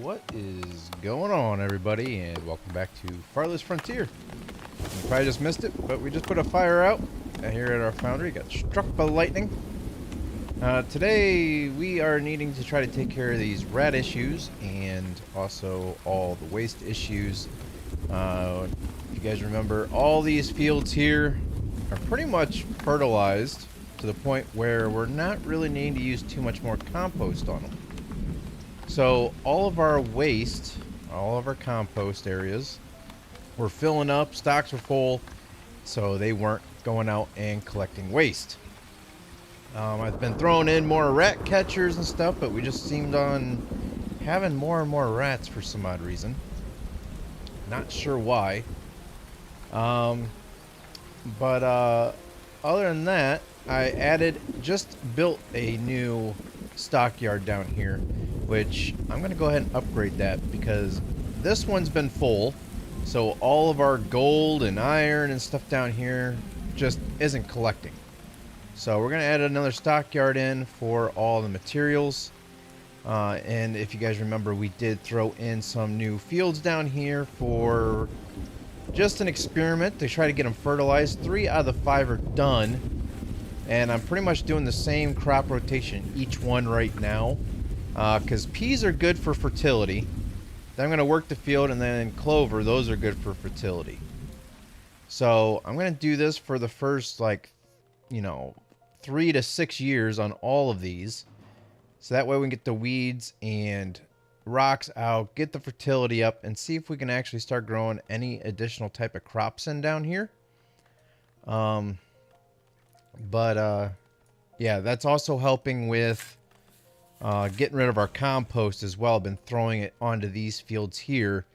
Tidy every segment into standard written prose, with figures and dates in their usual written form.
What is going on, everybody, and welcome back to Farthest Frontier. You probably just missed it, but we just put a fire out here at our foundry. Got struck by lightning. Today we are needing to try to take care of these rat issues and also all the waste issues. If you guys remember, all these fields here are pretty much fertilized to the point where we're not really needing to use too much more compost on them. So all of our waste, all of our compost areas were filling up, stocks were full, so they weren't going out and collecting waste. I've been throwing in more rat catchers and stuff, but we just seemed on having more and more rats for some odd reason. Not sure why. But other than that, I just built a new stockyard down here, which I'm going to go ahead and upgrade that because this one's been full. So all of our gold and iron and stuff down here just isn't collecting. So we're going to add another stockyard in for all the materials. And if you guys remember, we did throw in some new fields down here for just an experiment to try to get them fertilized. 3 out of the 5 are done. And I'm pretty much doing the same crop rotation each one right now. Because peas are good for fertility. Then I'm going to work the field, and then clover, those are good for fertility. So I'm going to do this for the first, like, 3 to 6 years on all of these. So that way we can get the weeds and rocks out, get the fertility up, and see if we can actually start growing any additional type of crops in down here. Yeah, that's also helping with getting rid of our compost as well. I've been throwing it onto these fields here.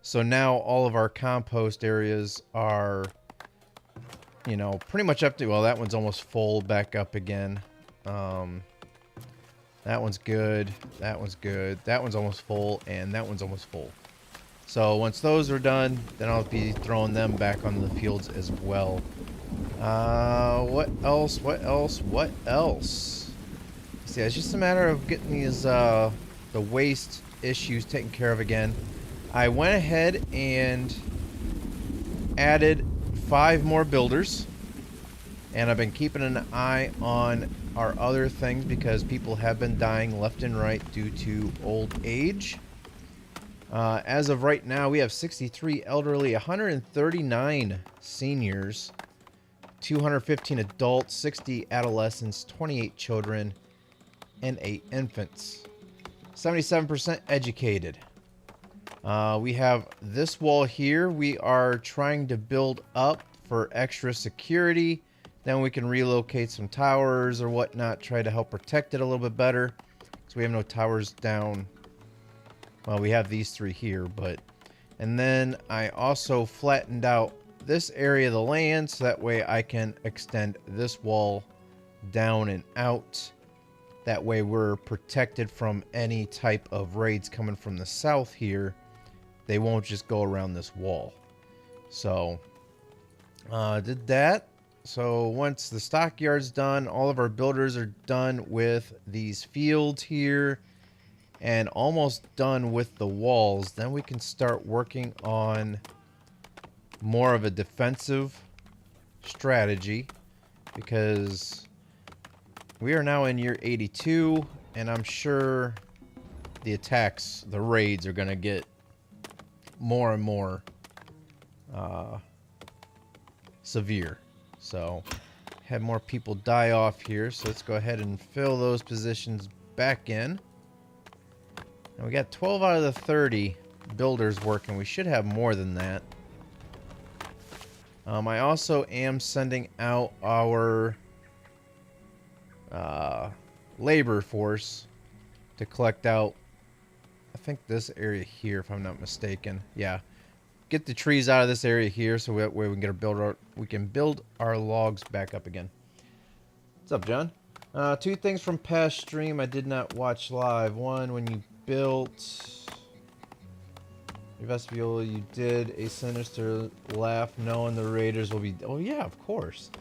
So now all of our compost areas are, pretty much up to, well, that one's almost full back up again. That one's good. That one's good. That one's almost full, and that one's almost full. So once those are done, then I'll be throwing them back on the fields as well. What else? What else? What else? See, it's just a matter of getting these the waste issues taken care of again. I went ahead and added 5 more builders, and I've been keeping an eye on our other things because people have been dying left and right due to old age. As of right now, we have 63 elderly, 139 seniors, 215 adults, 60 adolescents, 28 children, and 8 infants. 77% educated. We have this wall here. We are trying to build up for extra security. Then we can relocate some towers or whatnot, try to help protect it a little bit better. So we have no towers down. Well, we have these 3 here, but... And then I also flattened out this area of the land so that way I can extend this wall down and out. That way we're protected from any type of raids coming from the south here. They won't just go around this wall. So, did that. So once the stockyard's done, all of our builders are done with these fields here and almost done with the walls. Then we can start working on more of a defensive strategy because we are now in year 82 and I'm sure the attacks, the raids are going to get more and more severe. So, had more people die off here, so let's go ahead and fill those positions back in. And we got 12 out of the 30 builders working. We should have more than that. I also am sending out our labor force to collect out, I think this area here, if I'm not mistaken. Yeah. Get the trees out of this area here so that way we can build our logs back up again. What's up, John? 2 things from past stream I did not watch live. One, when you built your vestibule, you did a sinister laugh knowing the raiders will be... Oh yeah, of course.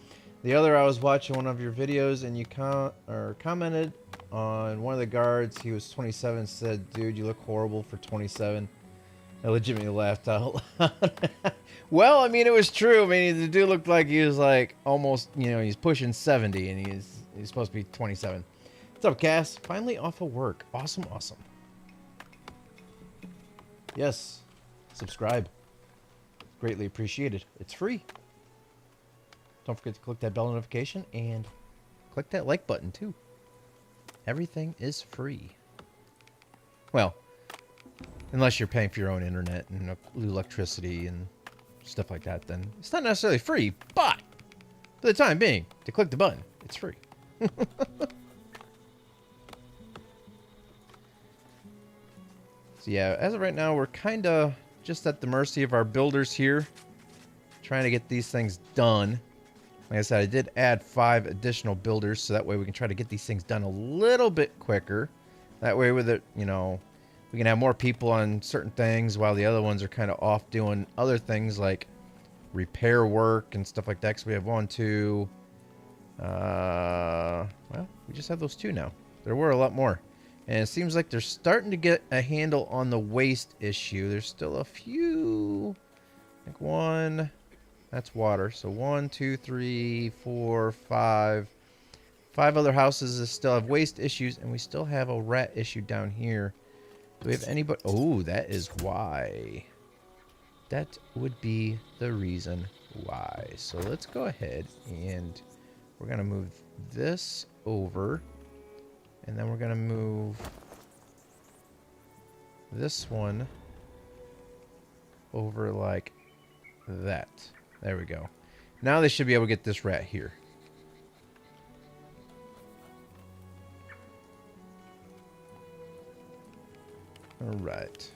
The other, I was watching one of your videos and you commented on one of the guards. He was 27, said, "Dude, you look horrible for 27." I legitimately laughed out loud. Well, I mean, it was true. I mean, the dude looked like he was like almost, he's pushing 70 and he's supposed to be 27. What's up, Cass? Finally off of work. Awesome, awesome. Yes, subscribe. Greatly appreciated. It's free. Don't forget to click that bell notification and click that like button too. Everything is free. Well, unless you're paying for your own internet and electricity and stuff like that, then it's not necessarily free, but For the time being, to click the button, it's free. So yeah, as of right now, we're kind of just at the mercy of our builders here, trying to get these things done. Like I said, I did add 5 additional builders, so that way we can try to get these things done a little bit quicker. That way with it, you know, we can have more people on certain things while the other ones are kind of off doing other things like repair work and stuff like that. So we have 1, 2, well, we just have those 2 now. There were a lot more. And it seems like they're starting to get a handle on the waste issue. There's still a few, like 1, that's water. So 1, 2, 3, 4, 5. 5 other houses that still have waste issues, and we still have a rat issue down here. Do we have anybody? Oh, that is why. That would be the reason why. So let's go ahead and we're going to move this over. And then we're going to move this one over like that. There we go. Now they should be able to get this rat here. All right.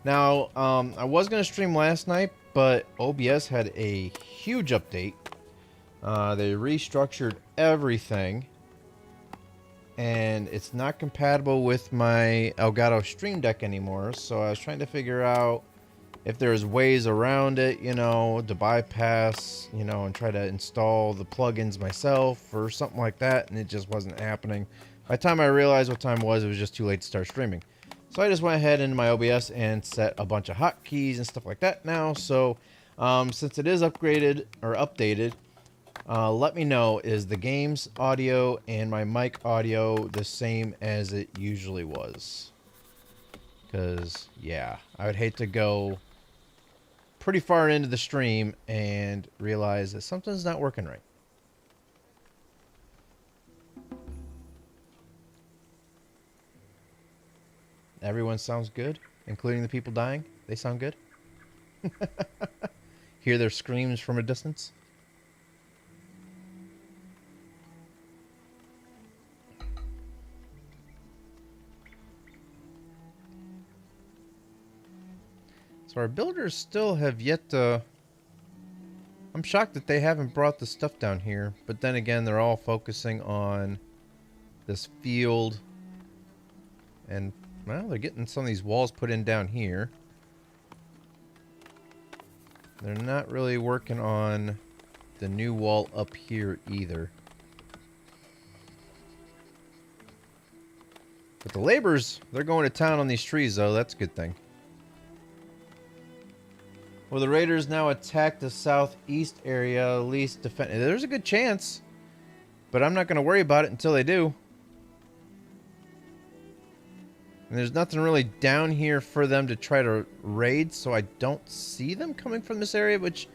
Now, I was going to stream last night, but OBS had a huge update. They restructured everything. And it's not compatible with my Elgato Stream Deck anymore. So I was trying to figure out if there's ways around it, you know, to bypass, you know, and try to install the plugins myself or something like that. And it just wasn't happening. By the time I realized what time it was just too late to start streaming. So I just went ahead into my OBS and set a bunch of hotkeys and stuff like that now. So since it is upgraded or updated, let me know, is the game's audio and my mic audio the same as it usually was? Because, yeah, I would hate to go pretty far into the stream and realize that something's not working right. Everyone sounds good, including the people dying. They sound good. Hear their screams from a distance. So our builders still have yet to... I'm shocked that they haven't brought the stuff down here. But then again, they're all focusing on this field. And, well, they're getting some of these walls put in down here. They're not really working on the new wall up here either. But the laborers, they're going to town on these trees, though. That's a good thing. Will the raiders now attack the southeast area, at least defend? There's a good chance, but I'm not going to worry about it until they do. And there's nothing really down here for them to try to raid, so I don't see them coming from this area, which,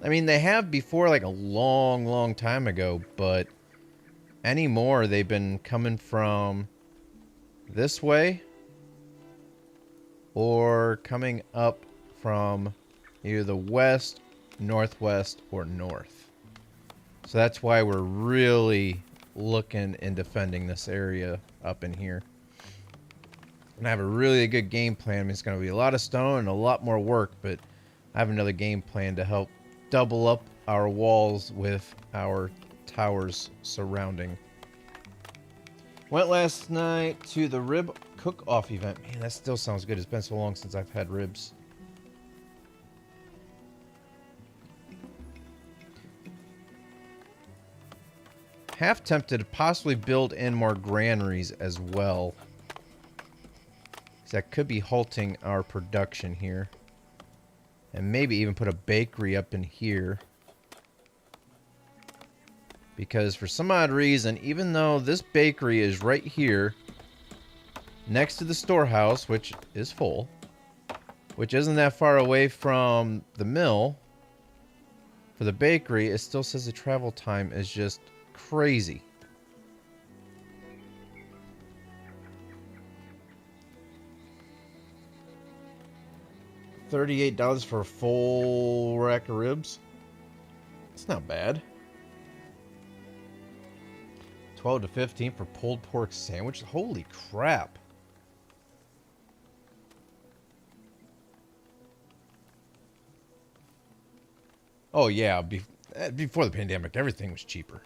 I mean, they have before, like a long, long time ago, but anymore, they've been coming from this way or coming up from either the west, northwest, or north. So that's why we're really looking and defending this area up in here. And I have a really good game plan. I mean, it's going to be a lot of stone and a lot more work, but I have another game plan to help double up our walls with our towers surrounding. Went last night to the rib cook-off event. Man, that still sounds good. It's been so long since I've had ribs. Half tempted to possibly build in more granaries as well. That could be halting our production here. And maybe even put a bakery up in here. Because for some odd reason, even though this bakery is right here, next to the storehouse, which is full, which isn't that far away from the mill, for the bakery, it still says the travel time is just crazy. $38 for a full rack of ribs. It's not bad. 12 to 15 for pulled pork sandwich. Holy crap. Oh, yeah. Before the pandemic, everything was cheaper.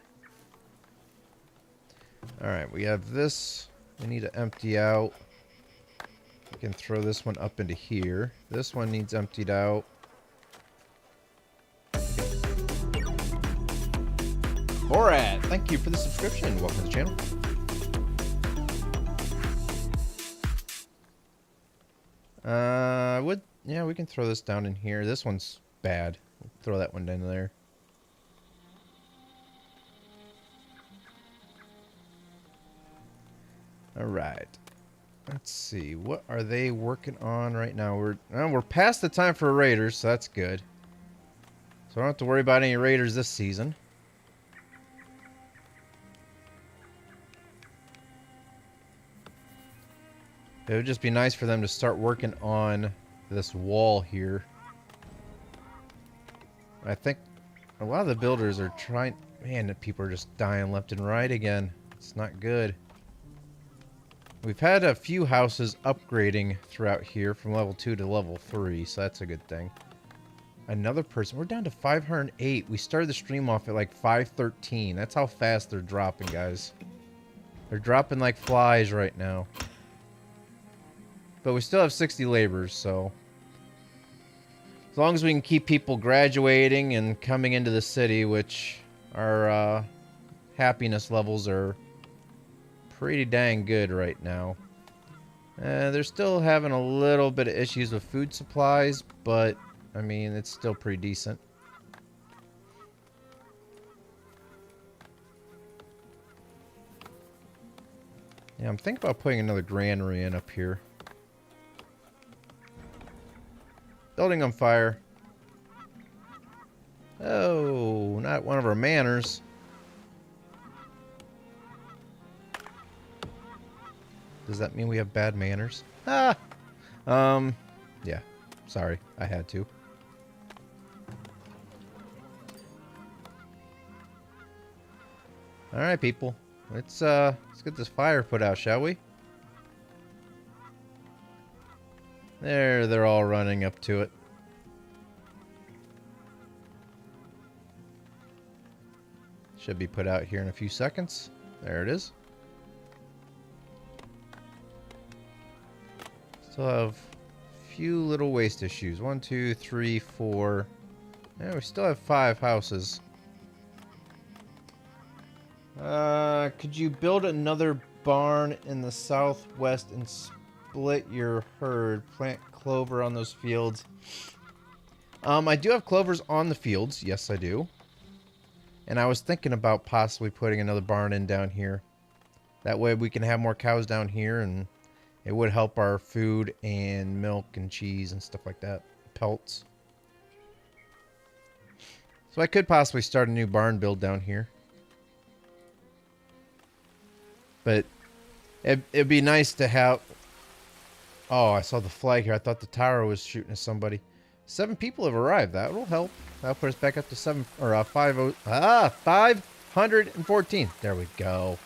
Alright, we have this. We need to empty out. We can throw this one up into here. This one needs emptied out. Borat, thank you for the subscription. Welcome to the channel. Yeah, we can throw this down in here. This one's bad. We'll throw that one down there. All right. Let's see. What are they working on right now? We're past the time for raiders, so that's good. So I don't have to worry about any raiders this season. It would just be nice for them to start working on this wall here. I think a lot of the builders are trying... Man, the people are just dying left and right again. It's not good. We've had a few houses upgrading throughout here from level 2 to level 3, so that's a good thing. Another person. We're down to 508. We started the stream off at like 513. That's how fast they're dropping, guys. They're dropping like flies right now. But we still have 60 laborers, so... As long as we can keep people graduating and coming into the city, which our happiness levels are pretty dang good right now. They're still having a little bit of issues with food supplies, but, I mean, it's still pretty decent. Yeah, I'm thinking about putting another granary in up here. Building on fire. Oh, not one of our manors. Does that mean we have bad manners? Ah! Yeah. Sorry, I had to. Alright, people. Let's get this fire put out, shall we? There, they're all running up to it. Should be put out here in a few seconds. There it is. Still have a few little waste issues. 1, 2, 3, 4. Yeah, we still have 5 houses. Could you build another barn in the southwest and split your herd? Plant clover on those fields. I do have clovers on the fields. Yes, I do. And I was thinking about possibly putting another barn in down here. That way we can have more cows down here, and it would help our food and milk and cheese and stuff like that. Pelts. So I could possibly start a new barn build down here. But it'd be nice to have... Oh, I saw the flag here. I thought the tower was shooting at somebody. 7 people have arrived. That will help. That'll put us back up to 514. There we go.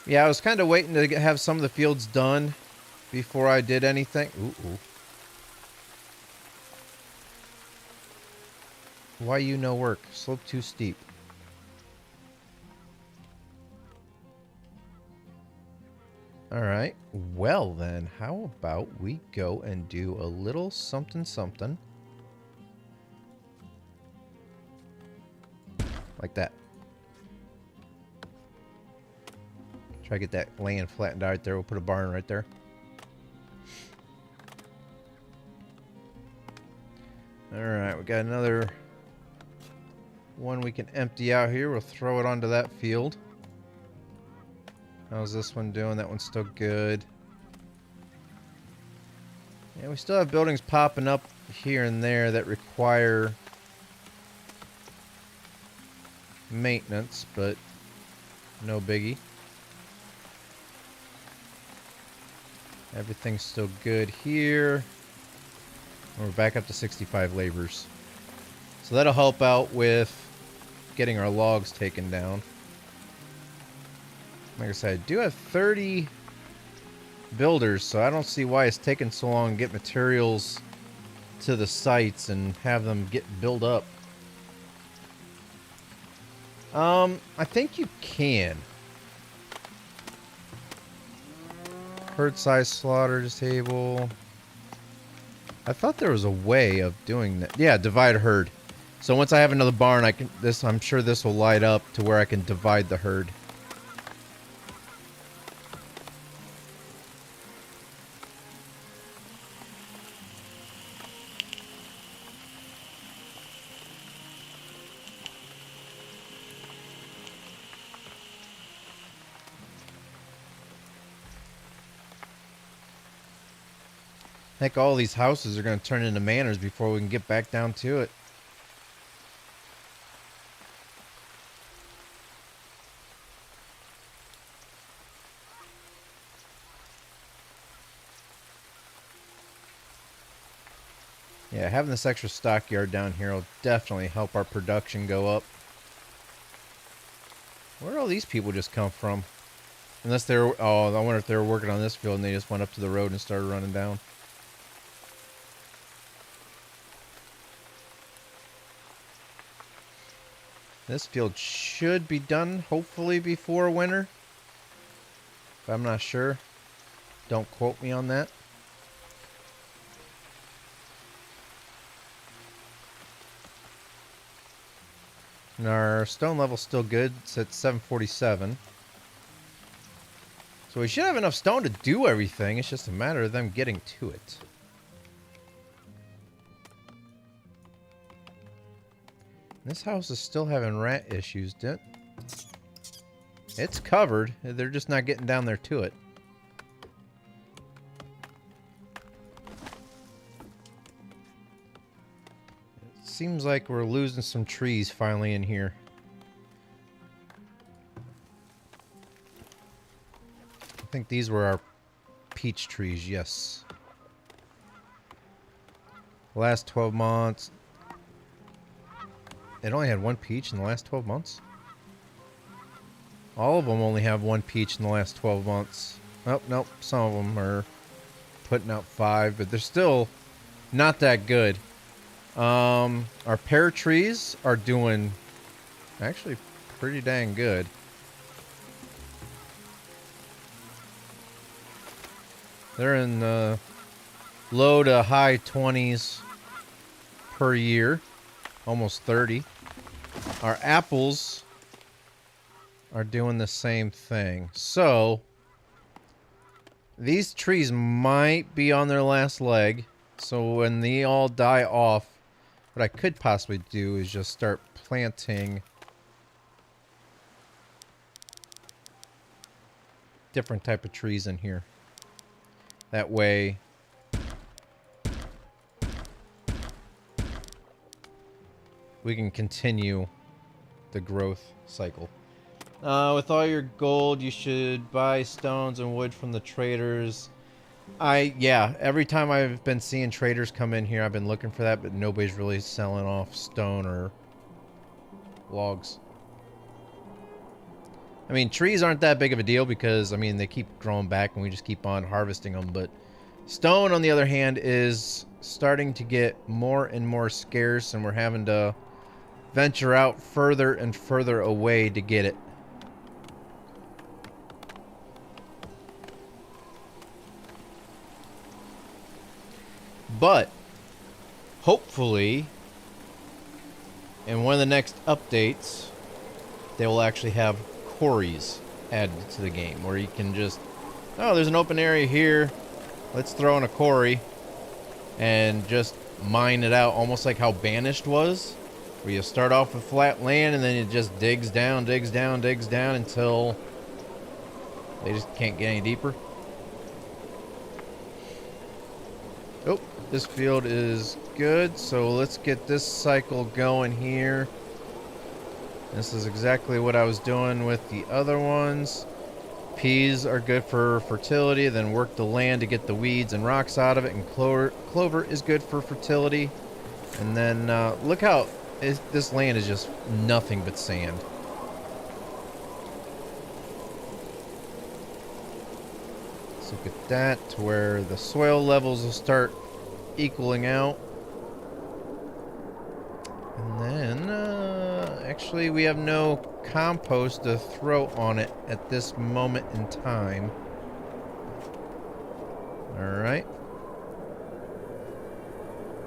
Yeah, I was kind of waiting to have some of the fields done before I did anything. Ooh. Why you no work? Slope too steep. Alright, well then, how about we go and do a little something something. Like that. Try to get that land flattened out right there. We'll put a barn right there. Alright, we got another one we can empty out here. We'll throw it onto that field. How's this one doing? That one's still good. Yeah, we still have buildings popping up here and there that require maintenance, but no biggie. Everything's still good here. And we're back up to 65 laborers. So that'll help out with getting our logs taken down. Like I said, I do have 30 builders, so I don't see why it's taking so long to get materials to the sites and have them get built up. I think you can. Herd size slaughter table. I thought there was a way of doing that. Yeah, divide herd. So once I have another barn, I'm sure this will light up to where I can divide the herd. Heck, all these houses are going to turn into manors before we can get back down to it. Yeah, having this extra stockyard down here will definitely help our production go up. Where did all these people just come from? Unless they're... Oh, I wonder if they were working on this field and they just went up to the road and started running down. This field should be done, hopefully, before winter. But I'm not sure. Don't quote me on that. And our stone level's still good. It's at 747. So we should have enough stone to do everything. It's just a matter of them getting to it. This house is still having rat issues, didn't it? It's covered. They're just not getting down there to it. It seems like we're losing some trees finally in here. I think these were our peach trees, yes. Last 12 months. It only had one peach in the last 12 months? All of them only have one peach in the last 12 months. Oh, nope. Some of them are putting out 5, but they're still not that good. Our pear trees are doing actually pretty dang good. They're in the low to high 20s per year. Almost 30. Our apples are doing the same thing. So, these trees might be on their last leg. So when they all die off, what I could possibly do is just start planting different type of trees in here. That way we can continue the growth cycle. With all your gold, you should buy stones and wood from the traders. Yeah, every time I've been seeing traders come in here, I've been looking for that, but nobody's really selling off stone or logs. I mean, trees aren't that big of a deal because, I mean, they keep growing back and we just keep on harvesting them, but stone, on the other hand, is starting to get more and more scarce, and we're having to venture out further and further away to get it. But hopefully in one of the next updates they will actually have quarries added to the game where you can just, oh, there's an open area here, let's throw in a quarry and just mine it out, almost like how Banished was, where you start off with flat land and then it just digs down until they just can't get any deeper. Oh, this field is good, so let's get this cycle going here. This is exactly what I was doing with the other ones. Peas are good for fertility, then work the land to get the weeds and rocks out of it, and clover is good for fertility. And then look how this land is just nothing but sand. look at that to where the soil levels will start equaling out. And then, actually we have no compost to throw on it at this moment in time. Alright.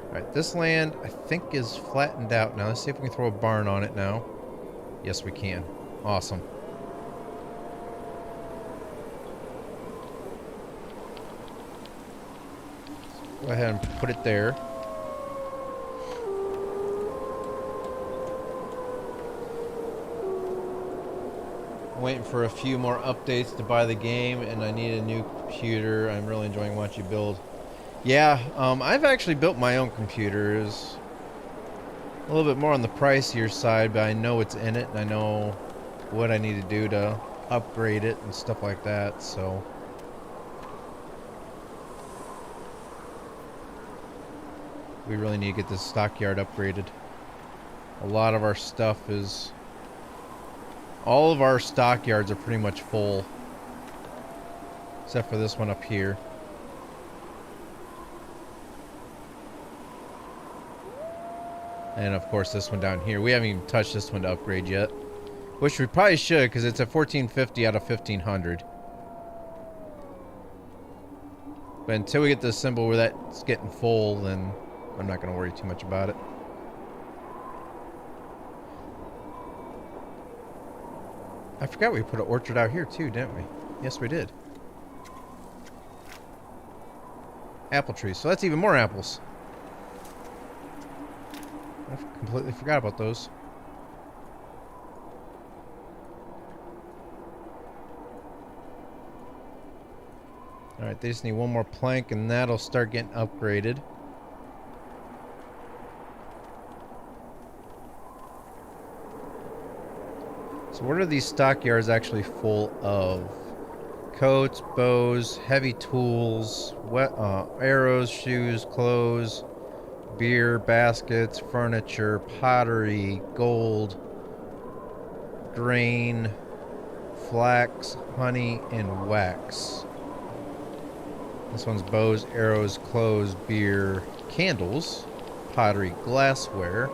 Alright, this land I think is flattened out now. Let's see if we can throw a barn on it now. Yes, we can. Awesome. Go ahead and put it there. I'm waiting for a few more updates to buy the game, and I need a new computer. I'm really enjoying watching you build. Yeah, I've actually built my own computer. It's a little bit more on the pricier side, but I know what's in it, and I know what I need to do to upgrade it and stuff like that, so... we really need to get this stockyard upgraded. A lot of our stuff is... all of our stockyards are pretty much full. Except for this one up here. And of course this one down here. We haven't even touched this one to upgrade yet. Which we probably should, because it's a 1450 out of 1500. But until we get this symbol where that's getting full, then I'm not going to worry too much about it. I forgot we put an orchard out here too, didn't we? Yes, we did. Apple trees. So that's even more apples. I completely forgot about those. Alright, they just need one more plank and that'll start getting upgraded. So what are these stockyards actually full of? Coats, bows, heavy tools, arrows, shoes, clothes, beer, baskets, furniture, pottery, gold, grain, flax, honey, and wax. This one's bows, arrows, clothes, beer, candles, pottery, glassware.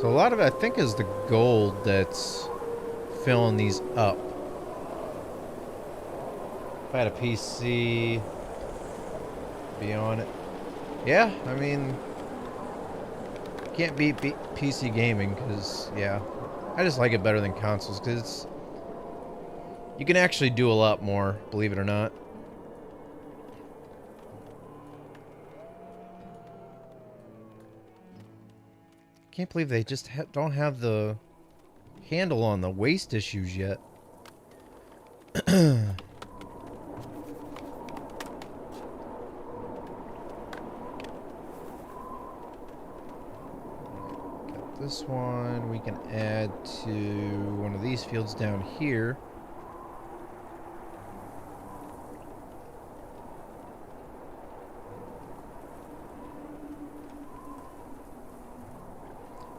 So a lot of it, I think, is the gold that's filling these up. If I had a PC, be on it. Yeah, I mean, can't beat PC gaming because, yeah, I just like it better than consoles because you can actually do a lot more, believe it or not. Can't believe they just don't have the handle on the waste issues yet. Got this one. We can add to one of these fields down here.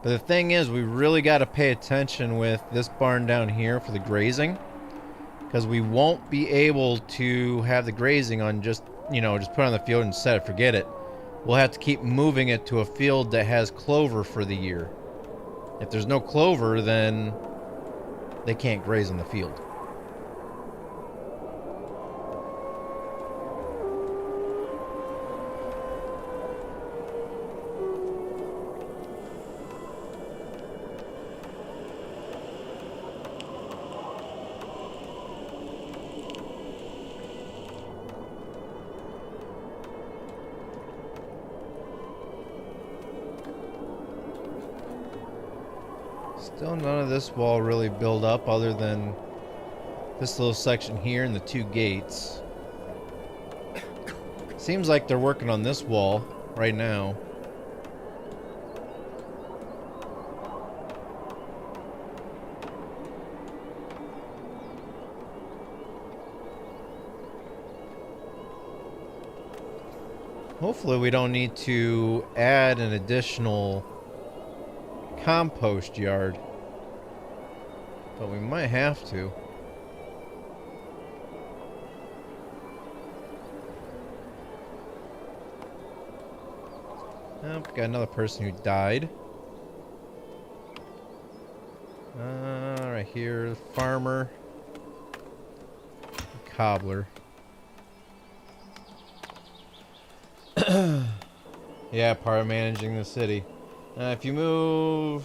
But the thing is, we really got to pay attention with this barn down here for the grazing. Because we won't be able to have the grazing on just, you know, just put it on the field and set it, forget it. We'll have to keep moving it to a field that has clover for the year. If there's no clover, then they can't graze on the field. Still none of this wall really built up other than this little section here and the two gates. Seems like they're working on this wall right now. Hopefully we don't need to add an additional compost yard. But we might have to. Oh, got another person who died. Right here, farmer, cobbler. Yeah, part of managing the city. If you move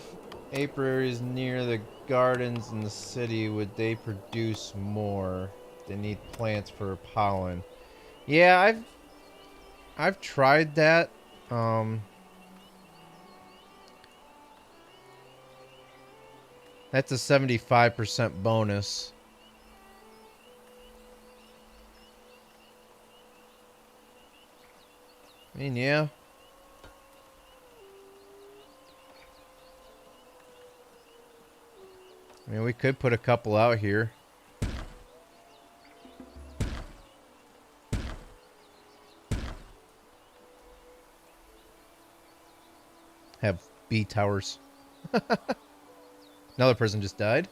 apiaries near the gardens in the city, would they produce more? They need plants for pollen. Yeah, I've tried that. That's a 75% bonus. I mean, yeah. I mean, we could put a couple out here. Have bee towers. Another person just died.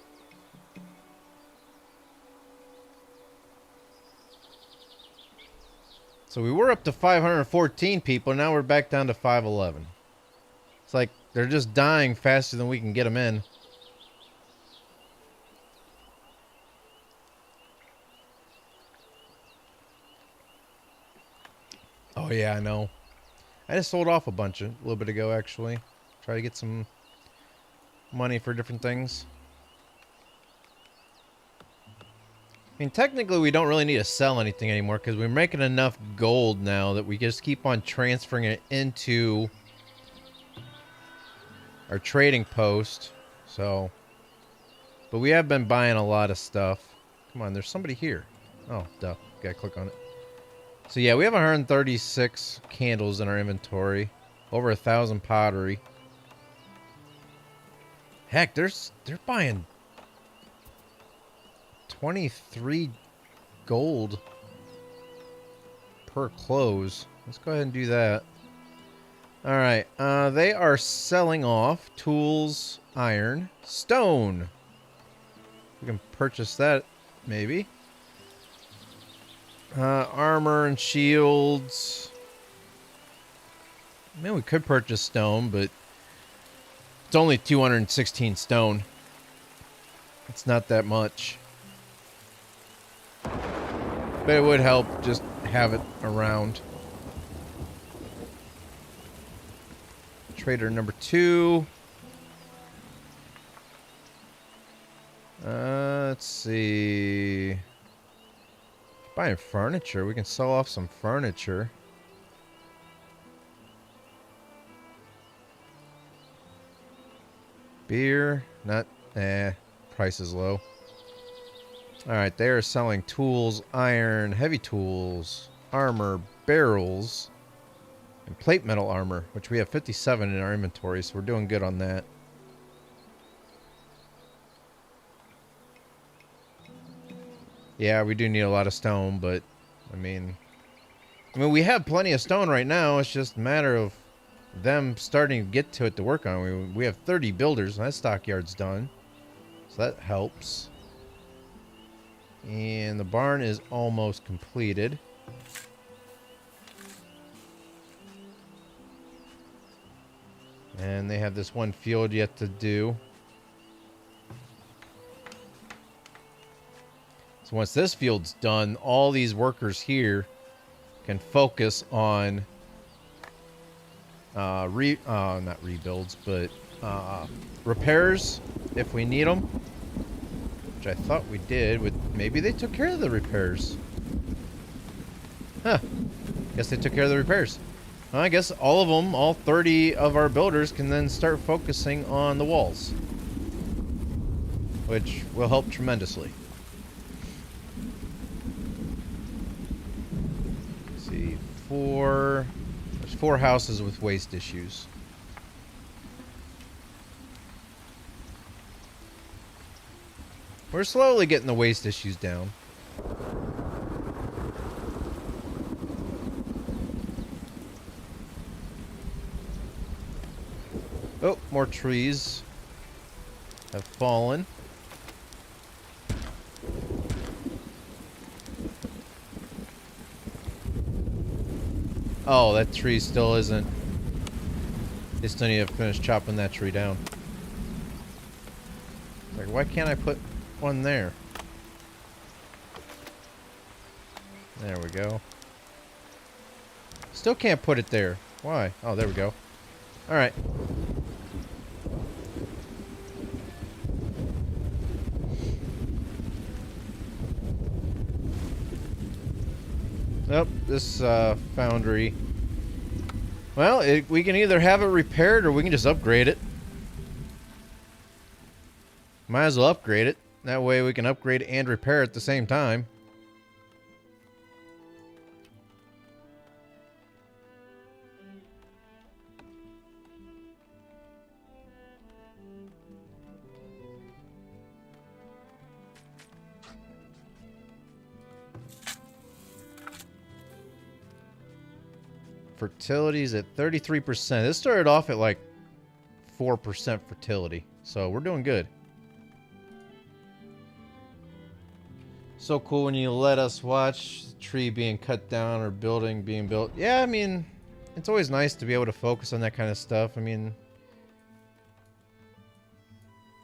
So we were up to 514 people. Now we're back down to 511. It's like they're just dying faster than we can get them in. Oh yeah, I know. I just sold off a little bit ago, actually. Try to get some money for different things. I mean, technically, we don't really need to sell anything anymore because we're making enough gold now that we just keep on transferring it into our trading post. So, but we have been buying a lot of stuff. Come on, there's somebody here. Oh, duh. Gotta click on it. So yeah, we have 136 candles in our inventory. Over 1,000 pottery. Heck, they're buying 23 gold per close. Let's go ahead and do that. Alright, they are selling off tools, iron, stone. We can purchase that, maybe. Armor and shields. I mean, we could purchase stone, but it's only 216 stone. It's not that much. But it would help just have it around. Trader number 2. Let's see. Buying furniture. We can sell off some furniture. Beer. Not. Price is low. Alright, they are selling tools, iron, heavy tools, armor, barrels, and plate metal armor, which we have 57 in our inventory, so we're doing good on that. Yeah, we do need a lot of stone, but I mean we have plenty of stone right now. It's just a matter of them starting to get to it to work on. We have 30 builders, and that stockyard's done, so that helps. And the barn is almost completed. And they have this one field yet to do. So once this field's done, all these workers here can focus on not rebuilds, but repairs if we need them. Which I thought we did. Maybe they took care of the repairs. Huh. Guess they took care of the repairs. Well, I guess all of them, all 30 of our builders, can then start focusing on the walls. Which will help tremendously. Let's see. There's 4 houses with waste issues. We're slowly getting the waste issues down. Oh, more trees have fallen. Oh, that tree still isn't They still need to finish chopping that tree down. Like, why can't I put one there? There we go. Still can't put it there. Why? Oh, there we go. Alright. Nope, this foundry. Well, we can either have it repaired or we can just upgrade it. Might as well upgrade it. That way we can upgrade and repair at the same time. Fertility's at 33%. This started off at like 4% fertility. So we're doing good. So cool when you let us watch the tree being cut down or building being built. Yeah, I mean, it's always nice to be able to focus on that kind of stuff. I mean,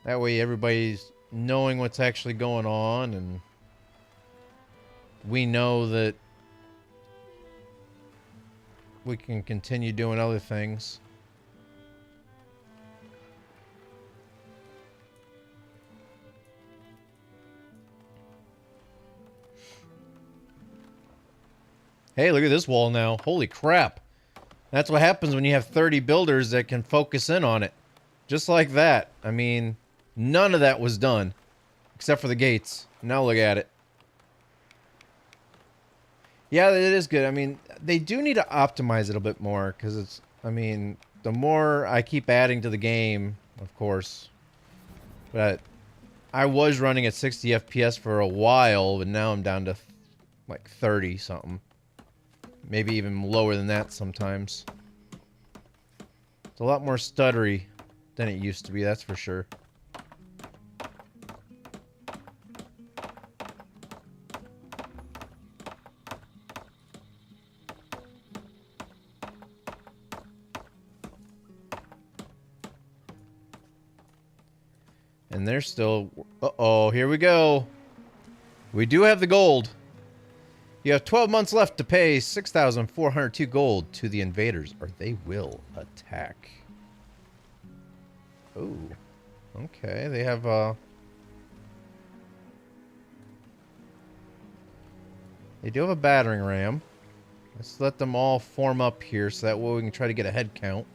that way everybody's knowing what's actually going on, and we know that we can continue doing other things. Hey, look at this wall now. Holy crap. That's what happens when you have 30 builders that can focus in on it. Just like that. I mean, none of that was done. Except for the gates. Now look at it. Yeah, it is good. I mean, they do need to optimize it a bit more. Because it's, I mean, the more I keep adding to the game, of course. But I was running at 60 FPS for a while. But now I'm down to like 30 something. Maybe even lower than that sometimes. It's a lot more stuttery than it used to be, that's for sure. And they're still... Uh-oh, here we go. We do have the gold. You have 12 months left to pay 6,402 gold to the invaders, or they will attack. Oh, okay. They have they do have a battering ram. Let's let them all form up here, so that way we can try to get a head count.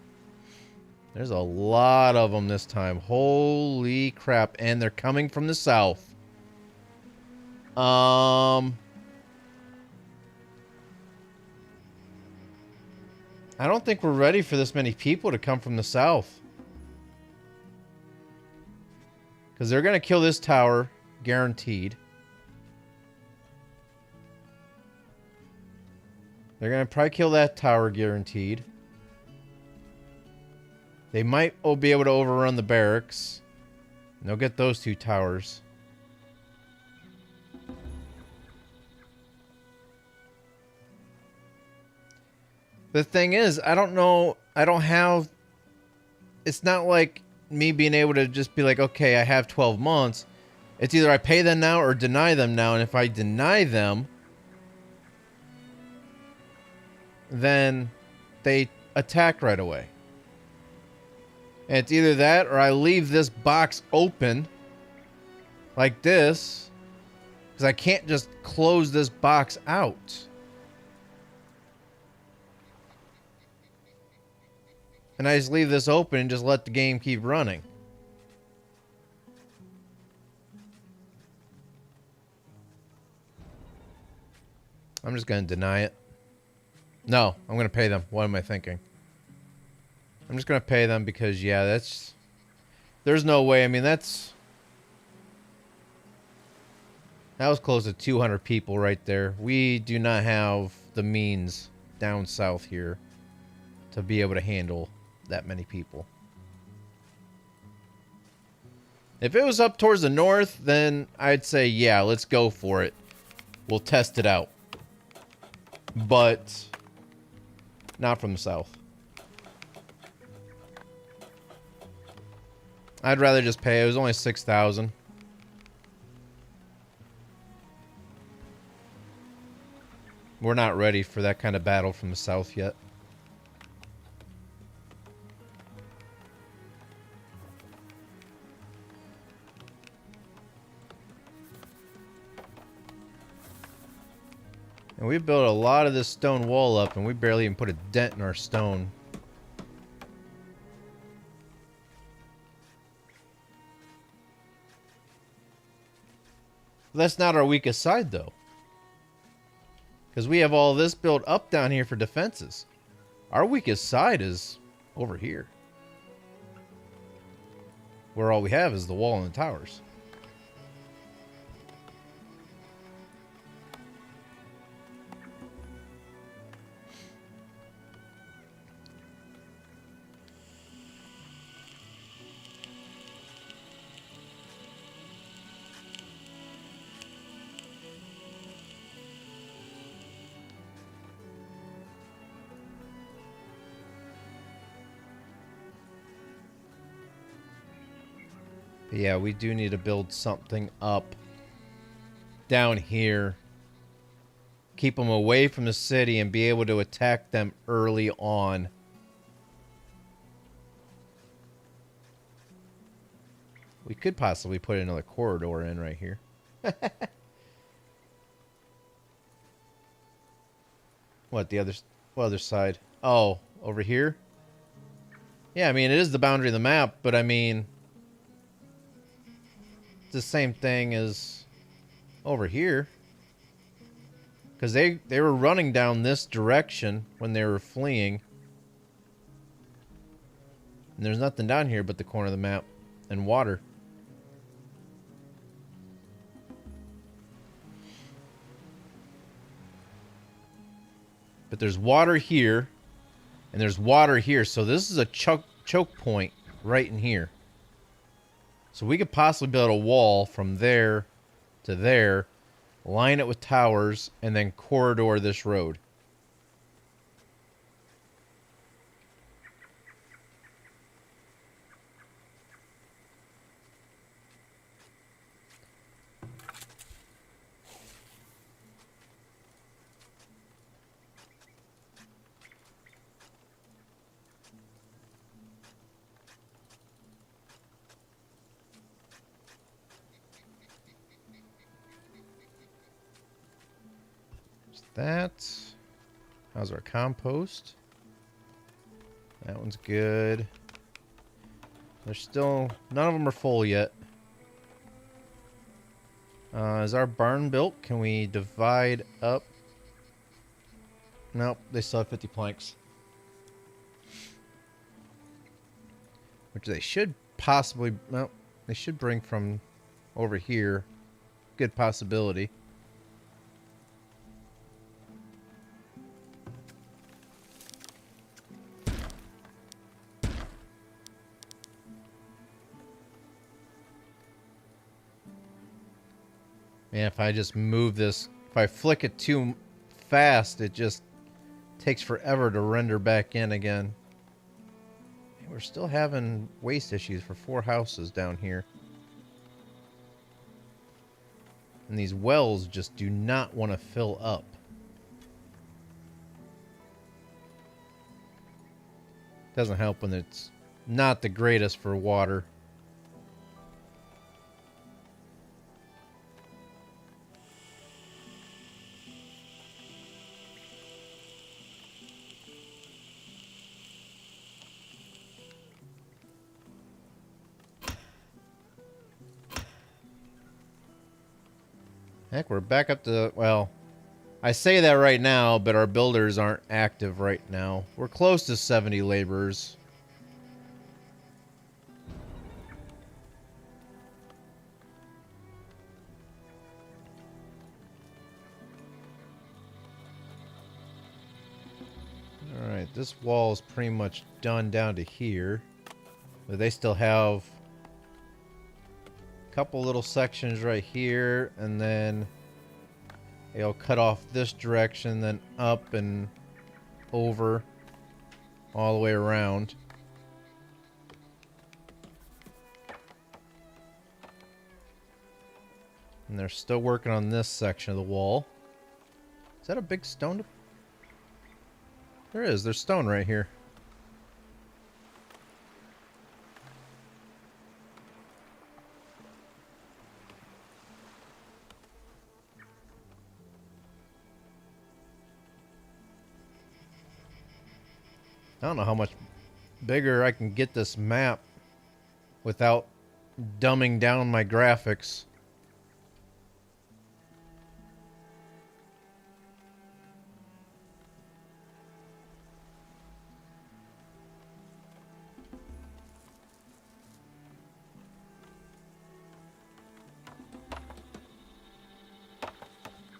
There's a lot of them this time. Holy crap! And they're coming from the south. I don't think we're ready for this many people to come from the south. Because they're going to kill this tower, guaranteed. They're going to probably kill that tower, guaranteed. They might be able to overrun the barracks. And they'll get those two towers. The thing is, I don't know, I don't have, it's not like me being able to just be like, okay, I have 12 months. It's either I pay them now or deny them now, and if I deny them, then they attack right away. And it's either that or I leave this box open, like this, because I can't just close this box out. And I just leave this open and just let the game keep running. I'm just going to deny it. No, I'm going to pay them. What am I thinking? I'm just going to pay them because, yeah, that's... There's no way. I mean, that's... That was close to 200 people right there. We do not have the means down south here to be able to handle that many people. If it was up towards the north, then I'd say, yeah, let's go for it. We'll test it out. But not from the south. I'd rather just pay. It was only 6,000. We're not ready for that kind of battle from the south yet. And we built a lot of this stone wall up, and we barely even put a dent in our stone. That's not our weakest side, though. Because we have all this built up down here for defenses. Our weakest side is over here. Where all we have is the wall and the towers. Yeah, we do need to build something up down here. Keep them away from the city and be able to attack them early on. We could possibly put another corridor in right here. What other side? Oh, over here? Yeah, I mean, it is the boundary of the map, but I mean, the same thing as over here, because they were running down this direction when they were fleeing, and there's nothing down here but the corner of the map and water. But there's water here and there's water here, so this is a choke point right in here. So we could possibly build a wall from there to there, line it with towers, and then corridor this road. That. How's our compost? That one's good. There's still... None of them are full yet. Is our barn built? Can we divide up? Nope, they still have 50 planks. Which they should possibly... Nope, they should bring from over here. Good possibility. Man, if I just move this, if I flick it too fast, it just takes forever to render back in again. Man, we're still having waste issues for 4 houses down here. And these wells just do not want to fill up. Doesn't help when it's not the greatest for water. Heck, we're back up to, well, I say that right now, but our builders aren't active right now. We're close to 70 laborers. Alright, this wall is pretty much done down to here. But they still have couple little sections right here, and then they'll cut off this direction, then up and over all the way around. And they're still working on this section of the wall. Is that a big stone? There is. There's stone right here. I don't know how much bigger I can get this map without dumbing down my graphics.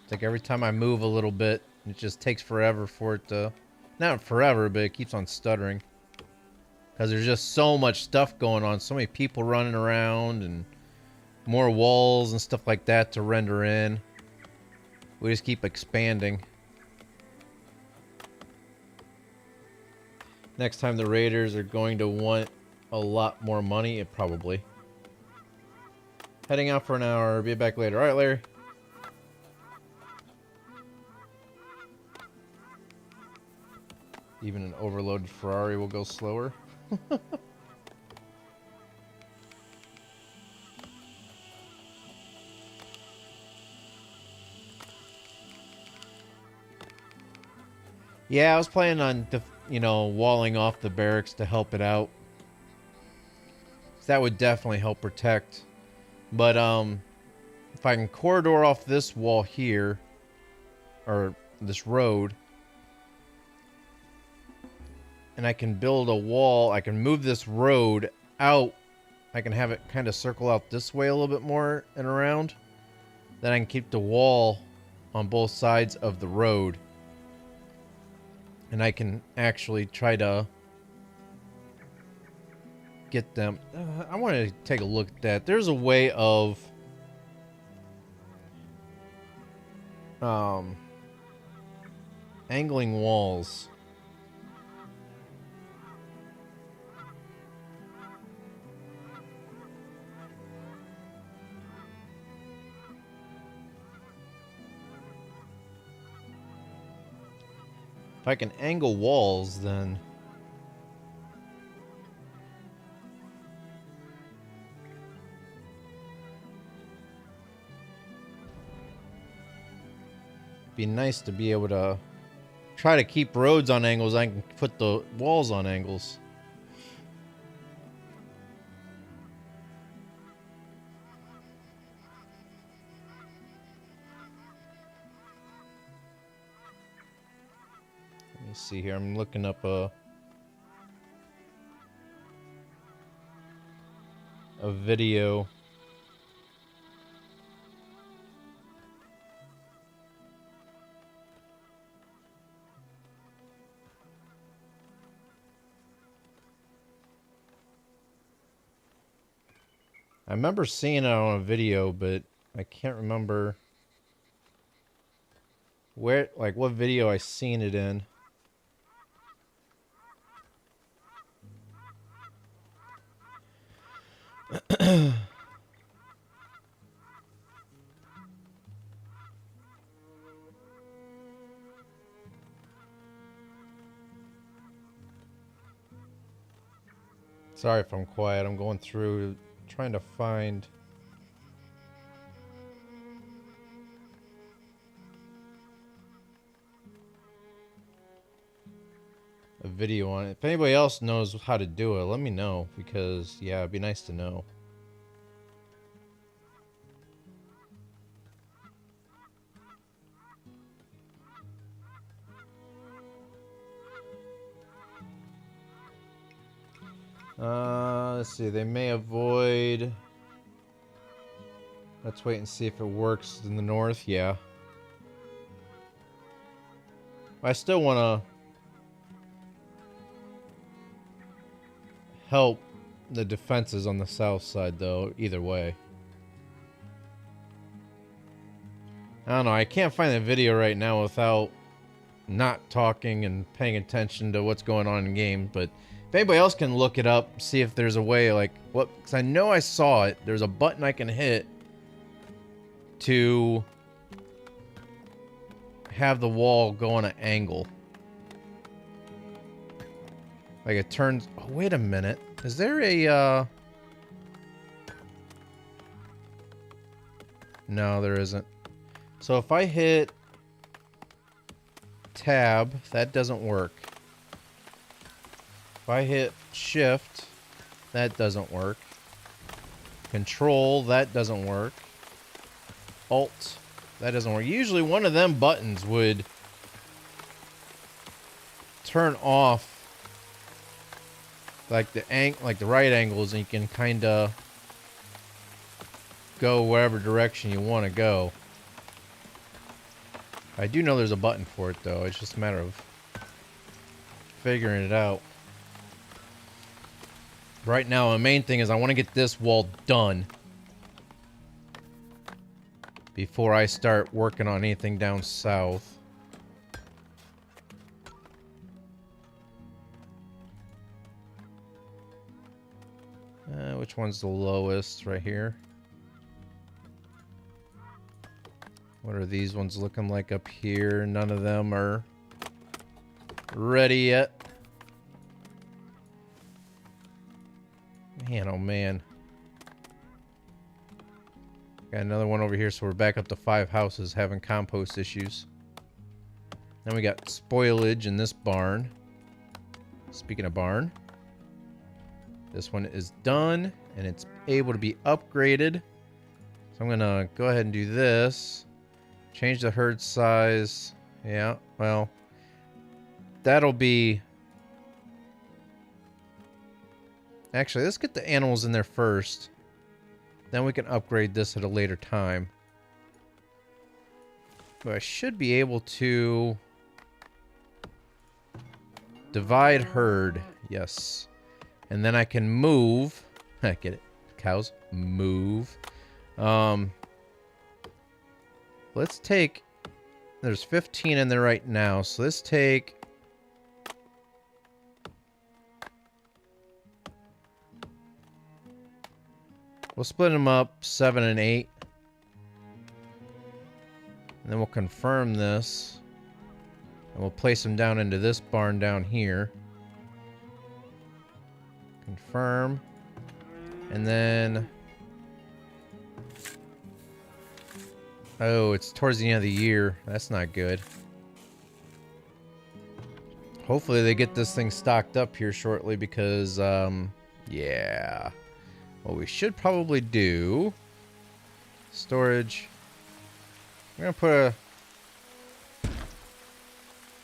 It's like every time I move a little bit, it just takes forever for it to... Not forever, but it keeps on stuttering. Because there's just so much stuff going on. So many people running around and more walls and stuff like that to render in. We just keep expanding. Next time the raiders are going to want a lot more money, probably. Heading out for an hour. Be back later. Alright, Larry. Even an overloaded Ferrari will go slower. Yeah, I was planning on, walling off the barracks to help it out. That would definitely help protect. But, if I can corridor off this wall here, or this road, and I can build a wall, I can move this road out, I can have it kind of circle out this way a little bit more and around, then I can keep the wall on both sides of the road. And I can actually try to get them... I want to take a look at that. There's a way of... angling walls. If I can angle walls, then... be nice to be able to try to keep roads on angles. I can put the walls on angles. Let me see here. I'm looking up a video. I remember seeing it on a video, but I can't remember where, like, what video I seen it in. Sorry if I'm quiet. I'm going through trying to find a video on it. If anybody else knows how to do it, let me know, because yeah, it'd be nice to know. Let's see, they may avoid... Let's wait and see if it works in the north. Yeah. I still want to help the defenses on the south side, though, either way. I don't know, I can't find the video right now without not talking and paying attention to what's going on in game, but if anybody else can look it up, see if there's a way, like, what, because I know I saw it, there's a button I can hit to have the wall go on an angle. Like it turns... Oh, wait a minute. Is there a, No, there isn't. So if I hit tab, that doesn't work. If I hit shift, that doesn't work. Control, that doesn't work. Alt, that doesn't work. Usually one of them buttons would turn off like the right angles, and you can kind of go whatever direction you want to go. I do know there's a button for it though. It's just a matter of figuring it out. Right now, the main thing is I want to get this wall done before I start working on anything down south. Which one's the lowest? Right here. What are these ones looking like up here? None of them are ready yet. Man, oh man. Got another one over here, so we're back up to 5 houses having compost issues. Then we got spoilage in this barn. Speaking of barn, this one is done, and it's able to be upgraded. So I'm gonna go ahead and do this. Change the herd size. Yeah, well, that'll be... Actually, let's get the animals in there first. Then we can upgrade this at a later time. But I should be able to... divide herd. Yes. And then I can move... I get it. Cows. Move. Let's take... There's 15 in there right now, so let's take... We'll split them up 7 and 8. And then we'll confirm this. And we'll place them down into this barn down here. Confirm. And then... Oh, it's towards the end of the year. That's not good. Hopefully they get this thing stocked up here shortly because, yeah. What we should probably do... Storage. I'm going to put a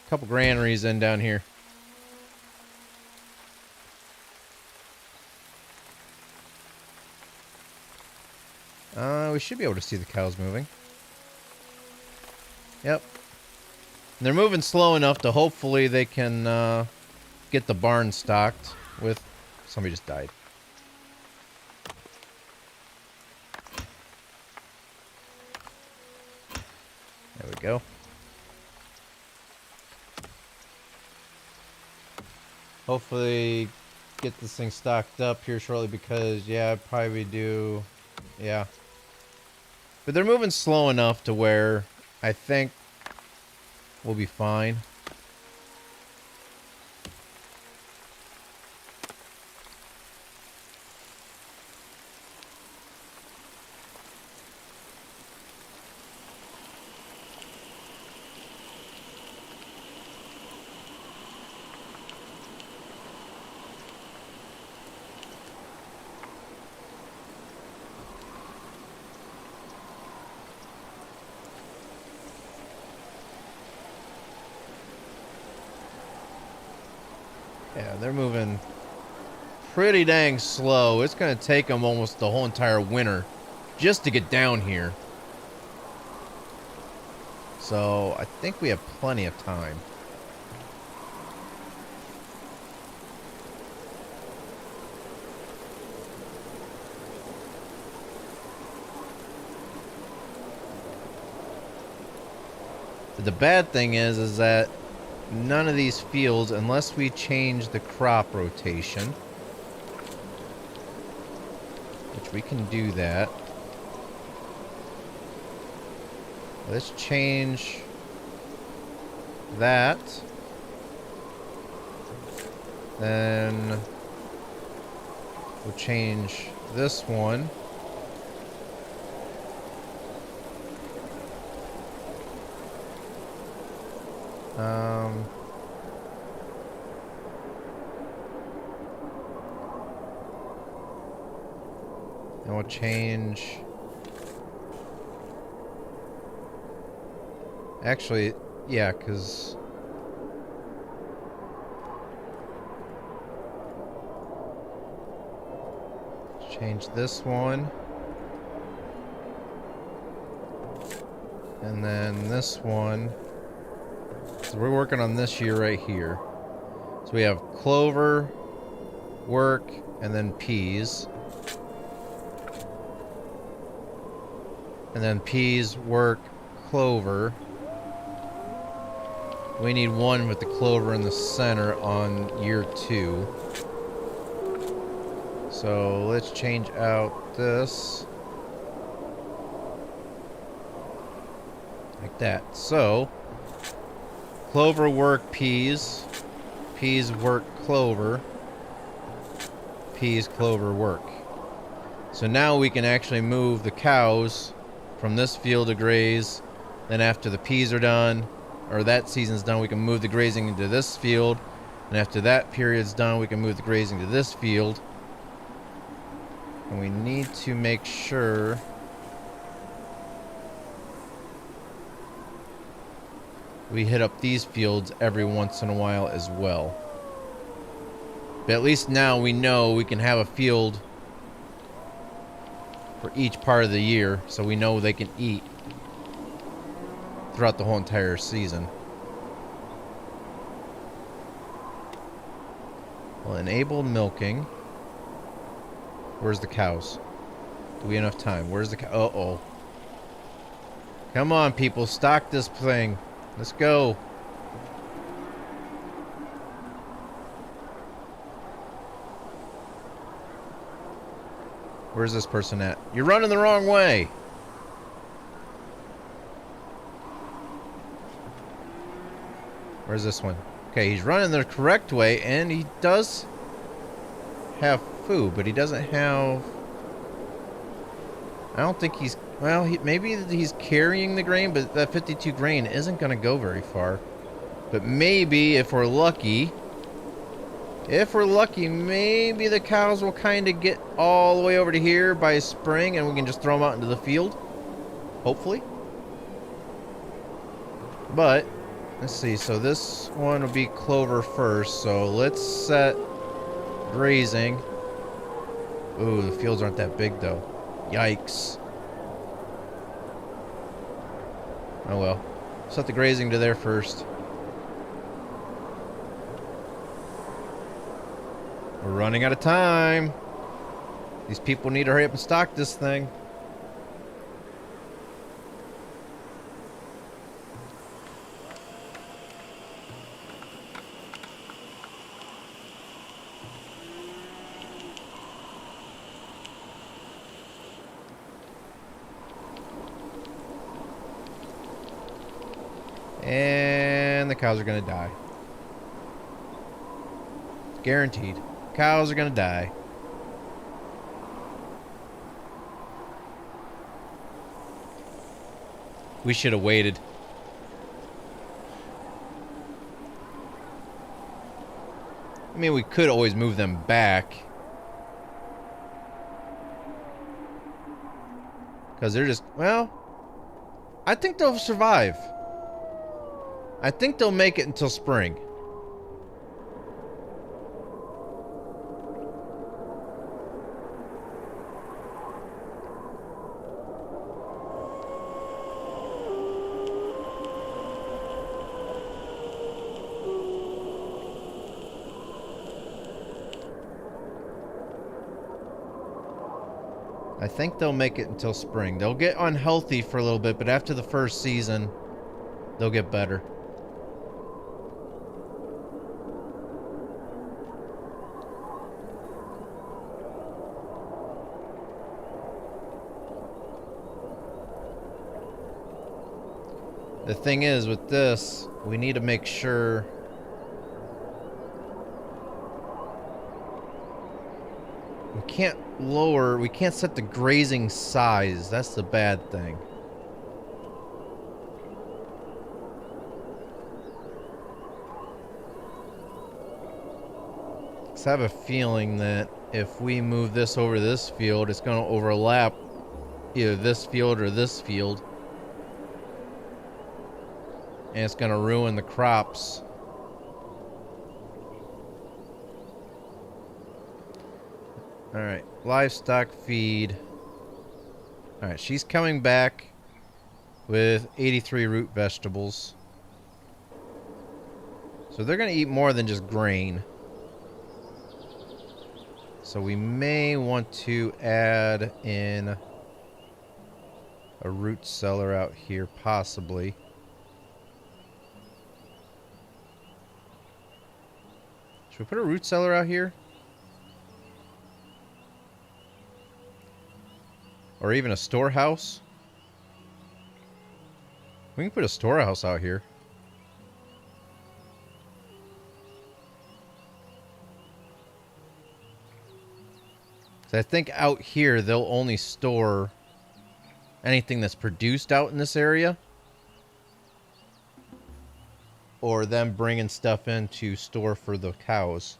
couple granaries in down here. We should be able to see the cows moving. Yep. And they're moving slow enough to hopefully they can get the barn stocked with... Somebody just died. There we go. Hopefully get this thing stocked up here shortly because, yeah, I'd probably do... Yeah. But they're moving slow enough to where I think we'll be fine. Yeah, they're moving pretty dang slow. It's going to take them almost the whole entire winter just to get down here. So I think we have plenty of time. But the bad thing is that none of these fields, unless we change the crop rotation, which we can do that. Let's change that. Then we'll change this one. And we'll change. Actually, yeah, because change this one. And then this one. So we're working on this year right here. So we have clover, work, and then peas. And then peas, work, clover. We need one with the clover in the center on year 2. So let's change out this. Like that. So, clover, work, peas. Peas, work, clover. Peas, clover, work. So now we can actually move the cows from this field to graze. Then after the peas are done, or that season's done, we can move the grazing into this field. And after that period's done, we can move the grazing to this field. And we need to make sure we hit up these fields every once in a while as well. But at least now we know we can have a field for each part of the year, so we know they can eat throughout the whole entire season. We'll enable milking. Where's the cows? Do we have enough time? Where's the cow? Uh-oh. Come on, people. Stock this thing. Let's go. Where's this person at? You're running the wrong way. Where's this one? Okay, he's running the correct way, and he does have food, but he doesn't have... I don't think he's... Well, maybe he's carrying the grain, but that 52 grain isn't going to go very far. But maybe, if we're lucky... maybe the cows will kind of get all the way over to here by spring, and we can just throw them out into the field. Hopefully. But, let's see. So this one will be clover first. So let's set grazing. Ooh, the fields aren't that big, though. Yikes. Oh well. Set the grazing to there first. We're running out of time. These people need to hurry up and stock this thing. And the cows are gonna die. Guaranteed. Cows are gonna die. We should have waited. I mean, we could always move them back. Because they're just, well, I think they'll survive. I think they'll make it until spring. I think they'll make it until spring. They'll get unhealthy for a little bit, but after the first season, they'll get better. The thing is, with this, we need to make sure we can't set the grazing size. That's the bad thing. I have a feeling that if we move this over to this field, it's going to overlap either this field or this field. And it's going to ruin the crops. Alright, livestock feed. Alright, she's coming back with 83 root vegetables. So they're going to eat more than just grain. So we may want to add in a root cellar out here, possibly. Should we put a root cellar out here? Or even a storehouse? We can put a storehouse out here. So I think out here they'll only store anything that's produced out in this area. Or them bringing stuff in to store for the cows.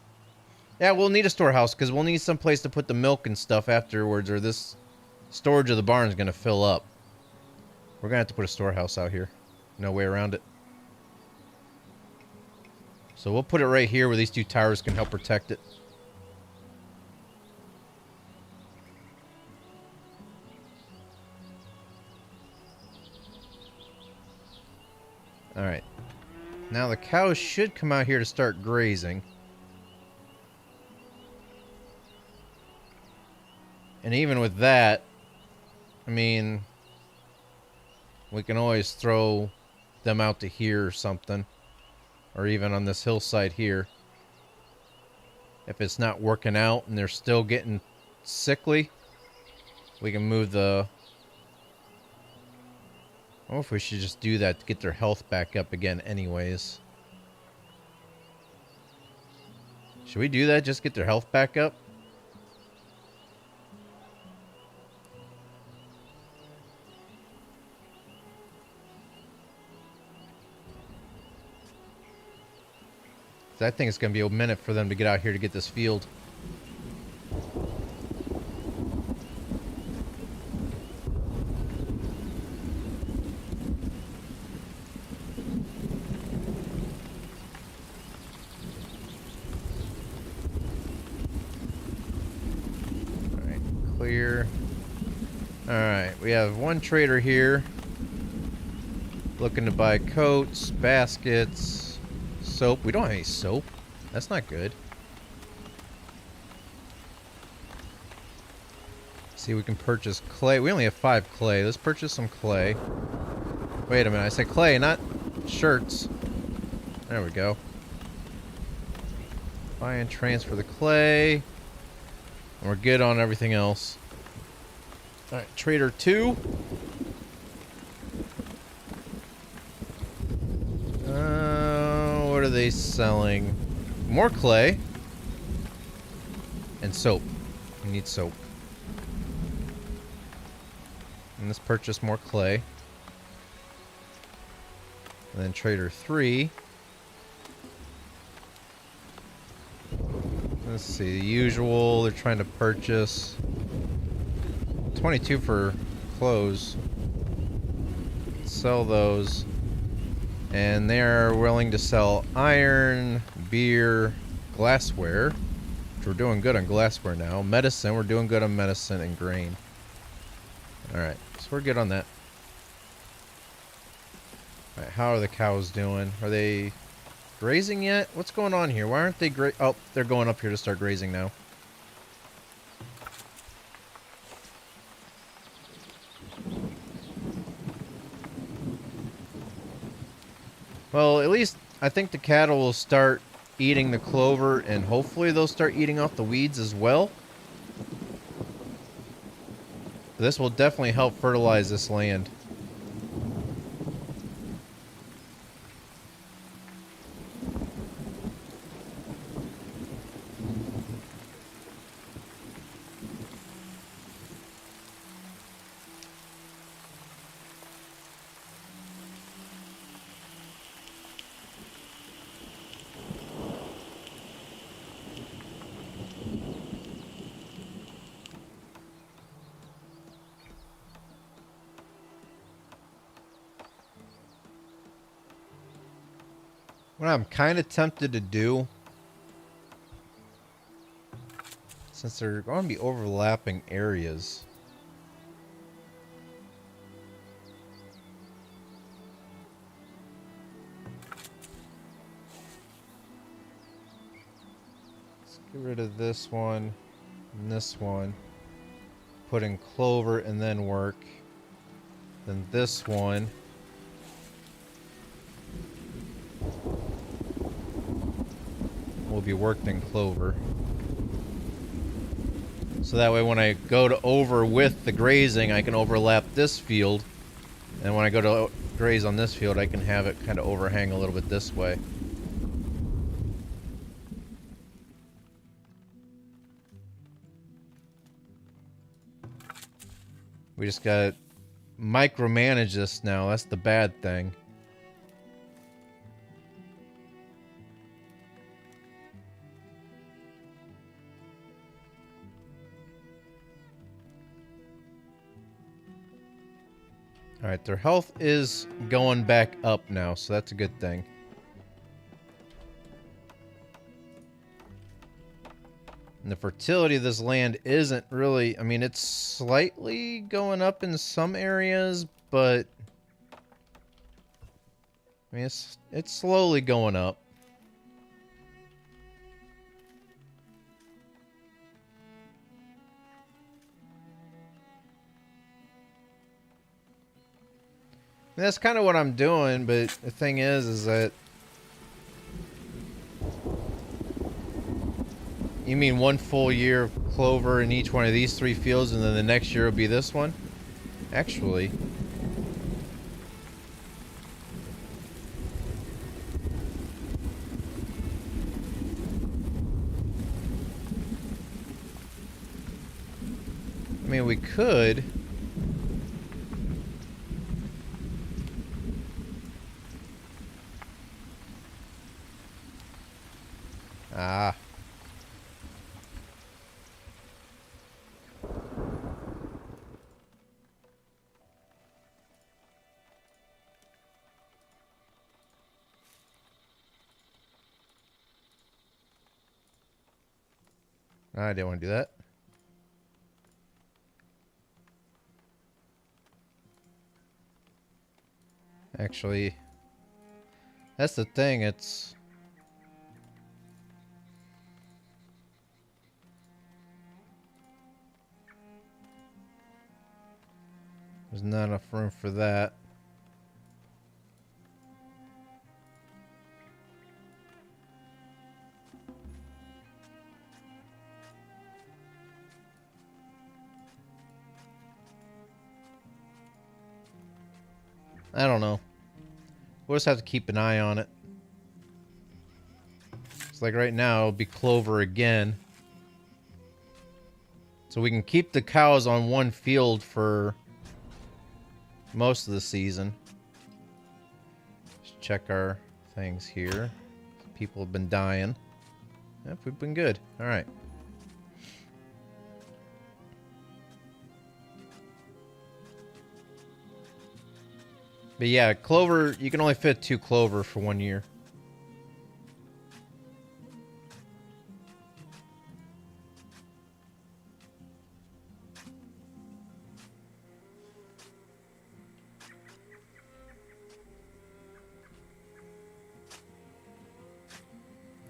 Yeah, we'll need a storehouse because we'll need some place to put the milk and stuff afterwards, or this storage of the barn is going to fill up. We're going to have to put a storehouse out here. No way around it. So we'll put it right here where these two towers can help protect it. Alright. Now the cows should come out here to start grazing. And even with that, I mean, we can always throw them out to here or something. Or even on this hillside here. If it's not working out and they're still getting sickly, we can move the... I wonder if we should just do that to get their health back up again anyways. Should we do that? Just get their health back up? I think it's going to be a minute for them to get out here to get this field. Alright, clear. Alright, we have one trader here looking to buy coats, baskets, soap. We don't have any soap. That's not good. See, we can purchase clay. We only have 5 clay. Let's purchase some clay. Wait a minute. I said clay, not shirts. There we go. Buy and transfer the clay. And we're good on everything else. Alright, Trader 2. What are they selling? More clay. And soap. We need soap. And let's purchase more clay. And then Trader 3. Let's see, the usual. They're trying to purchase 22 for clothes. Sell those. And they're willing to sell iron, beer, glassware. Which we're doing good on glassware now. Medicine, we're doing good on medicine and grain. Alright, so we're good on that. Alright, how are the cows doing? Are they grazing yet? What's going on here? Why aren't they oh, they're going up here to start grazing now. Well, at least I think the cattle will start eating the clover, and hopefully they'll start eating off the weeds as well. This will definitely help fertilize this land. What I'm kind of tempted to do, since they're going to be overlapping areas, let's get rid of this one and this one. Put in clover and then work. Then this one. Will be worked in clover. So that way when I go to over with the grazing, I can overlap this field. And when I go to graze on this field, I can have it kind of overhang a little bit this way. We just gotta micromanage this now. That's the bad thing. Alright, their health is going back up now, so that's a good thing. And the fertility of this land isn't really... I mean, it's slightly going up in some areas, but... I mean, it's slowly going up. And that's kind of what I'm doing, but the thing is that... You mean one full year of clover in each one of these 3 fields, and then the next year will be this one? Actually... I mean, we could... Ah. I didn't want to do that. Actually, that's the thing, it's... There's not enough room for that. I don't know. We'll just have to keep an eye on it. It's like right now, it'll be clover again. So we can keep the cows on one field for most of the season. Just check our things here. People have been dying. Yep, we've been good. Alright. But yeah, clover, you can only fit 2 clover for 1 year.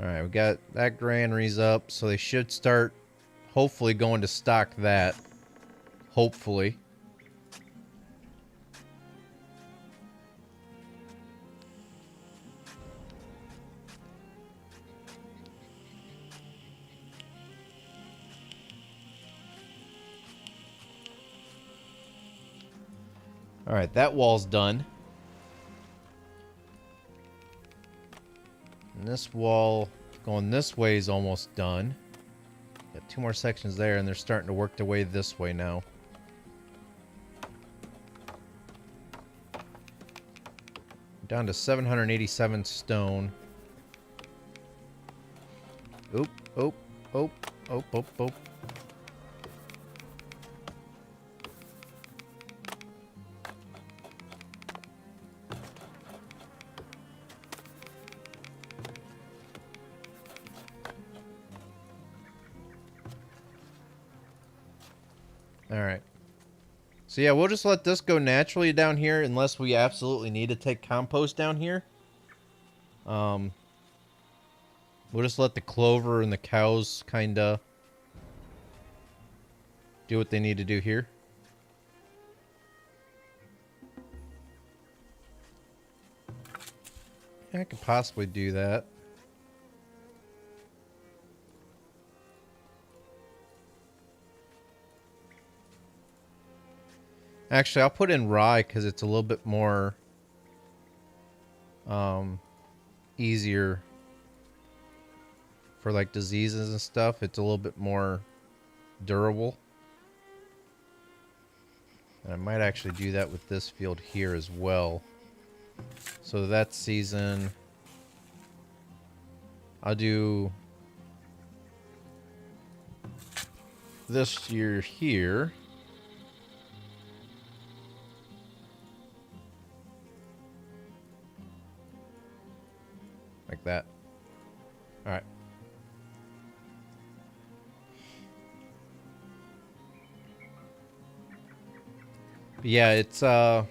Alright, we got that granaries up, so they should start hopefully going to stock that. Hopefully. Alright, that wall's done. And this wall going this way is almost done. Got 2 more sections there, and they're starting to work their way this way now. Down to 787 stone. Oop, oop, oop, oop, oop, oop. Alright. So yeah, we'll just let this go naturally down here unless we absolutely need to take compost down here. We'll just let the clover and the cows kinda do what they need to do here. Yeah, I could possibly do that. Actually, I'll put in rye because it's a little bit more easier for like diseases and stuff. It's a little bit more durable. And I might actually do that with this field here as well. So that season, I'll do this year here. Like that. Alright. Yeah, it's if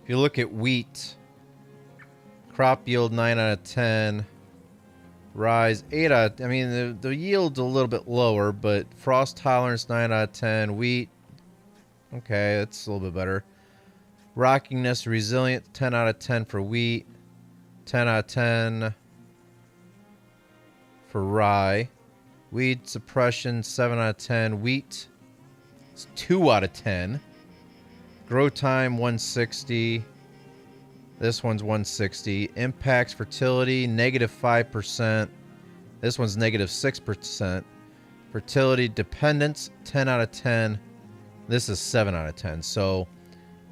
you look at wheat, crop yield 9 out of 10, rise 8 out of, I mean the yield's a little bit lower, but frost tolerance 9 out of 10, wheat, okay, that's a little bit better. Rockiness, resilient, 10 out of 10 for wheat, 10 out of 10 for rye. Weed suppression, 7 out of 10. Wheat, it's 2 out of 10. Grow time, 160. This one's 160. Impacts fertility, -5%. This one's -6%. Fertility dependence, 10 out of 10. This is 7 out of 10. So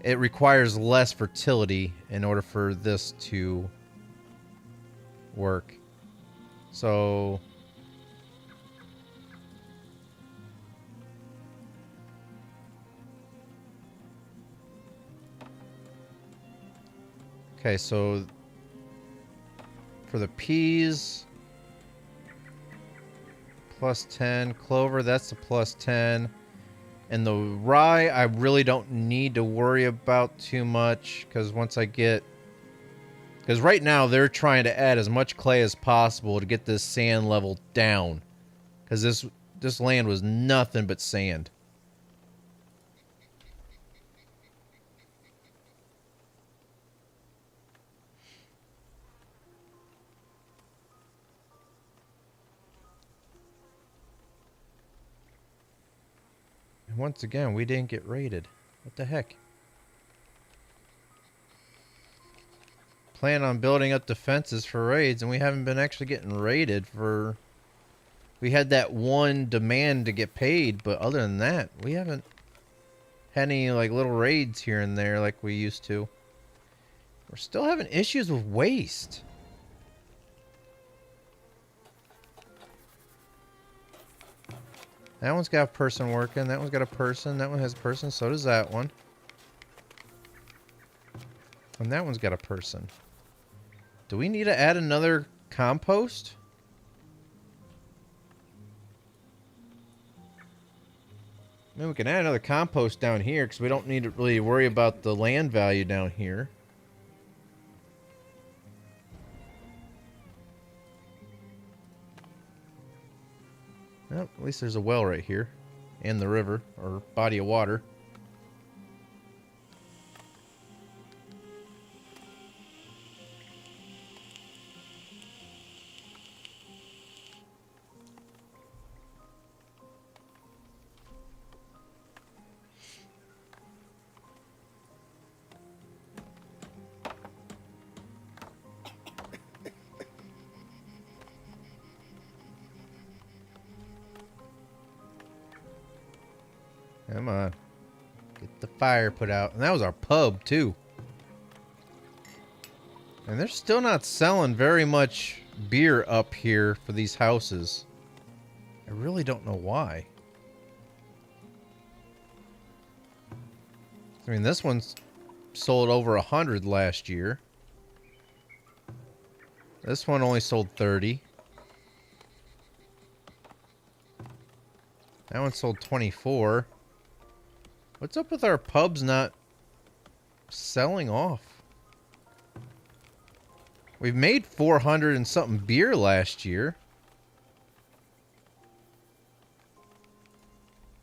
it requires less fertility in order for this to work. So okay, so for the peas, +10. Clover, that's the +10. And the rye, I really don't need to worry about too much, because once I get... Because right now, they're trying to add as much clay as possible to get this sand level down. Because this land was nothing but sand. And once again, we didn't get raided. What the heck? Plan on building up defenses for raids, and we haven't been actually getting raided for... We had that one demand to get paid, but other than that, we haven't had any like little raids here and there like we used to. We're still having issues with waste. That one's got a person working. That one's got a person. That one has a person. So does that one. And that one's got a person. Do we need to add another compost? I mean, we can add another compost down here because we don't need to really worry about the land value down here. Well, at least there's a well right here. And the river, or body of water. Come on. Get the fire put out. And that was our pub, too. And they're still not selling very much beer up here for these houses. I really don't know why. I mean, this one's sold over 100 last year. This one only sold 30. That one sold 24. What's up with our pubs not selling off? We've made 400 and something beer last year.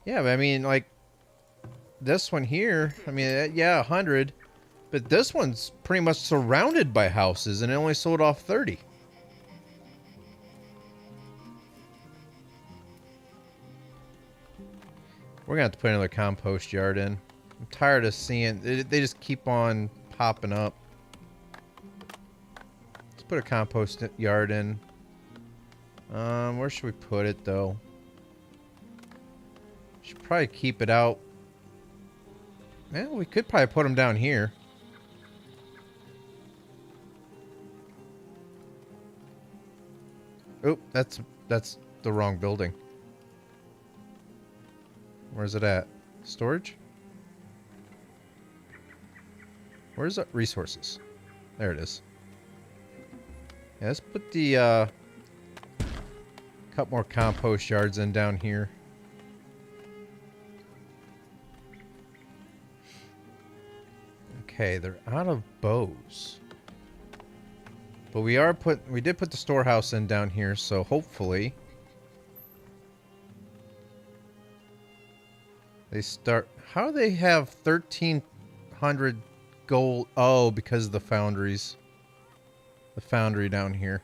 Yeah, but I mean, like, this one here, I mean, yeah, 100. But this one's pretty much surrounded by houses, and it only sold off 30. We're going to have to put another compost yard in. I'm tired of seeing... They just keep on popping up. Let's put a compost yard in. Where should we put it, though? Should probably keep it out. Man, we could probably put them down here. Oop, that's the wrong building. Where's it at? Storage? Where's the resources? There it is. Yeah, let's put the couple more compost yards in down here. Okay, they're out of bows. But we did put the storehouse in down here, so hopefully they start. How do they have 1,300 gold? Oh, because of the foundries. The foundry down here.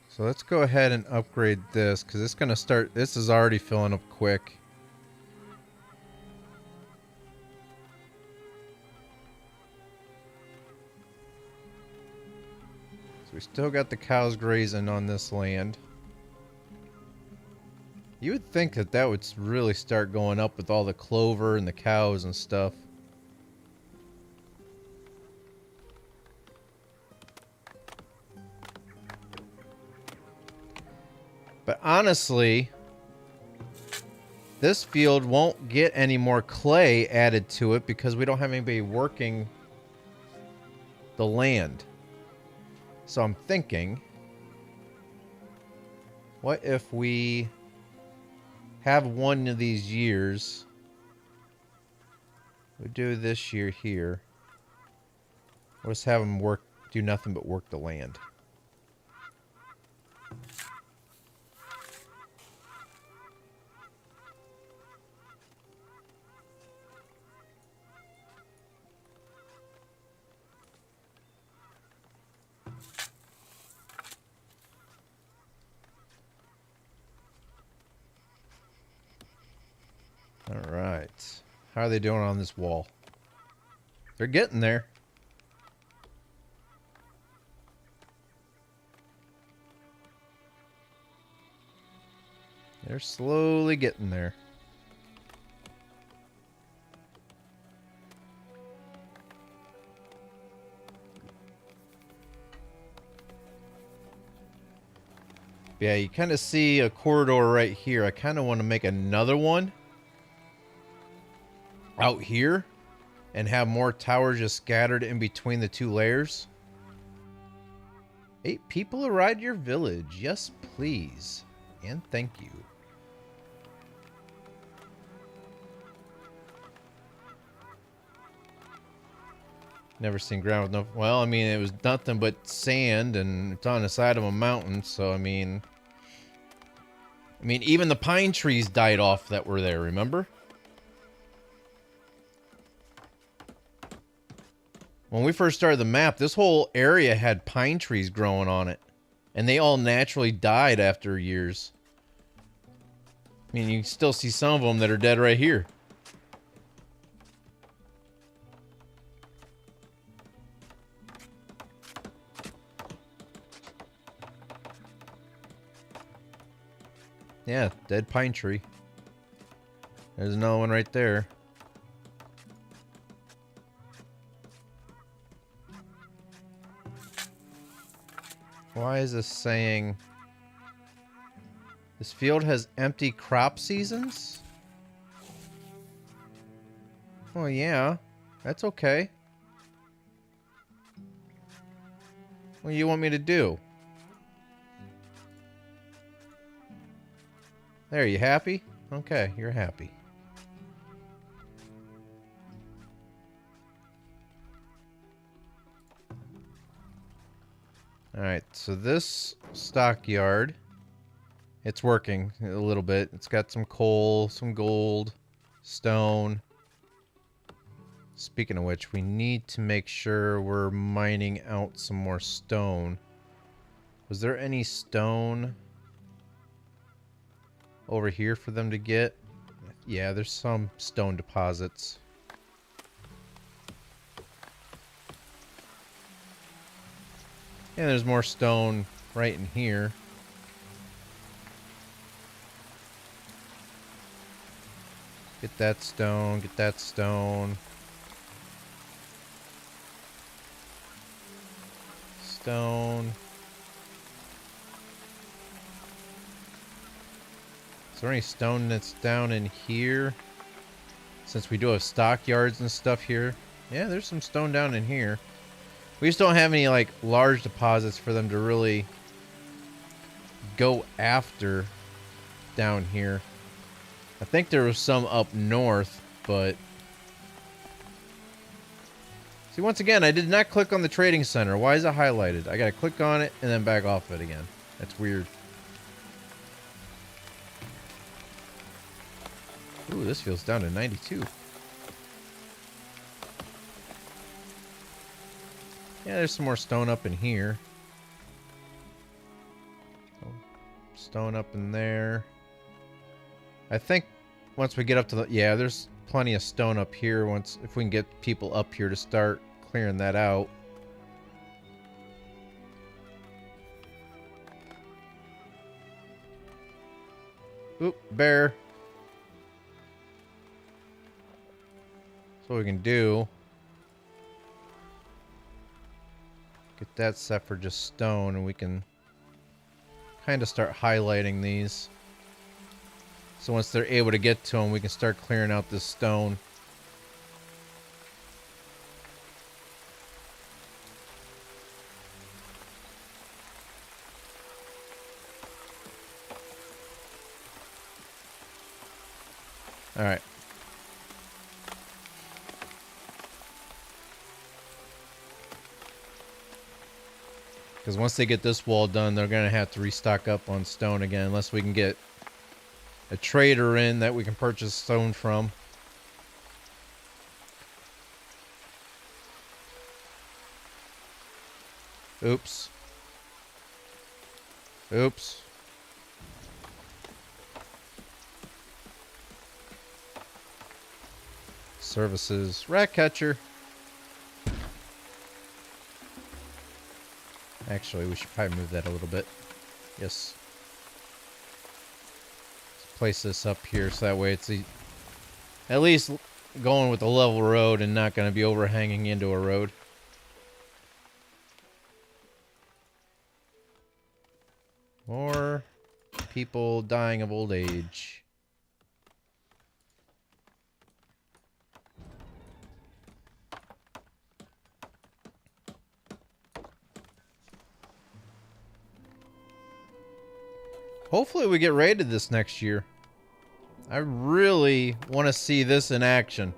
So let's go ahead and upgrade this, because it's going to start. This is already filling up quick. So we still got the cows grazing on this land. You would think that that would really start going up with all the clover and the cows and stuff. But honestly, this field won't get any more clay added to it because we don't have anybody working the land. So I'm thinking, what if we have one of these years? We do this year here. We'll just have them do nothing but work the land. All right. How are they doing on this wall? They're getting there. They're slowly getting there. Yeah, you kind of see a corridor right here. I kind of want to make another one out here and have more towers just scattered in between the two layers. 8 people arrived your village. Yes, please. And thank you. Never seen ground with no... Well, I mean, it was nothing but sand, and it's on the side of a mountain, so, I mean, even the pine trees died off that were there, remember? When we first started the map, this whole area had pine trees growing on it. And they all naturally died after years. I mean, you can still see some of them that are dead right here. Yeah, dead pine tree. There's another one right there. Why is this saying this field has empty crop seasons? Well, yeah, that's okay. What do you want me to do? There, you happy? Okay, you're happy. Alright, so this stockyard, it's working a little bit. It's got some coal, some gold, stone. Speaking of which, we need to make sure we're mining out some more stone. Was there any stone over here for them to get? Yeah, there's some stone deposits. And there's more stone right in here. Get that stone, get that stone. Stone. Is there any stone that's down in here? Since we do have stockyards and stuff here. Yeah, there's some stone down in here. We just don't have any, like, large deposits for them to really go after down here. I think there was some up north, but... See, once again, I did not click on the trading center. Why is it highlighted? I gotta click on it and then back off it again. That's weird. Ooh, this feels down to 92. Yeah, there's some more stone up in here. Stone up in there. I think once we get up to the... Yeah, there's plenty of stone up here. Once, if we can get people up here to start clearing that out. Oop, bear. So what we can do... Get that set for just stone, and we can kind of start highlighting these. So once they're able to get to them, we can start clearing out this stone. Alright. Because once they get this wall done, they're going to have to restock up on stone again, unless we can get a trader in that we can purchase stone from. Oops. Oops. Services. Rat catcher. Actually, we should probably move that a little bit. Yes. Let's place this up here so that way it's at least going with a level road and not going to be overhanging into a road. More people dying of old age. Hopefully we get raided this next year. I really want to see this in action.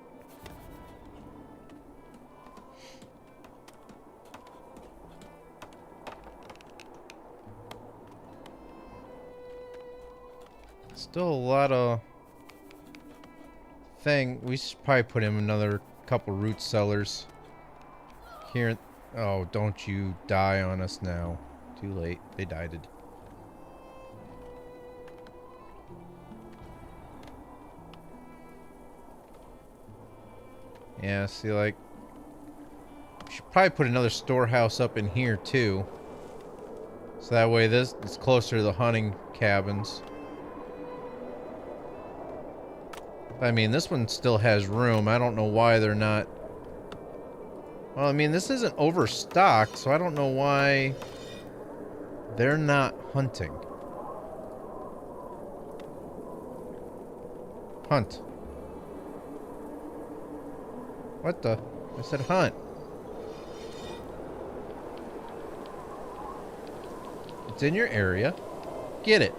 Still a lot of thing. We should probably put in another couple root cellars here. Oh, don't you die on us now. Too late. They died. Yeah, see, like, we should probably put another storehouse up in here, too. So that way this is closer to the hunting cabins. I mean, this one still has room. I don't know why they're not... Well, I mean, this isn't overstocked, so I don't know why they're not hunting. Hunt. What the? I said hunt. It's in your area. Get it.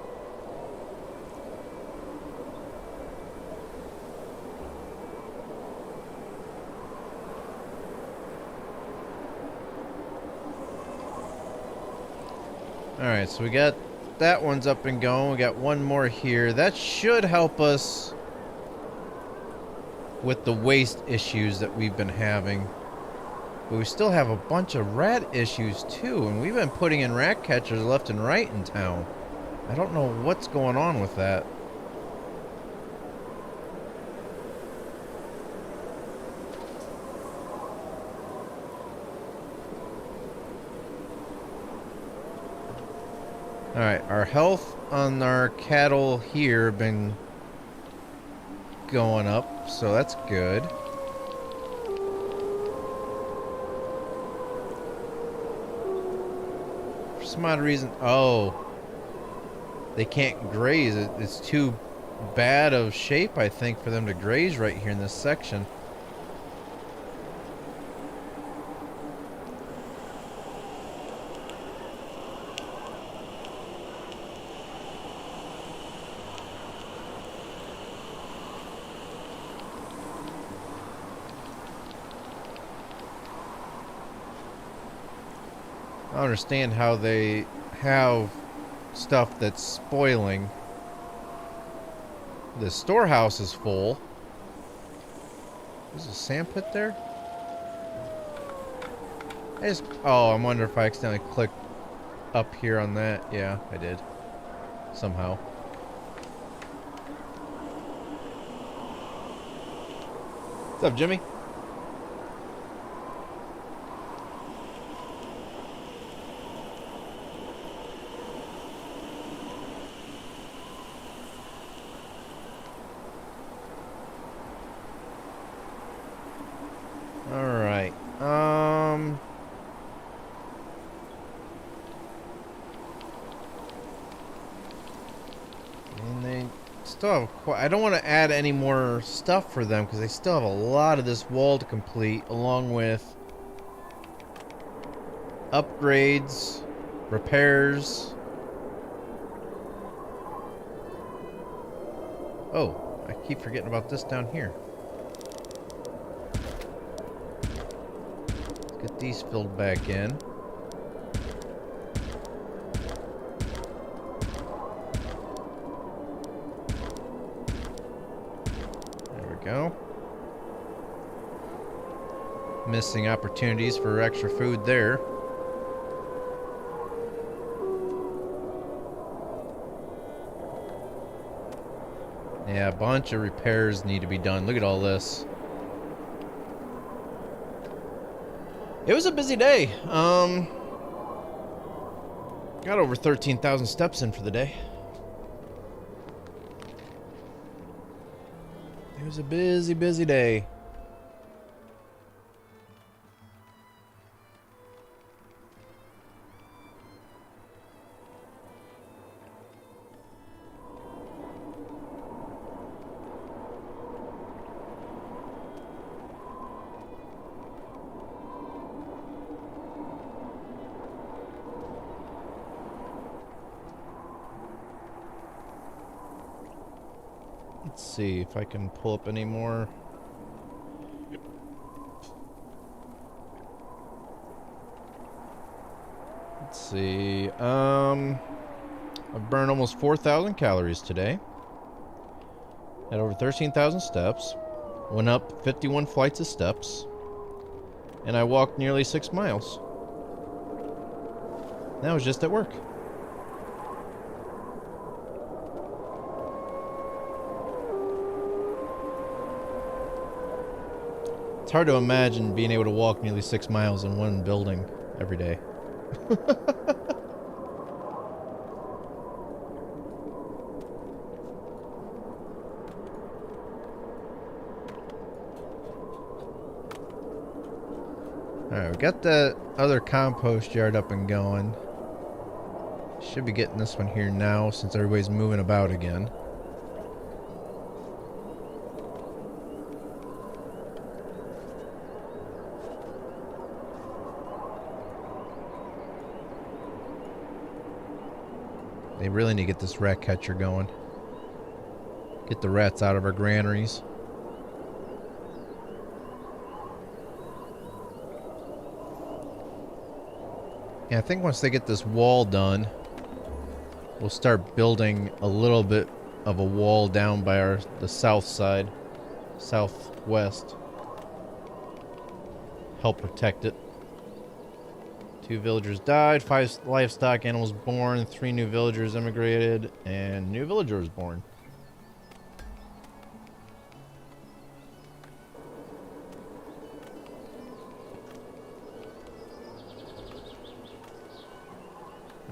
Alright, so we got that one's up and going. We got one more here. That should help us with the waste issues that we've been having. But we still have a bunch of rat issues too, and we've been putting in rat catchers left and right in town. I don't know what's going on with that. Alright, our health on our cattle here have been going up, so that's good. For some odd reason, oh, they can't graze. It's too bad of shape, I think, for them to graze right here in this section. I don't understand how they have stuff that's spoiling. The storehouse is full. There's a sand pit there? Oh, I wonder if I accidentally clicked up here on that. Yeah, I did. Somehow. What's up, Jimmy? Alright. And they still have I don't want to add any more stuff for them because they still have a lot of this wall to complete, along with upgrades, repairs. Oh, I keep forgetting about this down here. Get these filled back in. There we go. Missing opportunities for extra food there. Yeah, a bunch of repairs need to be done. Look at all this. It was a busy day. Got over 13,000 steps in for the day. It was a busy, busy day. Let's see if I can pull up any more. Let's see. I've burned almost 4,000 calories today. Had over 13,000 steps. Went up 51 flights of steps. And I walked nearly 6 miles. That was just at work. It's hard to imagine being able to walk nearly 6 miles in one building every day. Alright, we got the other compost yard up and going. Should be getting this one here now since everybody's moving about again. They really need to get this rat catcher going. Get the rats out of our granaries. Yeah, I think once they get this wall done, we'll start building a little bit of a wall down by the south side, southwest. Help protect it. 2 villagers died, 5 livestock animals born, 3 new villagers immigrated, and new villager was born.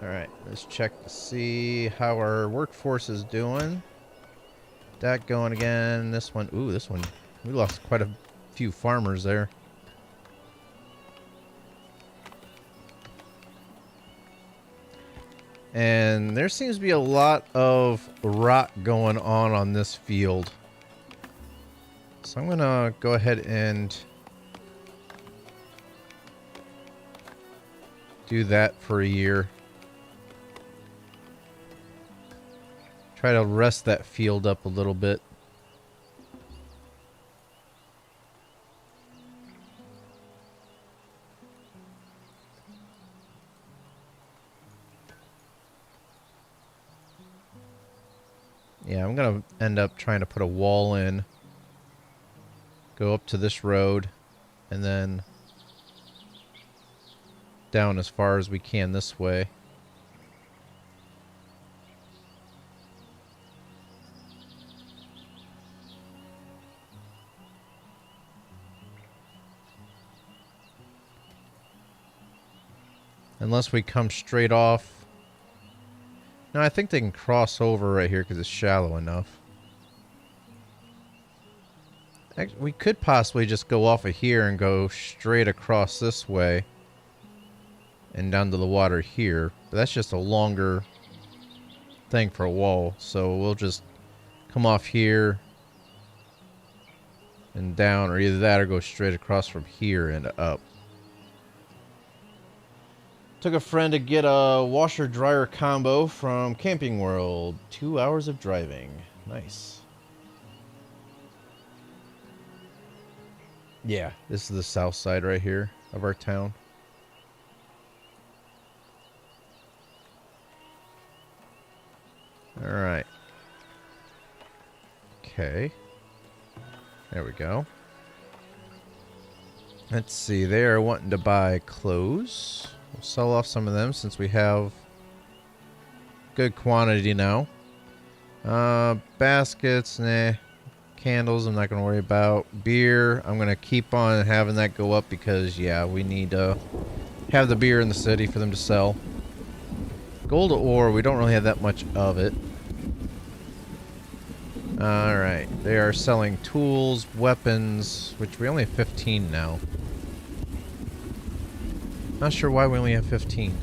Alright, let's check to see how our workforce is doing. That going again. This one, ooh, this one, we lost quite a few farmers there. And there seems to be a lot of rot going on this field. So I'm going to go ahead and do that for a year. Try to rest that field up a little bit. Yeah, I'm going to end up trying to put a wall in. Go up to this road. And then down as far as we can this way. Unless we come straight off. No, I think they can cross over right here because it's shallow enough. Actually, we could possibly just go off of here and go straight across this way. And down to the water here. But that's just a longer thing for a wall. So we'll just come off here and down, or either that or go straight across from here and up. Took a friend to get a washer-dryer combo from Camping World. 2 hours of driving. Nice. Yeah, this is the south side right here of our town. Alright. Okay. There we go. Let's see, they are wanting to buy clothes. We'll sell off some of them since we have good quantity now. Baskets, nah. Candles, I'm not going to worry about. Beer, I'm going to keep on having that go up because, yeah, we need to have the beer in the city for them to sell. Gold ore, we don't really have that much of it. Alright, they are selling tools, weapons, which we only have 15 now. Not sure why we only have 15.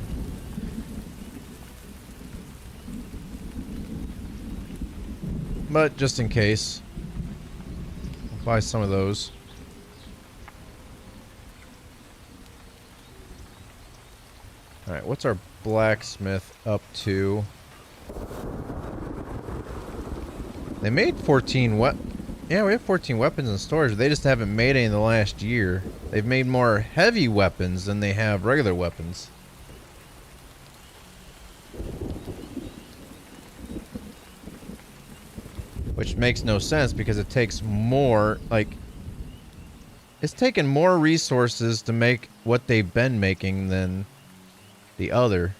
But just in case, I'll buy some of those. Alright, what's our blacksmith up to? They made 14 yeah, we have 14 weapons in storage. They just haven't made any in the last year. They've made more heavy weapons than they have regular weapons. Which makes no sense because it takes more, like, it's taken more resources to make what they've been making than the other.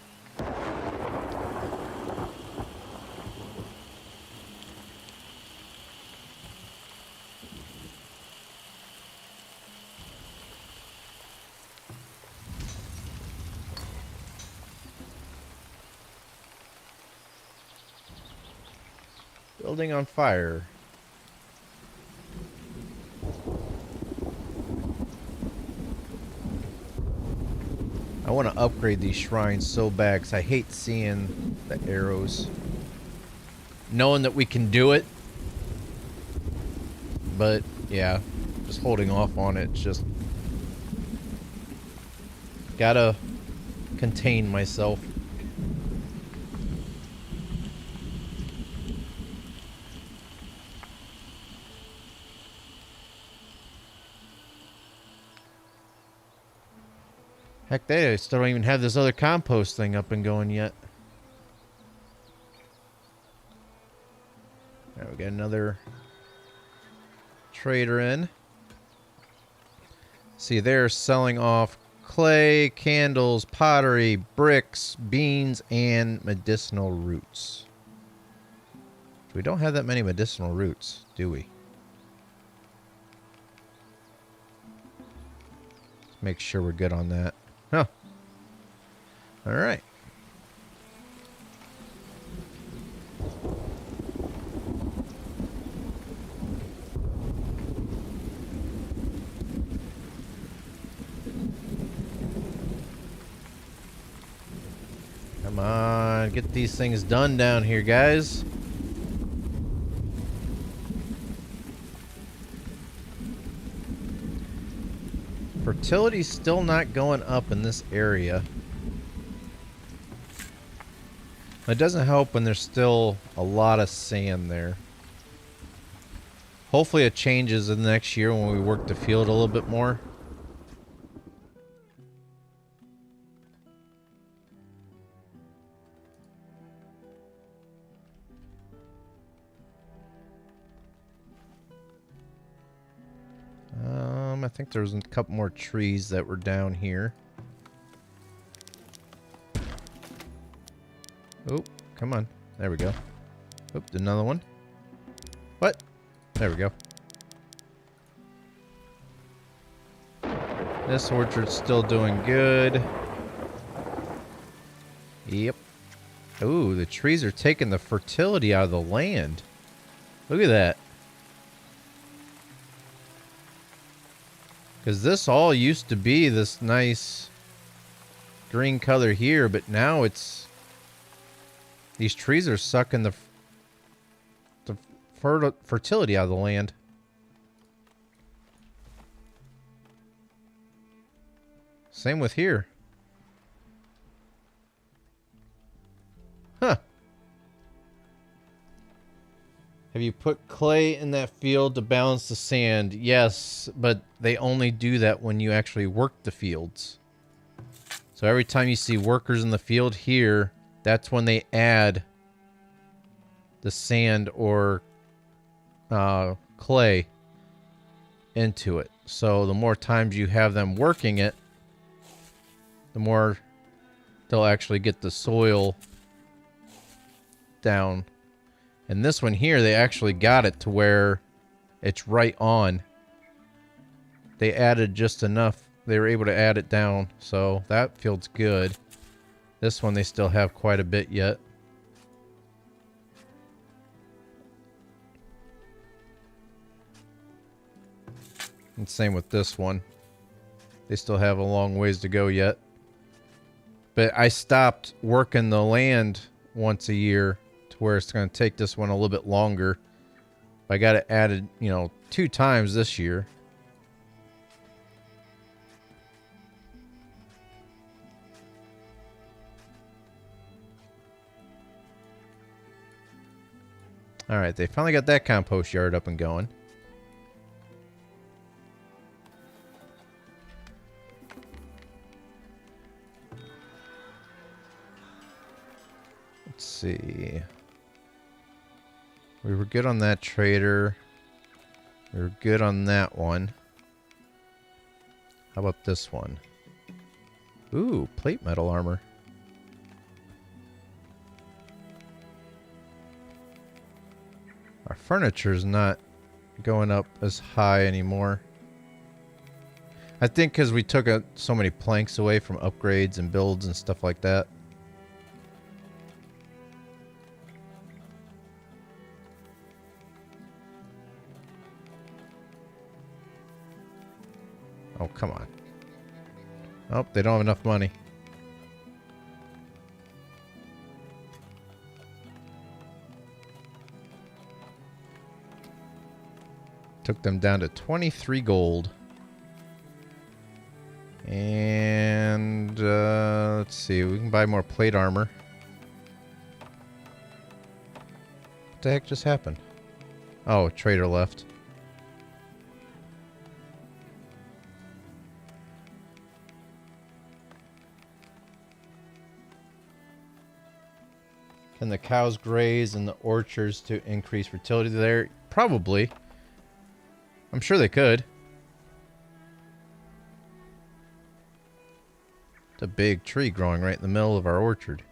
Building on fire. I want to upgrade these shrines so bad because I hate seeing the arrows. Knowing that we can do it. But, yeah, just holding off on it. Just gotta contain myself. Heck, they still don't even have this other compost thing up and going yet. We got another trader in. See, they're selling off clay, candles, pottery, bricks, beans, and medicinal roots. We don't have that many medicinal roots, do we? Let's make sure we're good on that. Huh. All right. Come on, get these things done down here, guys. Fertility's still not going up in this area. It doesn't help when there's still a lot of sand there. Hopefully it changes in the next year when we work the field a little bit more. I think there was a couple more trees that were down here. Oh, come on. There we go. Oop, another one. What? There we go. This orchard's still doing good. Yep. Ooh, the trees are taking the fertility out of the land. Look at that. Because this all used to be this nice green color here, but now it's... These trees are sucking the fertility out of the land. Same with here. Huh. Have you put clay in that field to balance the sand? Yes, but they only do that when you actually work the fields. So every time you see workers in the field here, that's when they add the sand or clay into it. So the more times you have them working it, the more they'll actually get the soil down. And this one here, they actually got it to where it's right on. They added just enough. They were able to add it down. So that feels good. This one, they still have quite a bit yet. And same with this one. They still have a long ways to go yet. But I stopped working the land once a year to where it's going to take this one a little bit longer. I got it added, 2 times this year. All right, they finally got that compost yard up and going. Let's see. We were good on that trader. We were good on that one. How about this one? Ooh, plate metal armor. Our furniture's not going up as high anymore. I think because we took so many planks away from upgrades and builds and stuff like that. Oh, come on. Oh, they don't have enough money. Took them down to 23 gold. And let's see, we can buy more plate armor. What the heck just happened? Oh, a trader left. Can the cows graze in the orchards to increase fertility there? Probably. I'm sure they could. It's a big tree growing right in the middle of our orchard.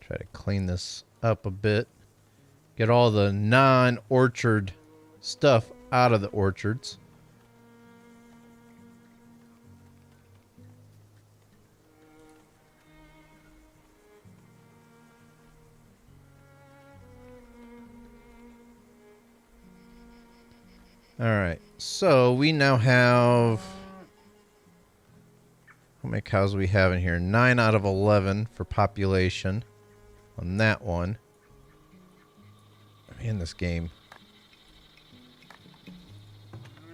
Try to clean this up a bit. Get all the non-orchard stuff out of the orchards. Alright, so we now have... How many cows do we have in here? 9 out of 11 for population on that one. In this game.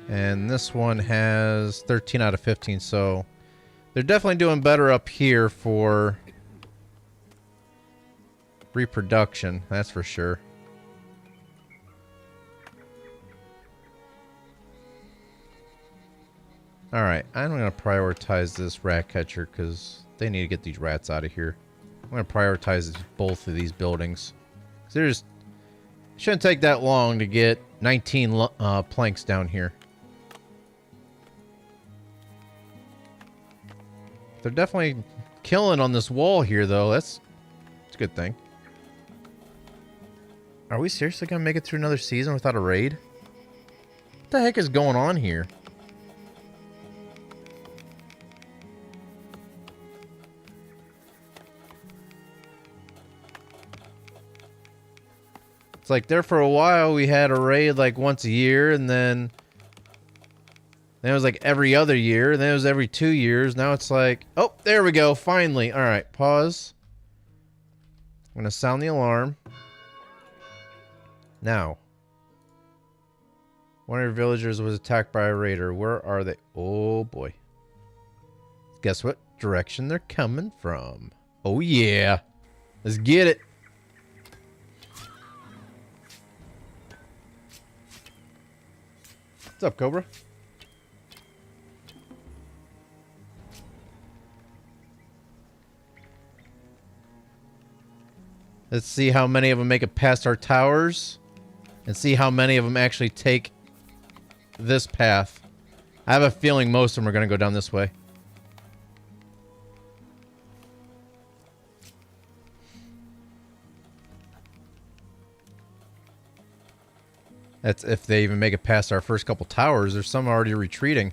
And this one has 13 out of 15, so they're definitely doing better up here for reproduction, that's for sure. Alright, I'm going to prioritize this rat catcher because they need to get these rats out of here. I'm going to prioritize both of these buildings. There's shouldn't take that long to get 19 planks down here. They're definitely killing on this wall here, though. That's a good thing. Are we seriously going to make it through another season without a raid? What the heck is going on here? It's like there for a while we had a raid like once a year, and then it was like every other year, and then it was every 2 years. Now it's like, oh, there we go, finally. All right, pause. I'm gonna sound the alarm. Now, one of your villagers was attacked by a raider. Where are they? Oh boy. Guess what direction they're coming from? Oh yeah. Let's get it. What's up, Cobra? Let's see how many of them make it past our towers, and see how many of them actually take this path. I have a feeling most of them are going to go down this way. That's if they even make it past our first couple towers. There's some already retreating.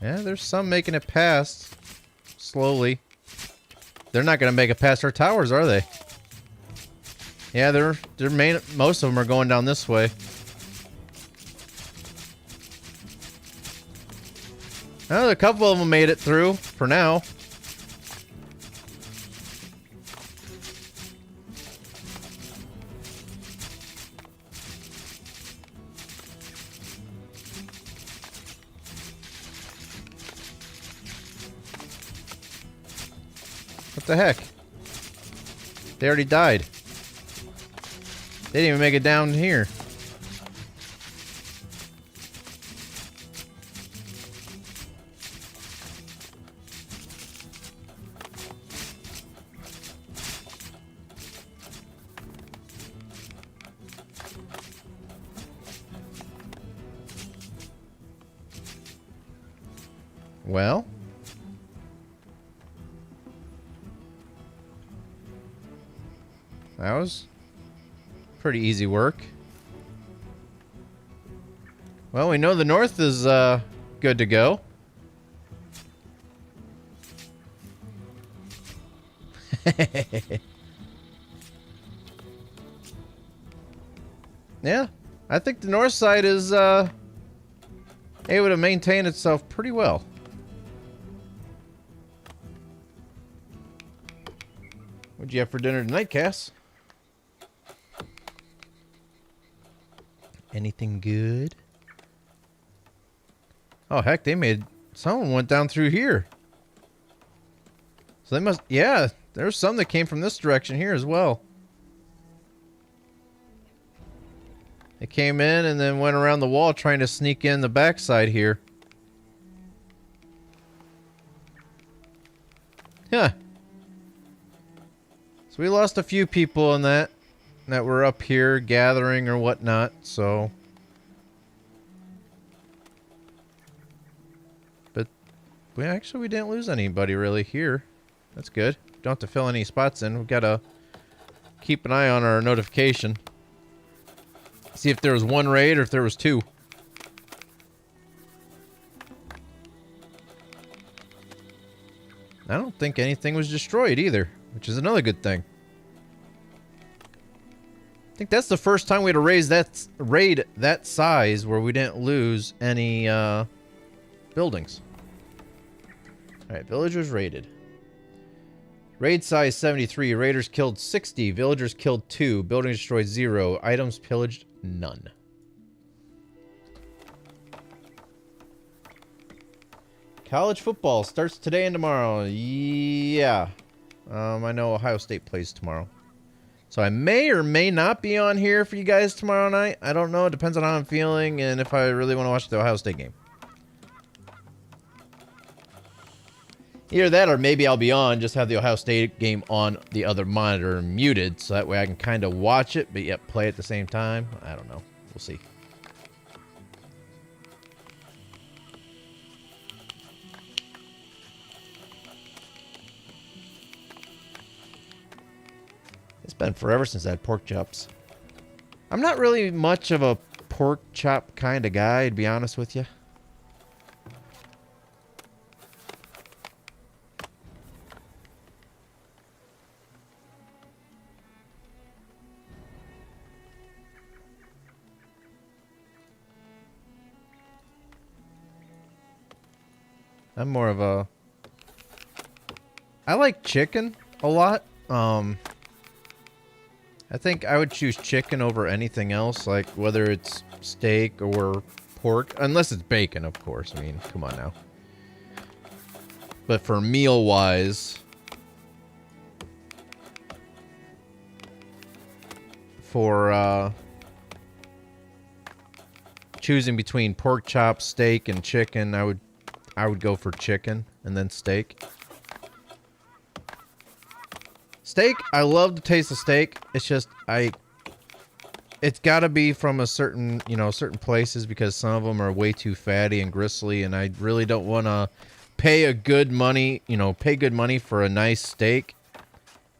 Yeah, there's some making it past slowly. They're not going to make it past our towers, are they? Yeah, most of them are going down this way. Oh, a couple of them made it through for now. What the heck? They already died. They didn't even make it down here. Well, that was pretty easy work. Well, we know the north is good to go. Yeah, I think the north side is able to maintain itself pretty well. What'd you have for dinner tonight, Cass? Anything good? Oh, heck, they made... Someone went down through here. So they must... Yeah, there's some that came from this direction here as well. They came in and then went around the wall trying to sneak in the backside here. Huh. So we lost a few people in that were up here gathering or whatnot, so... But we didn't lose anybody really here. That's good. Don't have to fill any spots in. We've got to keep an eye on our notification. See if there was one raid or if there was two. I don't think anything was destroyed either, which is another good thing. I think that's the first time we had to raid that size where we didn't lose any buildings. Alright, villagers raided. Raid size 73. Raiders killed 60. Villagers killed 2. Buildings destroyed 0. Items pillaged none. College football starts today and tomorrow. Yeah. I know Ohio State plays tomorrow. So I may or may not be on here for you guys tomorrow night. I don't know. It depends on how I'm feeling and if I really want to watch the Ohio State game. Either that or maybe I'll be on, just have the Ohio State game on the other monitor muted, so that way I can kind of watch it, but yet play at the same time. I don't know. We'll see. It's been forever since I had pork chops. I'm not really much of a pork chop kind of guy, to be honest with you. I'm more of a... I like chicken a lot. I think I would choose chicken over anything else, like whether it's steak or pork. Unless it's bacon, of course. I mean, come on now. But for meal-wise... For, choosing between pork chops, steak, and chicken, I would go for chicken and then steak. Steak, I love the taste of steak. It's just, it's got to be from a certain, certain places because some of them are way too fatty and gristly, and I really don't want to pay good money for a nice steak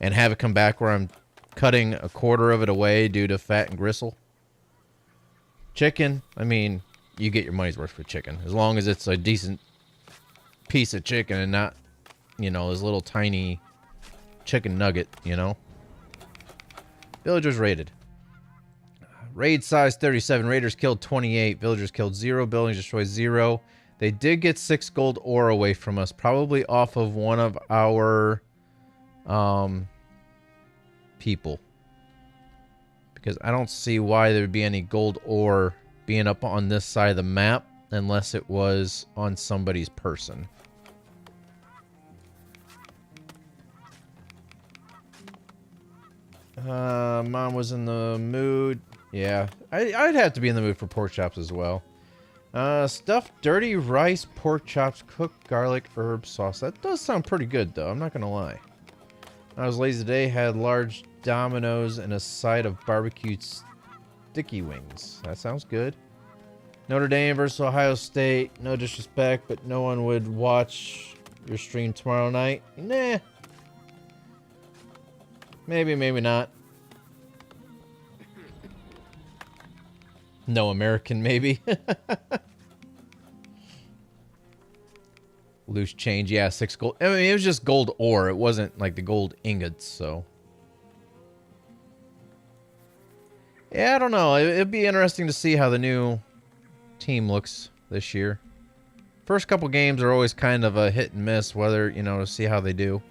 and have it come back where I'm cutting a quarter of it away due to fat and gristle. Chicken, I mean, you get your money's worth for chicken as long as it's a decent piece of chicken and not, this little tiny chicken nugget, Villagers raided. Raid size 37. Raiders killed 28. Villagers killed 0. Buildings destroyed 0. They did get 6 gold ore away from us, probably off of one of our people. Because I don't see why there would be any gold ore being up on this side of the map unless it was on somebody's person. Mom was in the mood. Yeah, I'd have to be in the mood for pork chops as well. Stuffed dirty rice, pork chops, cooked garlic, herb sauce. That does sound pretty good, though. I'm not gonna lie. I was lazy today. Had large Dominoes and a side of barbecued sticky wings. That sounds good. Notre Dame versus Ohio State. No disrespect, but no one would watch your stream tomorrow night. Nah. Maybe, maybe not. No American, maybe. Loose change, yeah, 6 gold. I mean, it was just gold ore. It wasn't like the gold ingots, so. Yeah, I don't know. It'd be interesting to see how the new team looks this year. First couple games are always kind of a hit and miss, whether, you know, to see how they do.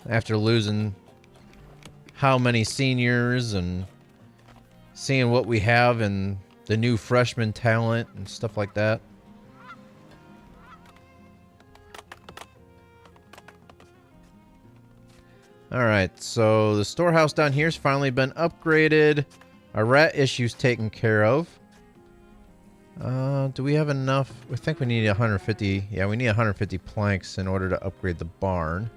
After losing how many seniors and seeing what we have and the new freshman talent and stuff like that. Alright, so the storehouse down here has finally been upgraded. Our rat issue's taken care of. Do we have enough? I think we need 150. Yeah, we need 150 planks in order to upgrade the barn.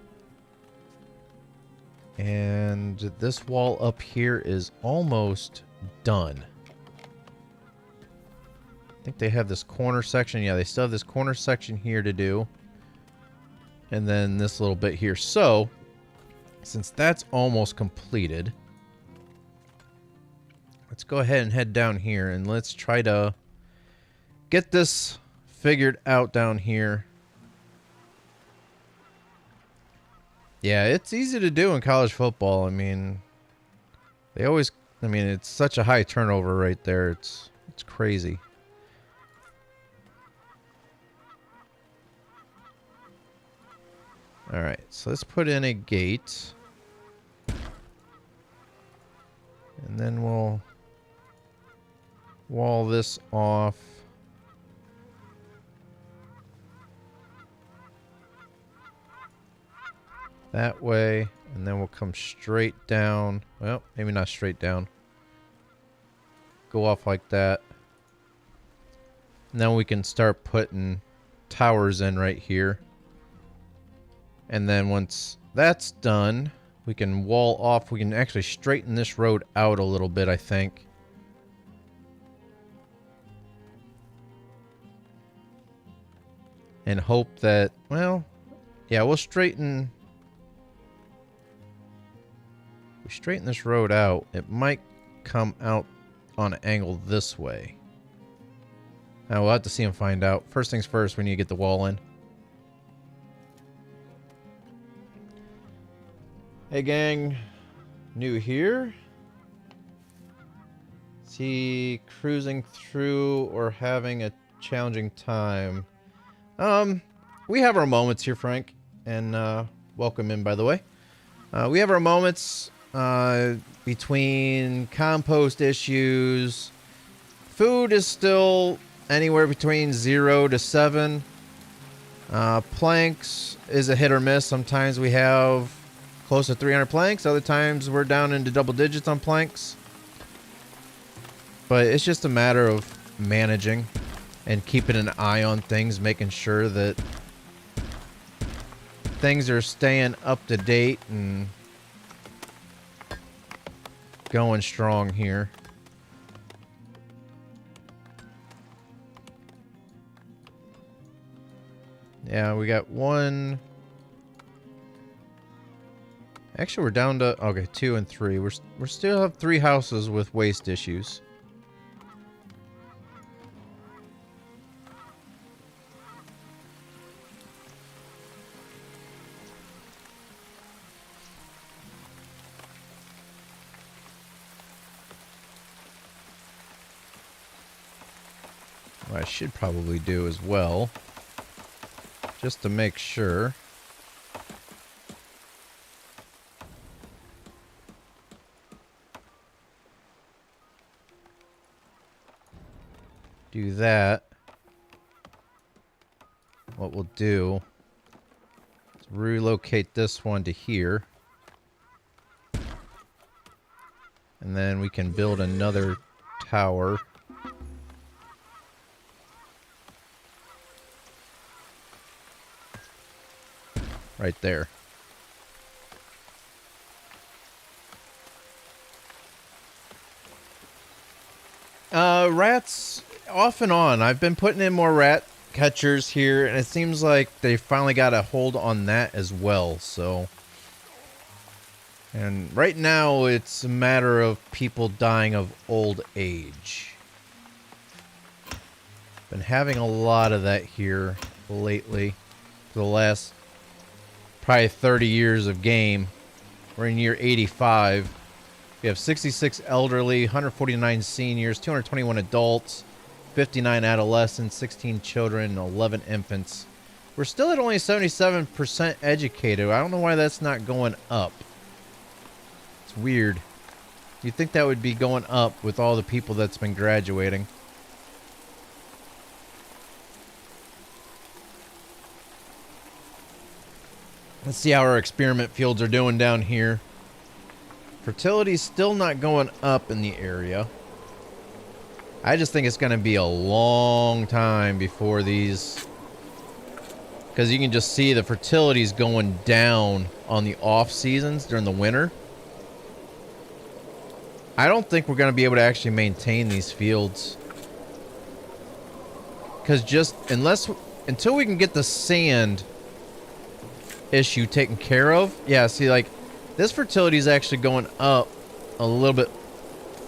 And this wall up here is almost done. I think they have this corner section. Yeah, they still have this corner section here to do. And then this little bit here. So, since that's almost completed, let's go ahead and head down here and let's try to get this figured out down here. Yeah, it's easy to do in college football. I mean, they always, I mean, it's such a high turnover right there. It's crazy. All right, so let's put in a gate. And then we'll wall this off. That way, and then we'll come straight down. Well, maybe not straight down. Go off like that. Now we can start putting towers in right here. And then once that's done, we can wall off. We can actually straighten this road out a little bit, I think. And hope that, well, yeah, we'll straighten this road out. It might come out on an angle this way. Now we'll have to see and find out. First things first, we need to get the wall in. Hey gang, new here. Is he cruising through or having a challenging time? We have our moments here, Frank, and welcome in, by the way. We have our moments between compost issues. Food is still anywhere between 0 to 7. Planks is a hit or miss. Sometimes we have close to 300 planks. Other times we're down into double digits on planks. But it's just a matter of managing and keeping an eye on things, making sure that things are staying up to date and going strong here. Yeah, we got one. Actually, we're down to, okay, 2 and 3. We still have 3 houses with waste issues. What I should probably do as well, just to make sure. Do that. What we'll do is relocate this one to here. And then we can build another tower. Right there. Rats, off and on. I've been putting in more rat catchers here, and it seems like they finally got a hold on that as well, so. And right now, it's a matter of people dying of old age. Been having a lot of that here lately. For the last probably 30 years of game. We're in year 85. We have 66 elderly, 149 seniors, 221 adults, 59 adolescents, 16 children, and 11 infants. We're still at only 77% educated. I don't know why that's not going up. It's weird. You'd think that would be going up with all the people that's been graduating. Let's see how our experiment fields are doing down here. Fertility's still not going up in the area. I just think it's going to be a long time before these... Because you can just see the fertility's going down on the off seasons during the winter. I don't think we're going to be able to actually maintain these fields. Because just... Until we can get the sand issue taken care of. Yeah, see, like... This fertility is actually going up a little bit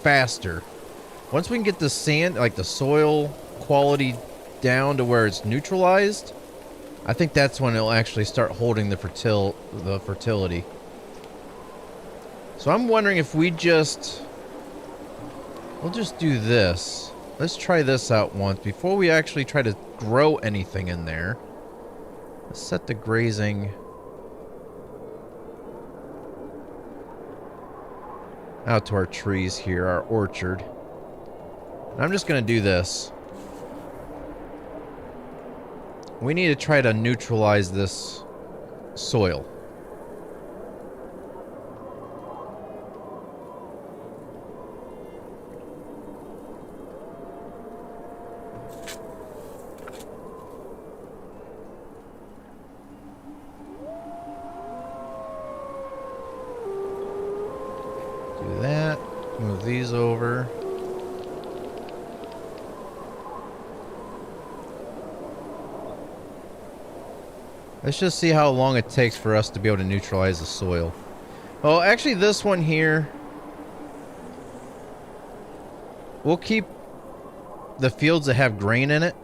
faster. Once we can get the sand, like the soil quality down to where it's neutralized, I think that's when it'll actually start holding the fertility. So I'm wondering if we'll just do this. Let's try this out once before we actually try to grow anything in there. Let's set the grazing out to our trees here, our orchard. And I'm just going to do this. We need to try to neutralize this soil. Do that. Move these over. Let's just see how long it takes for us to be able to neutralize the soil. Well, actually this one here, we'll keep the fields that have grain in it.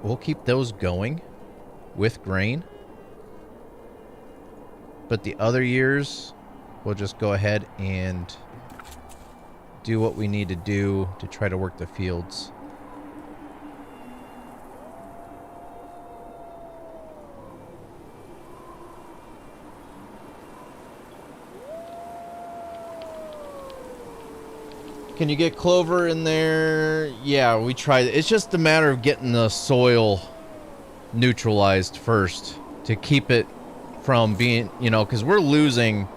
We'll keep those going with grain. But the other years, we'll just go ahead and do what we need to do to try to work the fields. Can you get clover in there? Yeah, we tried. It's just a matter of getting the soil neutralized first to keep it from being, you know, because we're losing.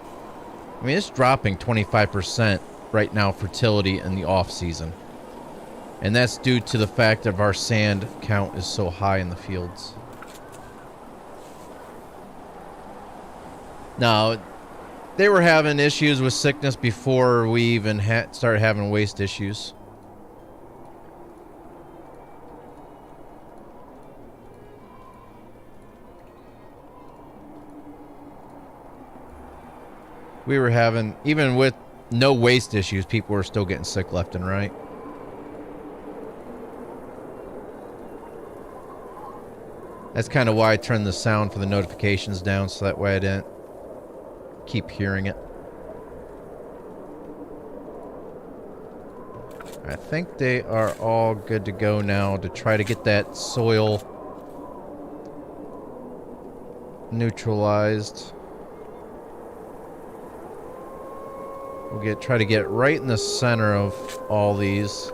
I mean, it's dropping 25% right now, fertility in the off season. And that's due to the fact that our sand count is so high in the fields. Now, they were having issues with sickness before we even started having waste issues. We were having, even with no waste issues, people were still getting sick left and right. That's kind of why I turned the sound for the notifications down, so that way I didn't keep hearing it. I think they are all good to go now to try to get that soil neutralized. We'll try to get right in the center of all these.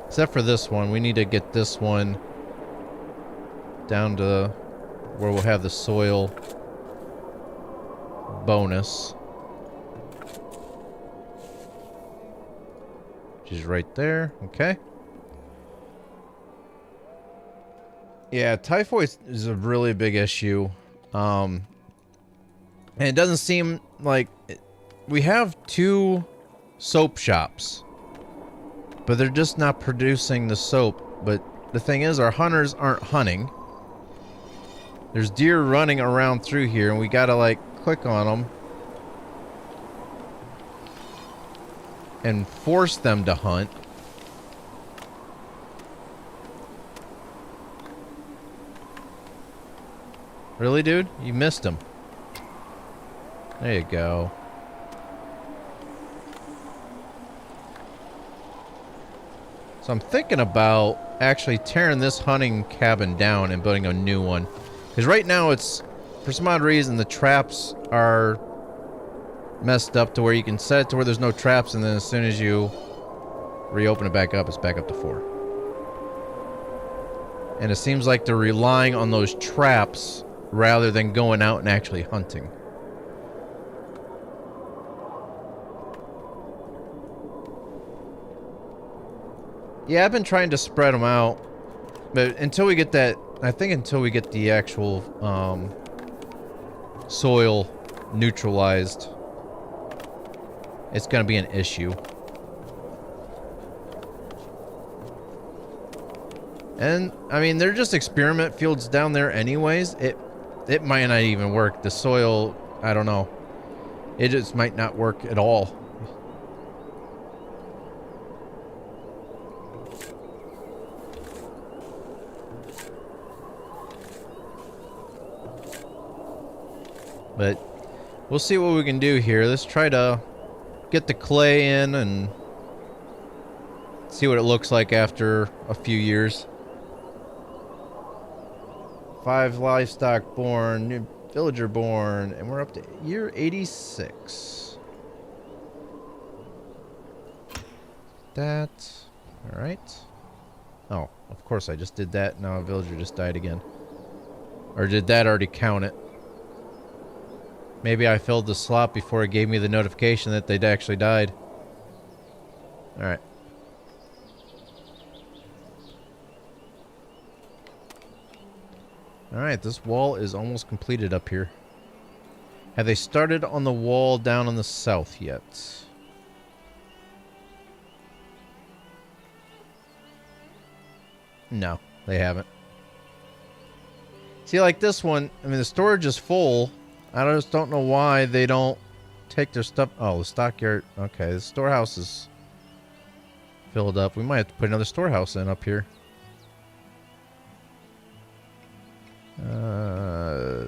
Except for this one. We need to get this one down to where we'll have the soil bonus. Which is right there. Okay. Yeah, typhoid is a really big issue. And it doesn't seem like... We have 2 soap shops. But they're just not producing the soap. But the thing is, our hunters aren't hunting. There's deer running around through here, and we gotta, like, click on them and force them to hunt. Really, dude? You missed him. There you go. So I'm thinking about actually tearing this hunting cabin down and building a new one. Because right now it's, for some odd reason, the traps are messed up to where you can set it to where there's no traps, and then as soon as you reopen it back up, it's back up to 4. And it seems like they're relying on those traps rather than going out and actually hunting. Yeah, I've been trying to spread them out, but until we get that, I think until we get the actual soil neutralized, it's going to be an issue. And, I mean, they're just experiment fields down there anyways. It might not even work. The soil, I don't know. It just might not work at all. But we'll see what we can do here. Let's try to get the clay in and see what it looks like after a few years. 5 livestock born, new villager born, and we're up to year 86. That. Alright. Oh, of course I just did that. Now a villager just died again. Or did that already count it? Maybe I filled the slot before it gave me the notification that they'd actually died. Alright. Alright, this wall is almost completed up here. Have they started on the wall down on the south yet? No, they haven't. See, like this one, I mean, the storage is full. I just don't know why they don't take their stuff. Oh, the stockyard. Okay, the storehouse is filled up. We might have to put another storehouse in up here.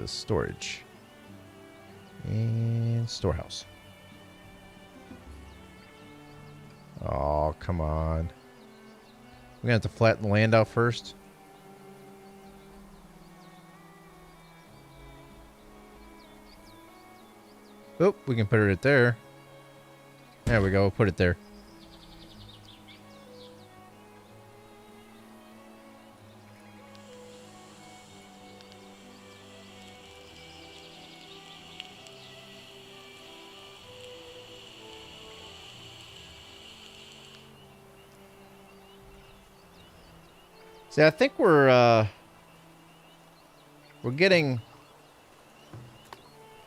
Storage. And storehouse. Oh, come on. We're going to have to flatten the land out first. Oh, we can put it right there. There we go. We'll put it there. See, I think we're getting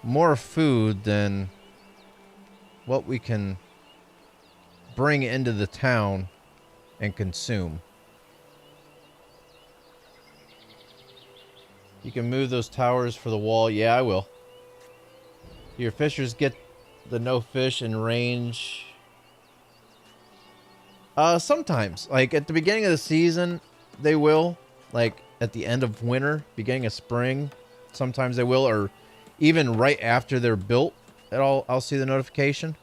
more food than what we can bring into the town and consume. You can move those towers for the wall. Yeah, I will. Your fishers get the no fish in range. Sometimes. Like, at the beginning of the season, they will. Like, at the end of winter, beginning of spring, sometimes they will. Or even right after they're built, I'll see the notification.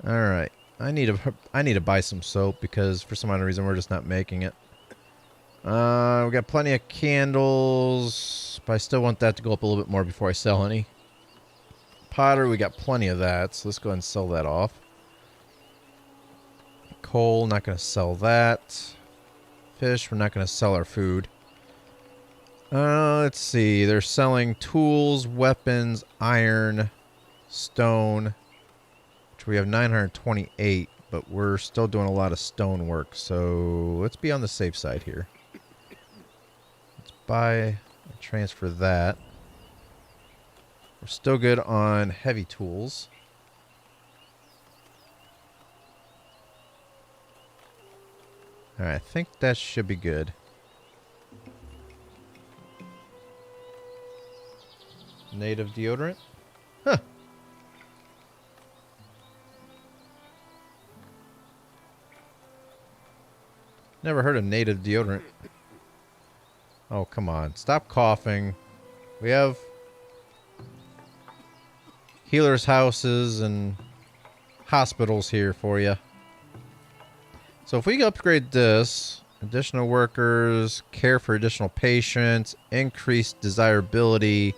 Alright. I need to buy some soap because for some odd reason we're just not making it. We got plenty of candles, but I still want that to go up a little bit more before I sell any. Pottery, we got plenty of that, so let's go ahead and sell that off. Coal, not going to sell that. Fish, we're not going to sell our food. Let's see. They're selling tools, weapons, iron, stone, which we have 928, but we're still doing a lot of stone work, so let's be on the safe side here. Let's buy and transfer that. We're still good on heavy tools. Alright, I think that should be good. Native deodorant? Huh. Never heard of native deodorant. Oh, come on. Stop coughing. We have healers' houses and hospitals here for you. So if we upgrade this, additional workers, care for additional patients, increased desirability,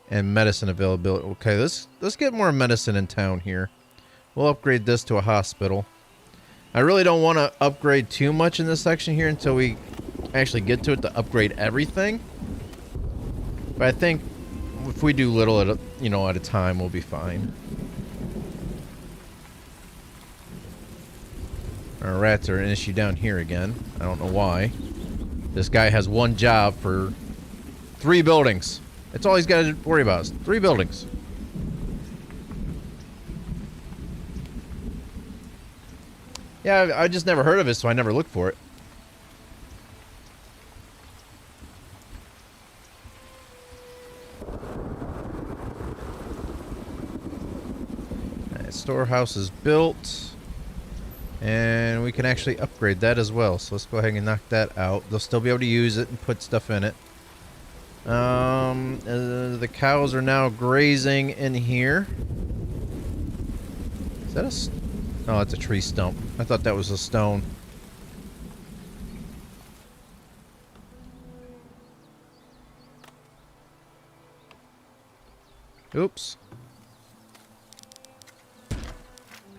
and medicine availability. Okay, let's get more medicine in town here. We'll upgrade this to a hospital. I really don't want to upgrade too much in this section here until we actually get to it to upgrade everything. But I think if we do little at a time, we'll be fine. Our rats are an issue down here again. I don't know why. This guy has one job for 3 buildings. That's all he's got to worry about is 3 buildings. Yeah, I just never heard of it, so I never looked for it. Alright, storehouse is built. And we can actually upgrade that as well. So let's go ahead and knock that out. They'll still be able to use it and put stuff in it. The cows are now grazing in here. Is that a... Oh, it's a tree stump. I thought that was a stone. Oops.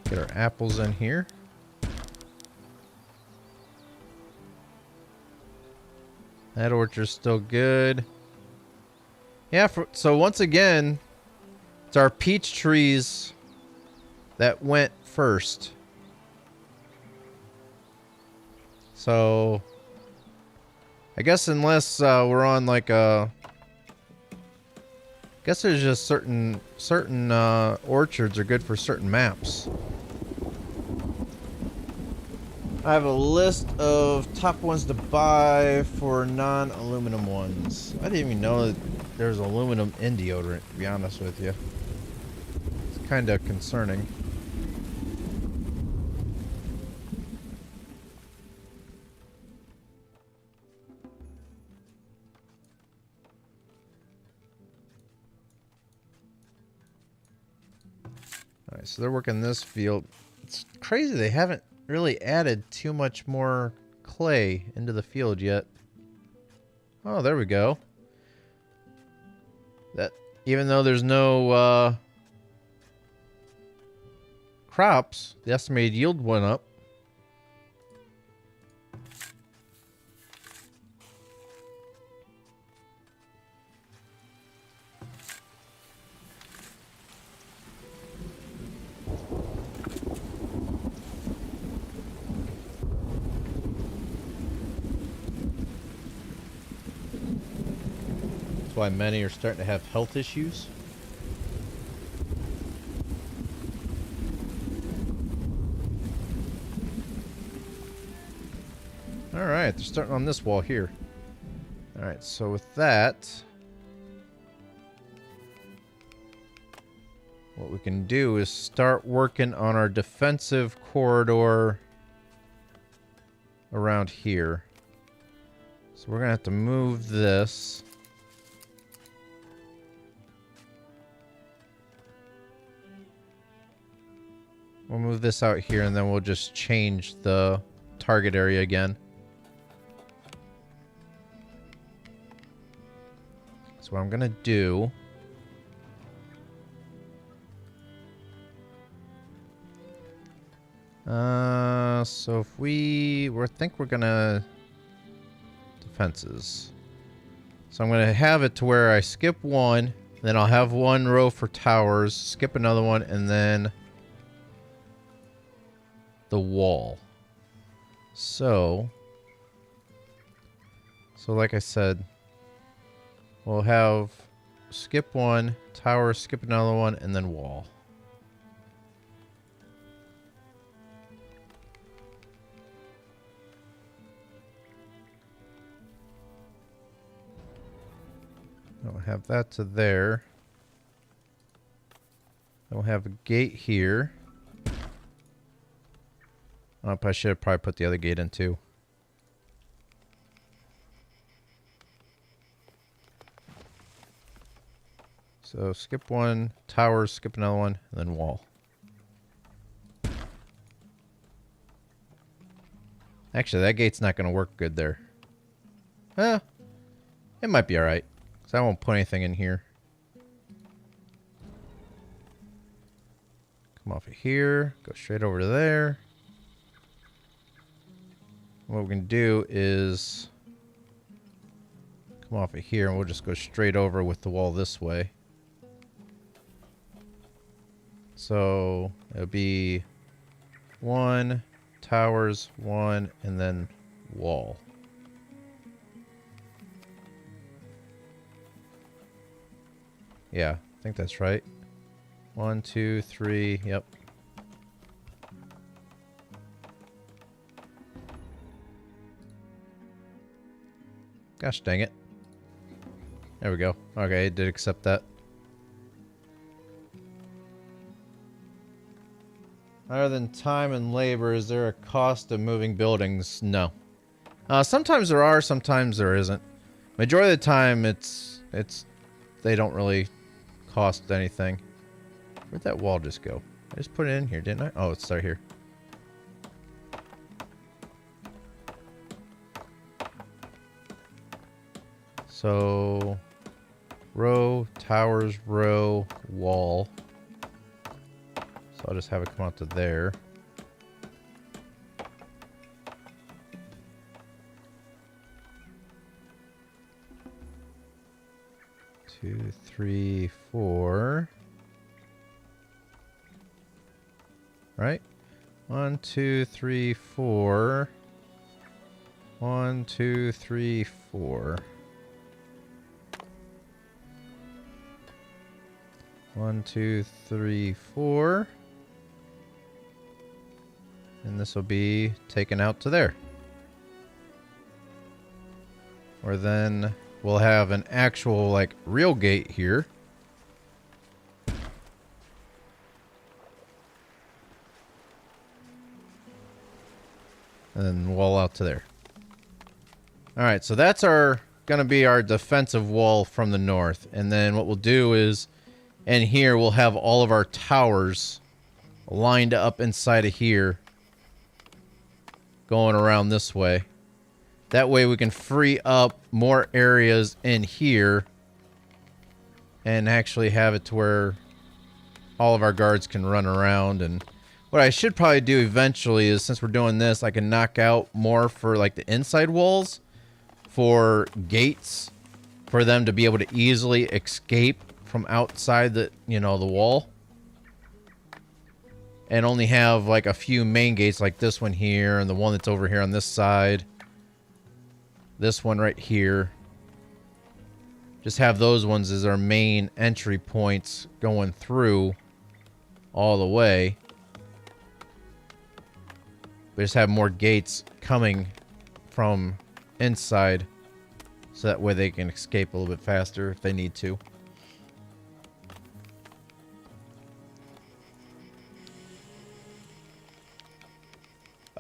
Get our apples in here. That orchard's still good. Yeah, so once again, it's our peach trees that went first. So, I guess unless we're on like a... I guess there's just certain orchards are good for certain maps. I have a list of top ones to buy for non-aluminum ones. I didn't even know that there's aluminum in deodorant, to be honest with you. It's kind of concerning. Alright, so they're working this field. It's crazy they haven't really added too much more clay into the field yet. Oh, there we go. That even though there's no crops, the estimated yield went up. Why many are starting to have health issues. Alright, they're starting on this wall here. Alright, so with that, what we can do is start working on our defensive corridor around here. So we're gonna have to move this. We'll move this out here and then we'll just change the target area again. So what I'm gonna do so if we think we're gonna defenses. So I'm gonna have it to where I skip one, then I'll have one row for towers, skip another one, and then the wall. So like I said, we'll have skip one, tower, skip another one, and then wall. I'll have that to there. I'll have a gate here. I should have probably put the other gate in too. So skip one, towers, skip another one, and then wall. Actually, that gate's not going to work good there. It might be alright. Because I won't put anything in here. Come off of here. Go straight over to there. What we can do is come off of here and we'll just go straight over with the wall this way. So it'll be 1, towers, 1, and then wall. Yeah, I think that's right. 1, 2, 3, yep. Gosh dang it. There we go. Okay, it did accept that. Other than time and labor, is there a cost of moving buildings? No. Sometimes there are, sometimes there isn't. Majority of the time, they don't really cost anything. Where'd that wall just go? I just put it in here, didn't I? Oh, it's right here. So, row, towers, row, wall. So I'll just have it come out to there. Two, three, four. Right? 1, 2, 3, 4. 1, 2, 3, 4. 1, 2, 3, 4. And this will be taken out to there. Or then we'll have an actual, like, real gate here. And then wall out to there. Alright, so that's gonna be our defensive wall from the north. And then what we'll do is, in here we'll have all of our towers lined up inside of here, going around this way. That way we can free up more areas in here and actually have it to where all of our guards can run around. And what I should probably do eventually is, since we're doing this, I can knock out more for like the inside walls for gates for them to be able to easily escape from outside the, you know, the wall. And only have like a few main gates like this one here and the one that's over here on this side. This one right here. Just have those ones as our main entry points going through all the way. We just have more gates coming from inside, so that way they can escape a little bit faster if they need to.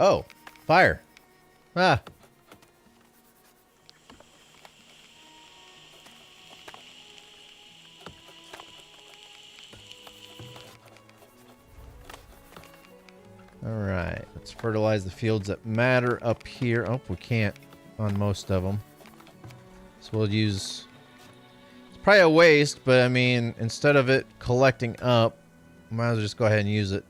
Oh, fire. Ah. Alright, let's fertilize the fields that matter up here. Oh, we can't on most of them. So we'll use... It's probably a waste, but I mean, instead of it collecting up, might as well just go ahead and use it.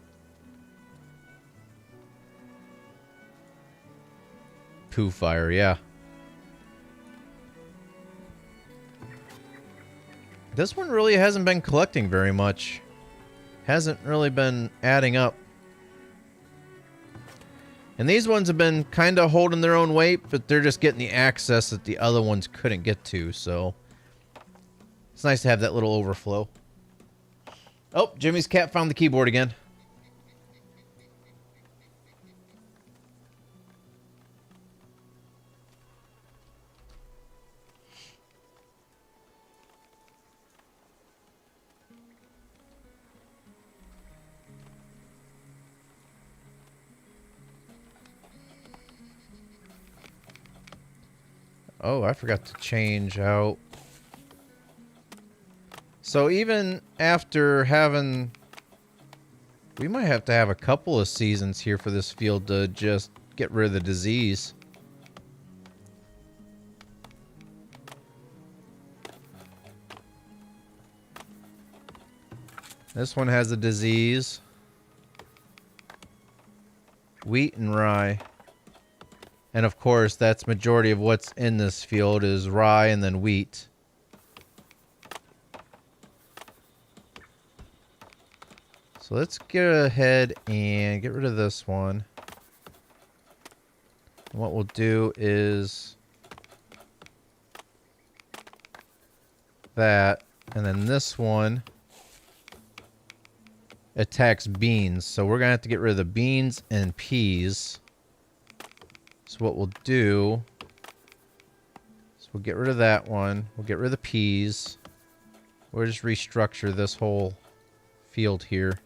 Poo fire, yeah. This one really hasn't been collecting very much. Hasn't really been adding up. And these ones have been kind of holding their own weight, but they're just getting the access that the other ones couldn't get to, so... It's nice to have that little overflow. Oh, Jimmy's cat found the keyboard again. Oh, I forgot to change out So even after having... We might have to have a couple of seasons here for this field to just get rid of the disease. This one has a disease. Wheat and rye. And of course, that's majority of what's in this field is rye and then wheat. So let's go ahead and get rid of this one. And what we'll do is that, and then this one attacks beans. So we're gonna have to get rid of the beans and peas. So what we'll do is we'll get rid of that one. We'll get rid of the peas. We'll just restructure this whole field here.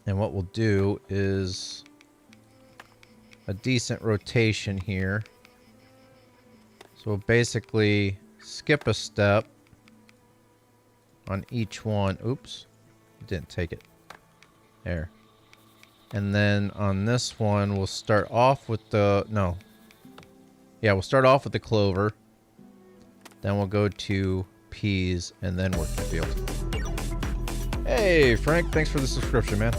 And what we'll do is a decent rotation here. So we'll basically skip a step on each one. Oops, didn't take it. There. And then on this one, we'll start off with the... No. Yeah, we'll start off with the clover. Then we'll go to peas and then work the field. Hey, Frank, thanks for the subscription, man.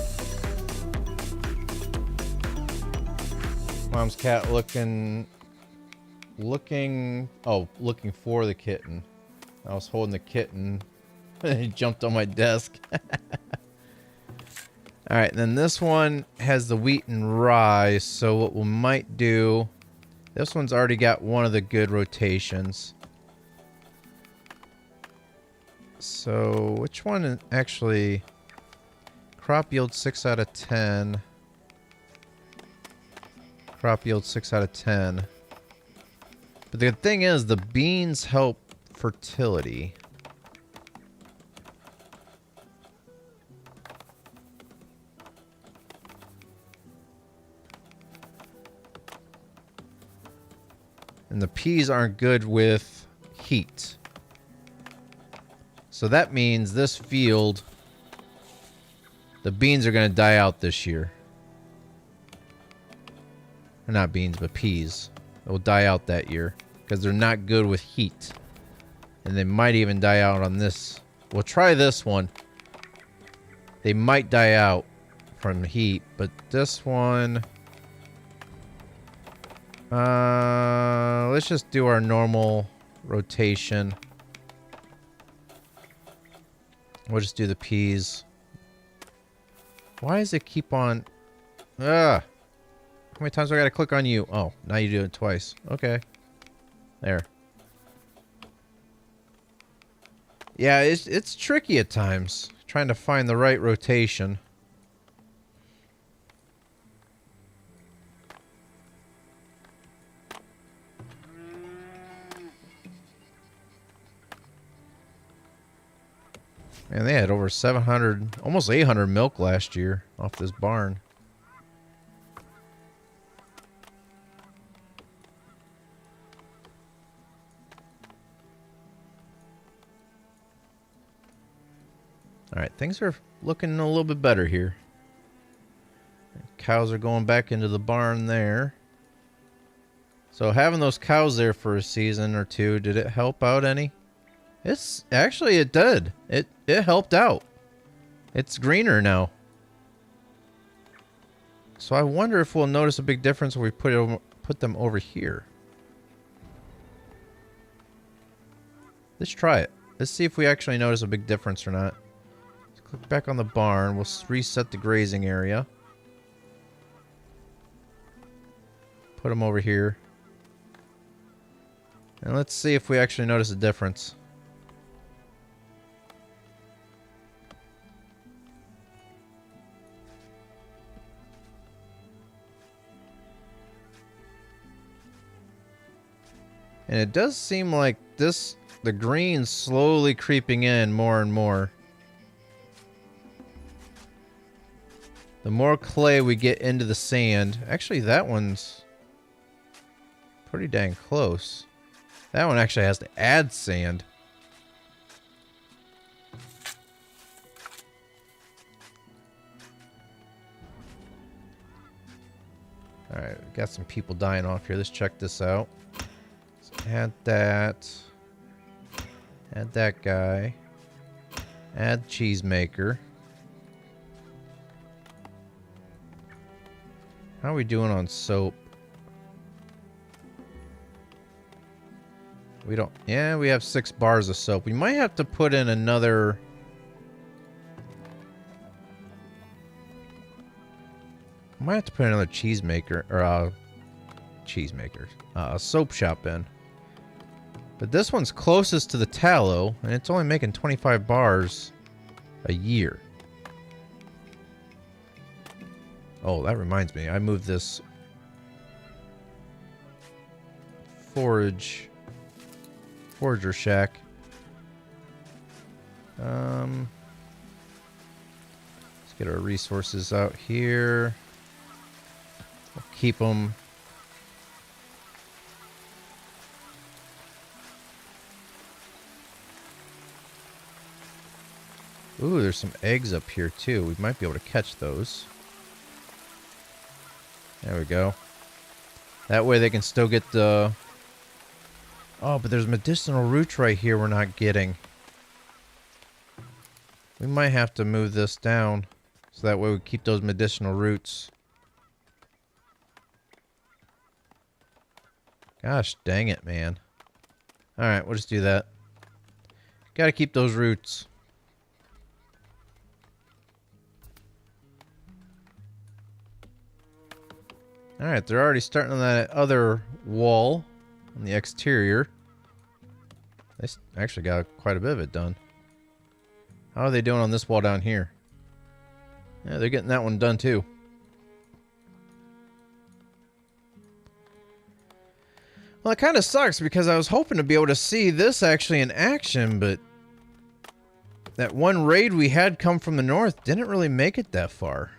Mom's cat looking for the kitten. I was holding the kitten and he jumped on my desk. Alright, then this one has the wheat and rye, so what we might do... This one's already got one of the good rotations. So, which one actually... Crop yield 6 out of 10. Crop yield 6 out of 10. But the thing is, the beans help fertility. And the peas aren't good with heat. So that means this field, the beans are going to die out this year. Or not beans, but peas. They'll die out that year because they're not good with heat. And they might even die out on this. We'll try this one. They might die out from heat, but this one... let's just do our normal rotation. We'll just do the peas. Why does it keep on... Ugh! How many times do I gotta click on you? Oh, now you do it twice. Okay. There. Yeah, it's tricky at times. Trying to find the right rotation. Man, they had over 700, almost 800 milk last year off this barn. Alright, things are looking a little bit better here. Cows are going back into the barn there. So having those cows there for a season or two, did it help out any? It's actually, it did. It helped out. It's greener now. So I wonder if we'll notice a big difference when we put them over here. Let's try it. Let's see if we actually notice a big difference or not. Let's click back on the barn. We'll reset the grazing area. Put them over here. And let's see if we actually notice a difference. And it does seem like the green's slowly creeping in more and more. The more clay we get into the sand. Actually, that one's pretty dang close. That one actually has to add sand. Alright, we got some people dying off here. Let's check this out. Let's add that. Add that guy. Add cheesemaker. How are we doing on soap? We don't... Yeah, we have 6 bars of soap. We might have to put in another... Might have to put another cheesemaker, or a soap shop in. But this one's closest to the tallow, and it's only making 25 bars a year. Oh, that reminds me. I moved this forager shack. Let's get our resources out here. We'll keep them. Ooh, there's some eggs up here too. We might be able to catch those. There we go. That way they can still get the... Oh, but there's medicinal roots right here we're not getting. We might have to move this down so that way we keep those medicinal roots. Gosh dang it, man. Alright, we'll just do that. Gotta keep those roots. Alright, they're already starting on that other wall on the exterior. They actually got quite a bit of it done. How are they doing on this wall down here? Yeah, they're getting that one done too. Well, it kind of sucks because I was hoping to be able to see this actually in action, but that one raid we had come from the north didn't really make it that far.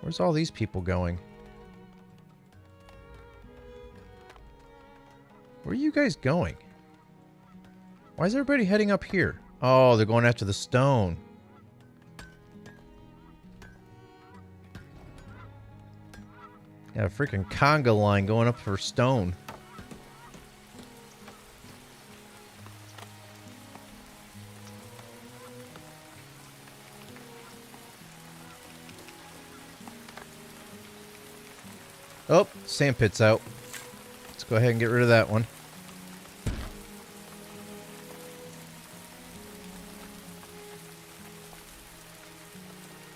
Where's all these people going? Where are you guys going? Why is everybody heading up here? Oh, they're going after the stone. Got a freaking conga line going up for stone. Oh, sand pit's out. Let's go ahead and get rid of that one.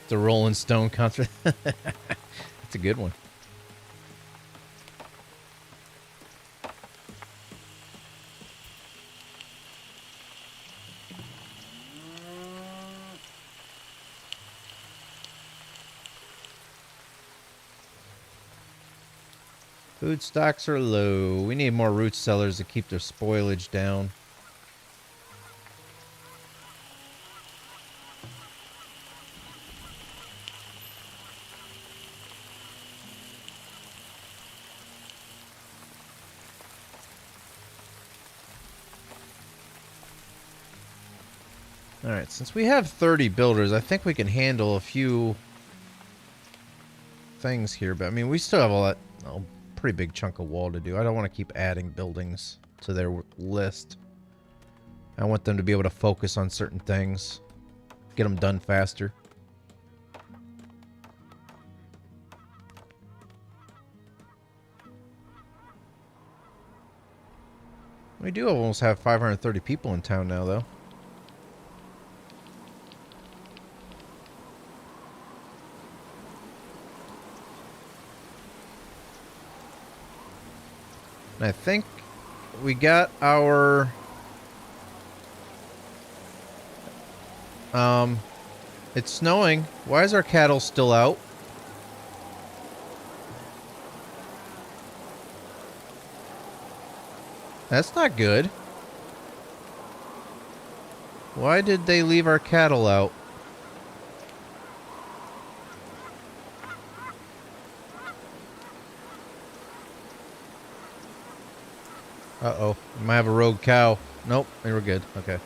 The Rolling Stone concert. That's a good one. Food stocks are low. We need more root cellars to keep their spoilage down. Alright, since we have 30 builders, I think we can handle a few things here. But, I mean, we still have a pretty big chunk of wall to do. I don't want to keep adding buildings to their list. I want them to be able to focus on certain things. Get them done faster. We do almost have 530 people in town now, though. And I think we got our... It's snowing. Why is our cattle still out? That's not good. Why did they leave our cattle out? Uh-oh. We might have a rogue cow. Nope, we were good. Okay.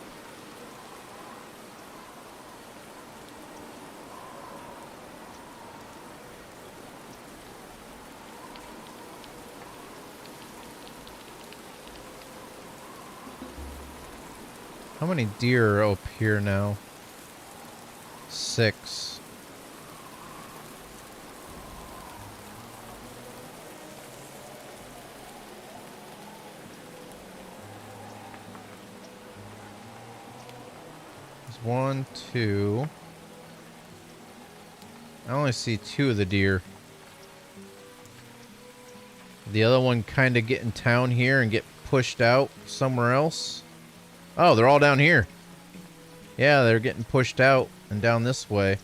How many deer are up here now? 6. There's 1, 2. I only see 2 of the deer. The other one kind of get in town here and get pushed out somewhere else. Oh, they're all down here. Yeah, they're getting pushed out and down this way.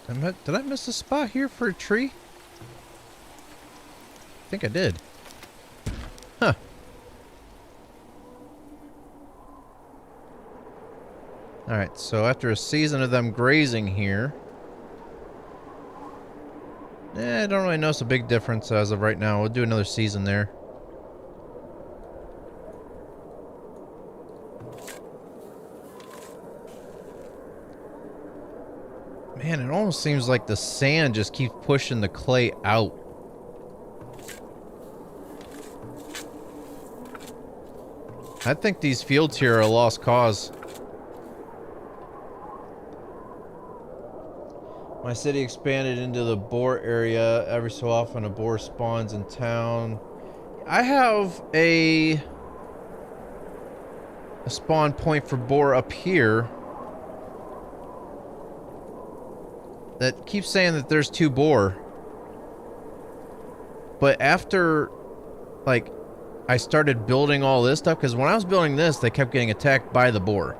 Alright, did I miss a spot here for a tree? I think I did. Huh. Alright, so after a season of them grazing here... I don't really notice a big difference as of right now. We'll do another season there. Man, it almost seems like the sand just keeps pushing the clay out. I think these fields here are a lost cause. My city expanded into the boar area. Every so often a boar spawns in town. I have a spawn point for boar up here that keeps saying that there's 2 boar. But after, like, I started building all this stuff, because when I was building this, they kept getting attacked by the boar.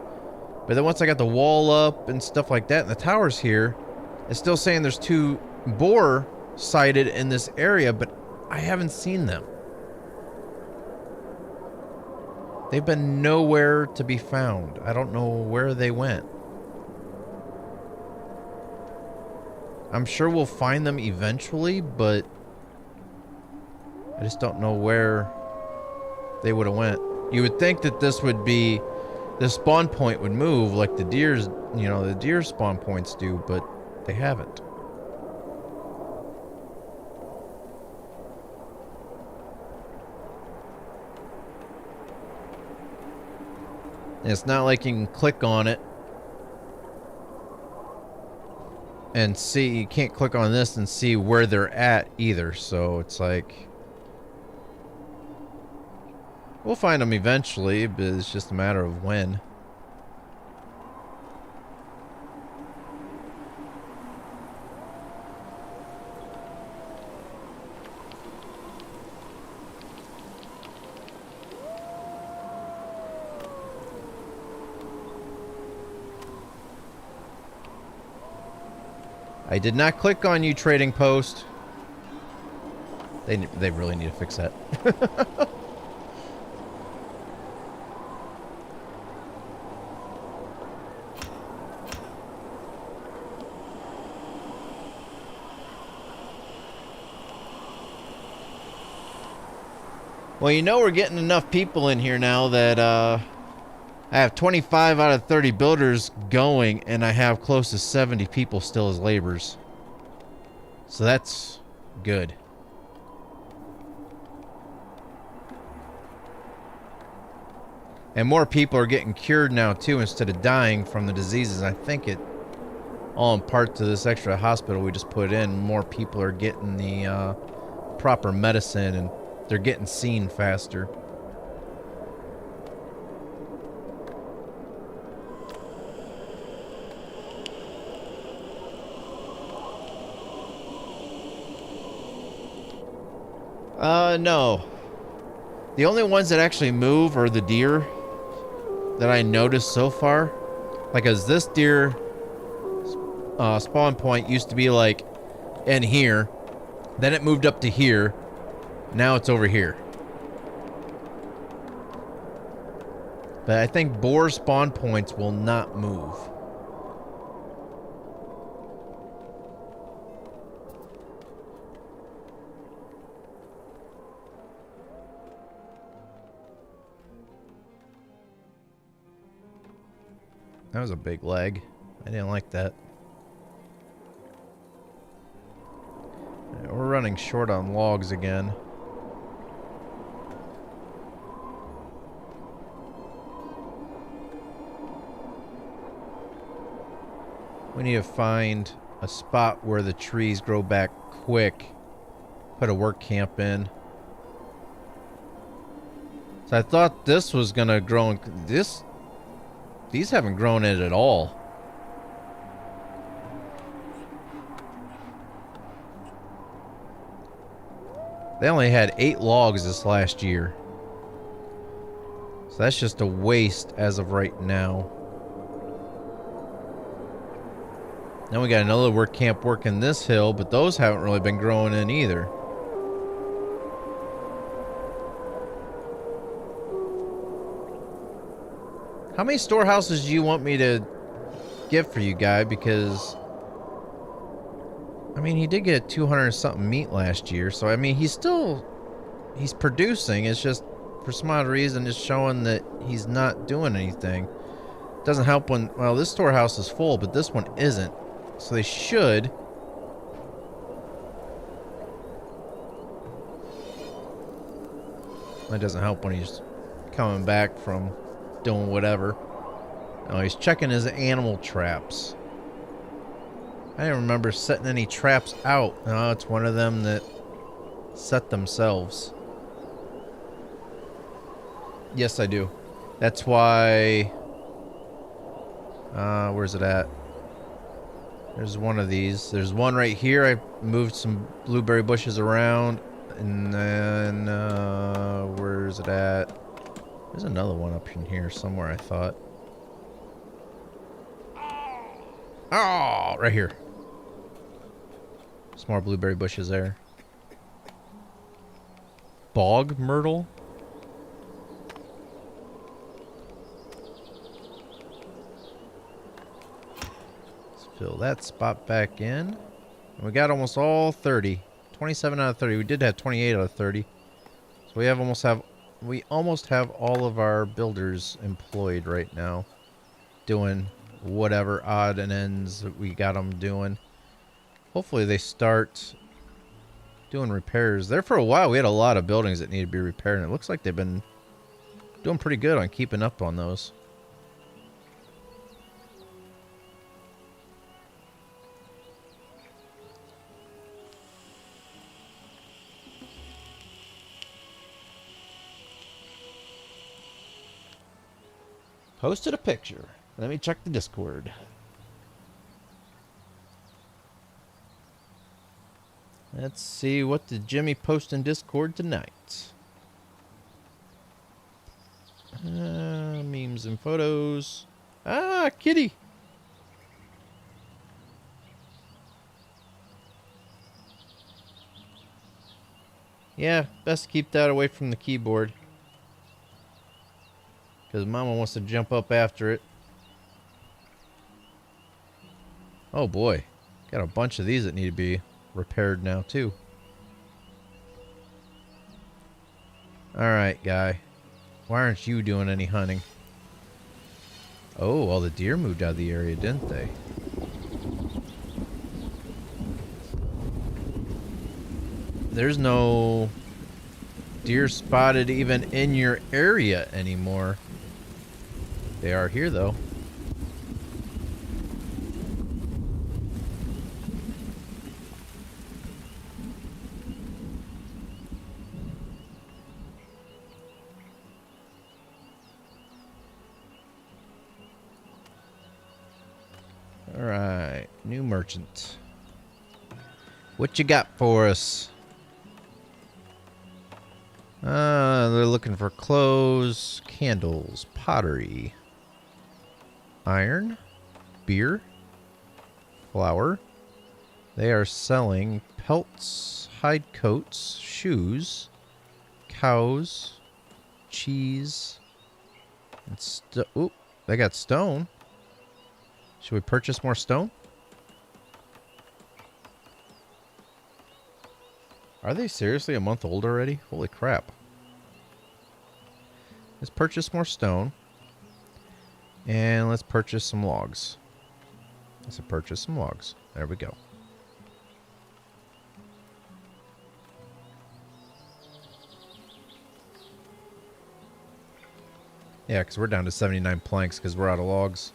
But then once I got the wall up and stuff like that, and the towers here, it's still saying there's 2 boar sighted in this area, but I haven't seen them. They've been nowhere to be found. I don't know where they went. I'm sure we'll find them eventually, but I just don't know where they would have went. You would think that this would be, the spawn point would move like the deer's, you know, the deer spawn points do, but they haven't. And it's not like you can click on it and see, you can't click on this and see where they're at either, so it's like, we'll find them eventually, but it's just a matter of when. I did not click on you, trading post. They really need to fix that. Well, you know we're getting enough people in here now that I have 25 out of 30 builders going, and I have close to 70 people still as laborers. So that's good. And more people are getting cured now too, instead of dying from the diseases. I think it all in part to this extra hospital we just put in. More people are getting the proper medicine, and they're getting seen faster. No. The only ones that actually move are the deer that I noticed so far. Like, as this deer spawn point used to be like in here, then it moved up to here, now it's over here. But I think boar spawn points will not move. That was a big leg. I didn't like that. We're running short on logs again. We need to find a spot where the trees grow back quick. Put a work camp in. So I thought this was gonna grow. These haven't grown it at all. They only had 8 logs this last year. So that's just a waste as of right now. Now we got another work camp working this hill, but those haven't really been growing in either. How many storehouses do you want me to get for you, guy? Because, I mean, he did get 200 something meat last year, so I mean, he's producing. It's just, for some odd reason, it's showing that he's not doing anything. Doesn't help when, well, this storehouse is full, but this one isn't. So they should. That doesn't help when he's coming back from doing whatever. Oh, he's checking his animal traps. I didn't remember setting any traps out. No, it's one of them that set themselves. Yes, I do. That's why... where's it at? There's one of these. There's one right here. I moved some blueberry bushes around. And then, where's it at? There's another one up in here somewhere, I thought. Oh, right here. Some more blueberry bushes there. Bog myrtle? Let's fill that spot back in. And we got almost all 30. 27 out of 30. We did have 28 out of 30. So we almost have all of our builders employed right now, doing whatever odd and ends that we got them doing. Hopefully they start doing repairs. There for a while we had a lot of buildings that need to be repaired, and it looks like they've been doing pretty good on keeping up on those. Posted a picture. Let me check the Discord. Let's see, what did Jimmy post in Discord tonight? Memes and photos. Ah, kitty. Yeah, best keep that away from the keyboard. Because Mama wants to jump up after it. Oh boy. Got a bunch of these that need to be repaired now too. Alright, guy. Why aren't you doing any hunting? Oh, all the deer moved out of the area, didn't they? There's no deer spotted even in your area anymore. They are here, though. All right, new merchant. What you got for us? They're looking for clothes, candles, pottery, iron, beer, flour. They are selling pelts, hide coats, shoes, cows, cheese, and oop, they got stone. Should we purchase more stone? Are they seriously a month old already? Holy crap. Let's purchase more stone. And let's purchase some logs. Let's purchase some logs. There we go. Yeah, because we're down to 79 planks because we're out of logs.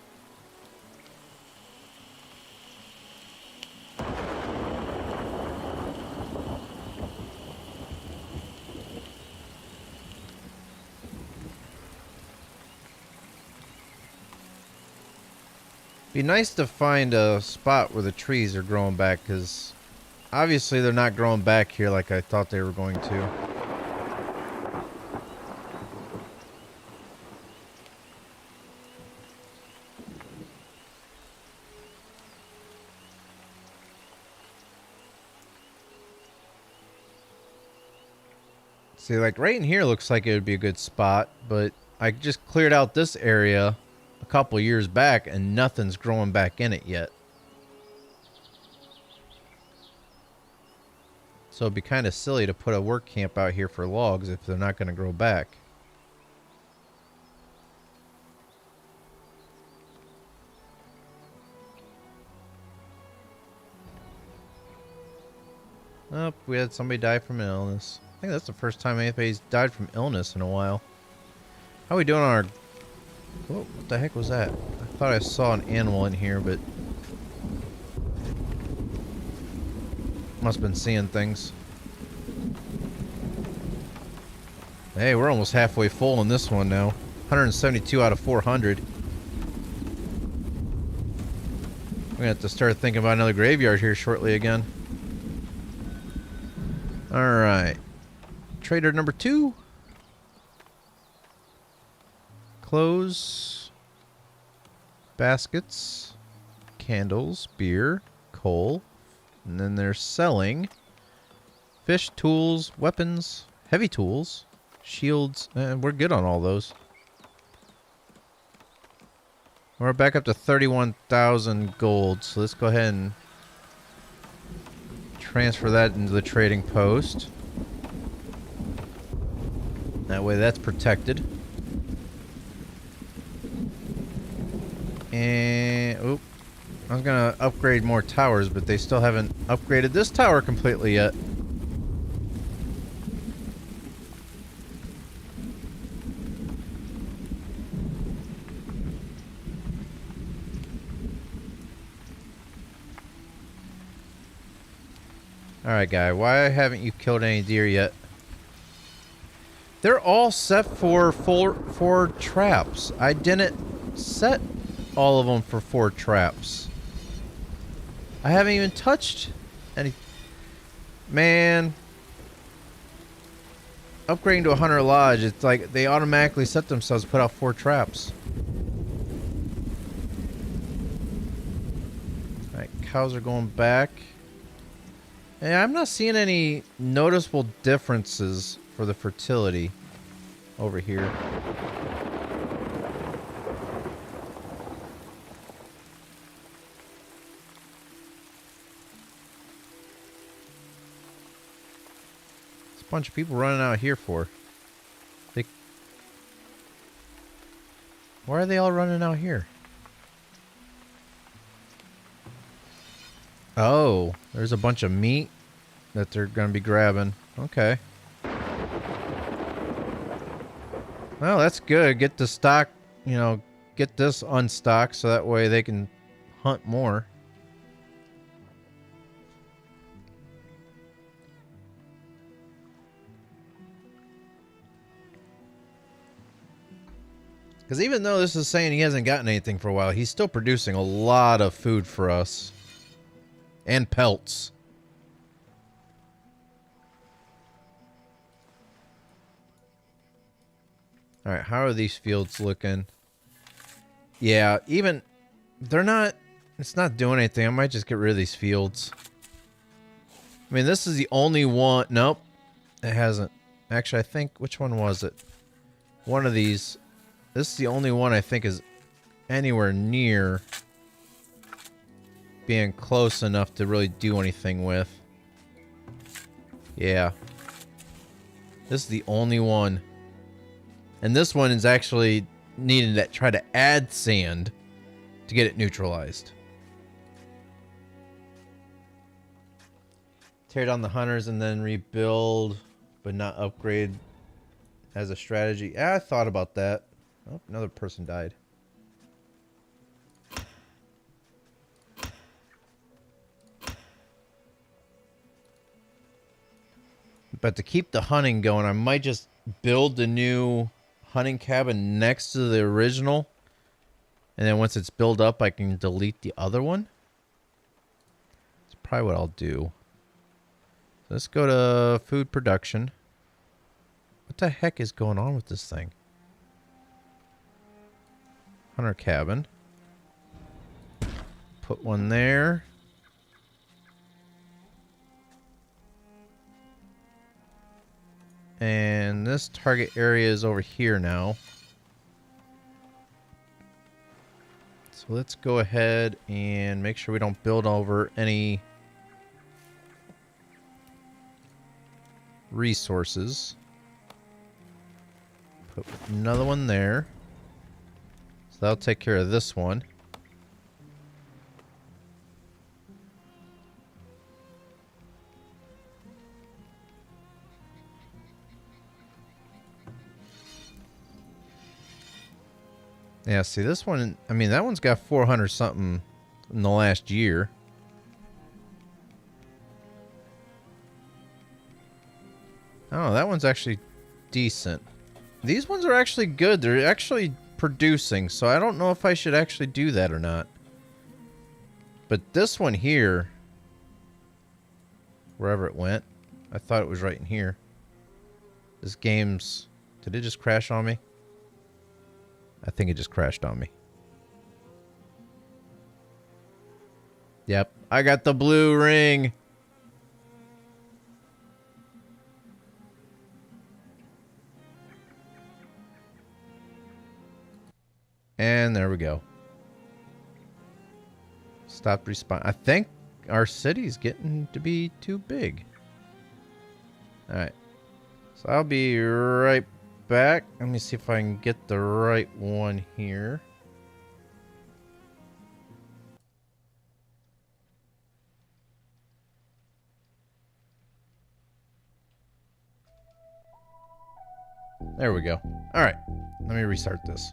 Be nice to find a spot where the trees are growing back, because obviously they're not growing back here like I thought they were going to. See, like right in here looks like it would be a good spot, but I just cleared out this area a couple years back and nothing's growing back in it yet. So it'd be kind of silly to put a work camp out here for logs if they're not going to grow back. Oh, we had somebody die from an illness. I think that's the first time anybody's died from illness in a while. How are we doing on our... Whoa, what the heck was that? I thought I saw an animal in here, but... Must have been seeing things. Hey, we're almost halfway full in this one now. 172 out of 400. We're gonna have to start thinking about another graveyard here shortly again. Alright. Trader number 2. Clothes. Baskets. Candles. Beer. Coal. And then they're selling fish, tools, weapons, heavy tools, shields, and we're good on all those. We're back up to 31,000 gold, so let's go ahead and transfer that into the trading post. That way that's protected. And, oop. I was gonna upgrade more towers, but they still haven't upgraded this tower completely yet. Alright, guy, why haven't you killed any deer yet? They're all set for 4 traps. I didn't set all of them for 4 traps. I haven't even touched any... Man. Upgrading to a Hunter Lodge, it's like they automatically set themselves to put out 4 traps. Alright, cows are going back. And I'm not seeing any noticeable differences for the fertility over here. Bunch of people running out here for. Why are they all running out here? Oh, there's a bunch of meat that they're going to be grabbing. Okay. Well, that's good. Get the stock, you know, get this unstocked so that way they can hunt more. Because even though this is saying he hasn't gotten anything for a while, he's still producing a lot of food for us. And pelts. All right, how are these fields looking? Yeah, even they're not. It's not doing anything. I might just get rid of these fields. I mean, this is the only one. Nope, it hasn't. Actually, I think which one was it? One of these. This is the only one I think is anywhere near being close enough to really do anything with. Yeah. This is the only one. And this one is actually needing to try to add sand to get it neutralized. Tear down the hunters and then rebuild, but not upgrade as a strategy. Yeah, I thought about that. Oh, another person died. But to keep the hunting going, I might just build a new hunting cabin next to the original. And then once it's built up, I can delete the other one. That's probably what I'll do. So let's go to food production. What the heck is going on with this thing? Hunter cabin. Put one there. And this target area is over here now. So let's go ahead and make sure we don't build over any resources. Put another one there. So that'll take care of this one. Yeah, see this one, I mean, that one's got 400 something in the last year. Oh, that one's actually decent. These ones are actually good. They're actually producing, so I don't know if I should actually do that or not. But this one here, wherever it went, I thought it was right in here. This game's, did it just crash on me? I think it just crashed on me. Yep, I got the blue ring. And there we go. Stop respawn. I think our city's getting to be too big. Alright. So I'll be right back. Let me see if I can get the right one here. There we go. Alright. Let me restart this.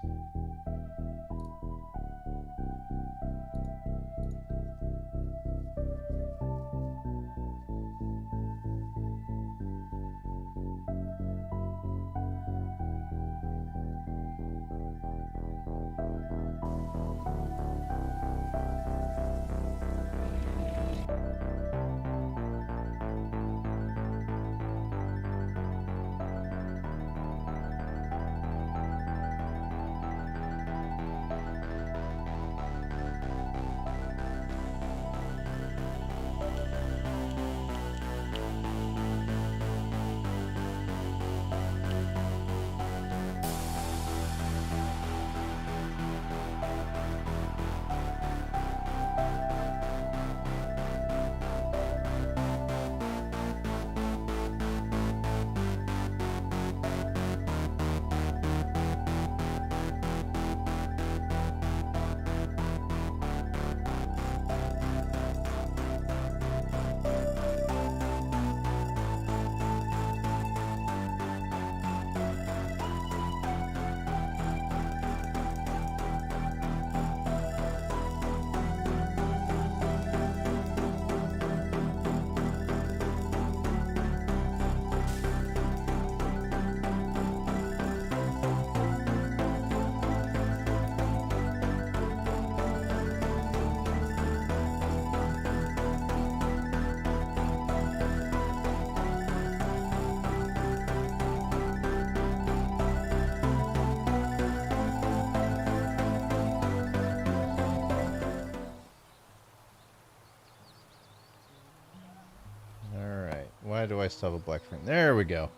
Why do I still have a black screen? There we go.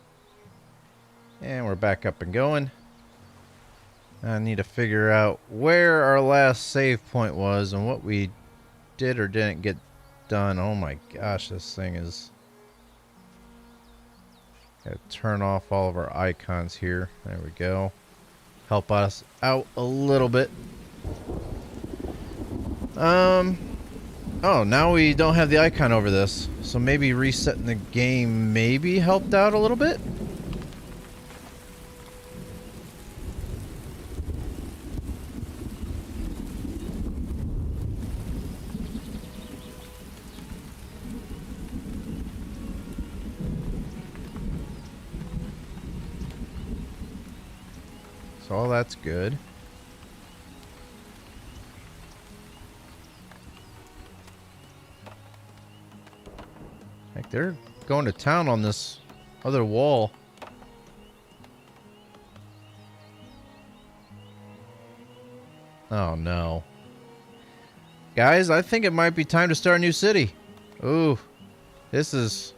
And we're back up and going. I need to figure out where our last save point was and what we did or didn't get done. Oh my gosh, this thing is... Gotta turn off all of our icons here. There we go. Help us out a little bit. Oh, now we don't have the icon over this. So maybe resetting the game maybe helped out a little bit? So all that's good. Heck, they're going to town on this other wall. Oh no. Guys, I think it might be time to start a new city. Ooh. It's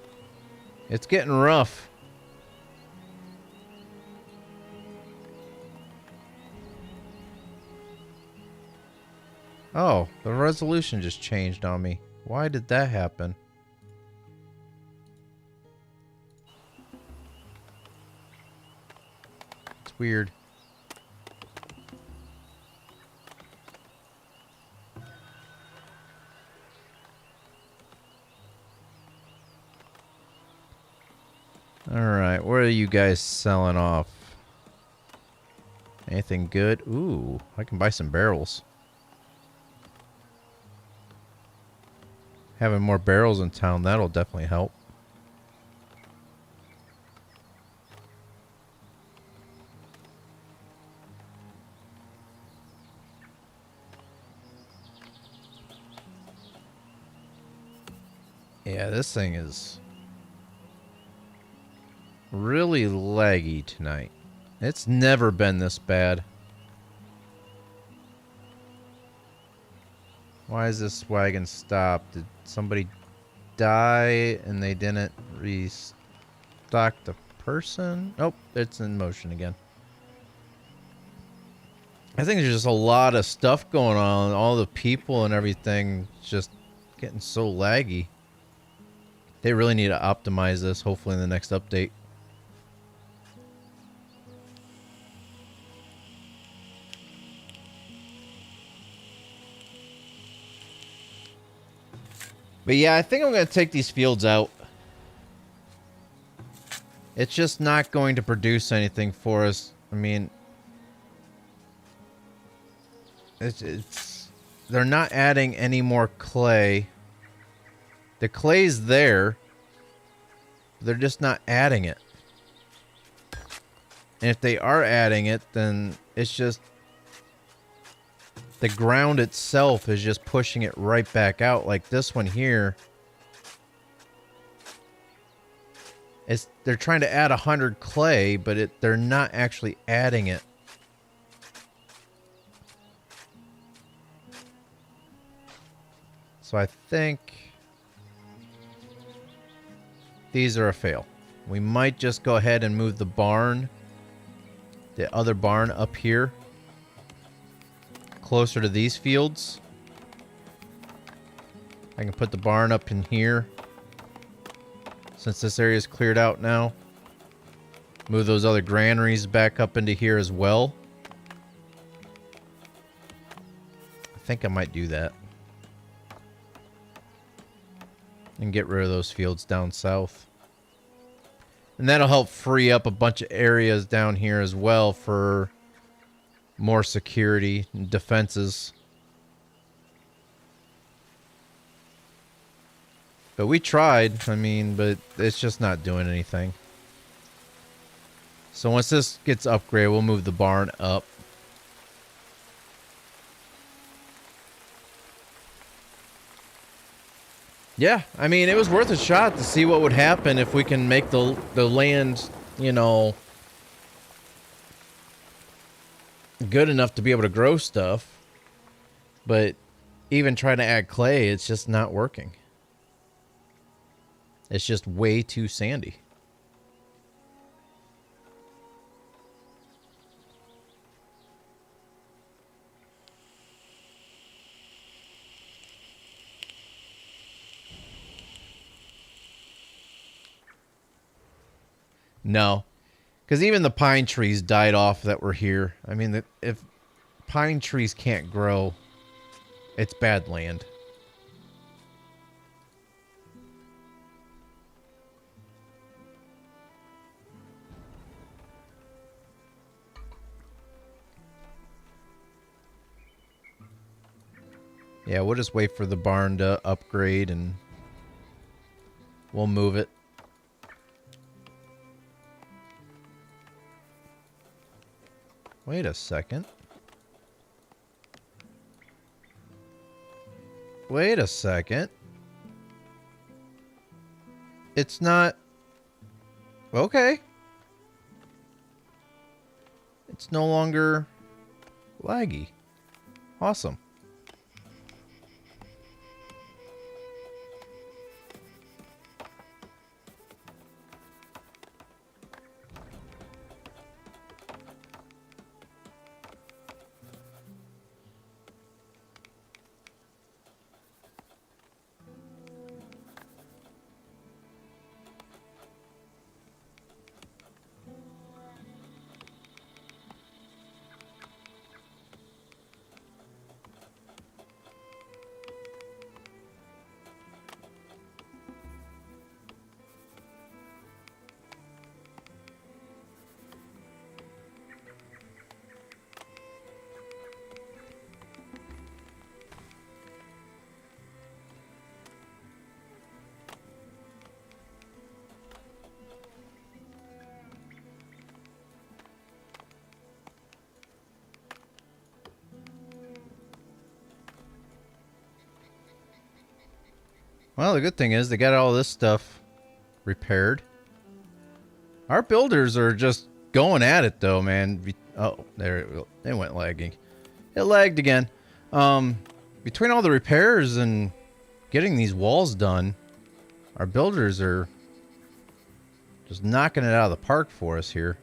getting rough. Oh, the resolution just changed on me. Why did that happen? It's weird. Alright, what are you guys selling off? Anything good? Ooh, I can buy some barrels. Having more barrels in town, that'll definitely help. Yeah, this thing is really laggy tonight. It's never been this bad. Why is this wagon stopped? Did somebody die and they didn't restock the person? Oh, it's in motion again. I think there's just a lot of stuff going on. All the people and everything just getting so laggy. They really need to optimize this, hopefully in the next update. But yeah, I think I'm going to take these fields out. It's just not going to produce anything for us. I mean, they're not adding any more clay. The clay's there. They're just not adding it. And if they are adding it, then it's just... the ground itself is just pushing it right back out. Like this one here. They're trying to add 100 clay, but they're not actually adding it. So I think these are a fail. We might just go ahead and move the barn, the other barn up here, closer to these fields. I can put the barn up in here since this area is cleared out now. Move those other granaries back up into here as well. I think I might do that. And get rid of those fields down south. And that'll help free up a bunch of areas down here as well for more security and defenses. But we tried, I mean, but it's just not doing anything. So once this gets upgraded, we'll move the barn up. Yeah, I mean, it was worth a shot to see what would happen if we can make the land, you know, good enough to be able to grow stuff. But even trying to add clay, it's just not working. It's just way too sandy. No, because even the pine trees died off that were here. I mean, if pine trees can't grow, it's bad land. Yeah, we'll just wait for the barn to upgrade and we'll move it. Wait a second. Wait a second. It's not... Okay. It's no longer laggy. Awesome. Well, the good thing is they got all this stuff repaired. Our builders are just going at it, though, man. Oh, there it went lagging. It lagged again. Between all the repairs and getting these walls done, our builders are just knocking it out of the park for us here.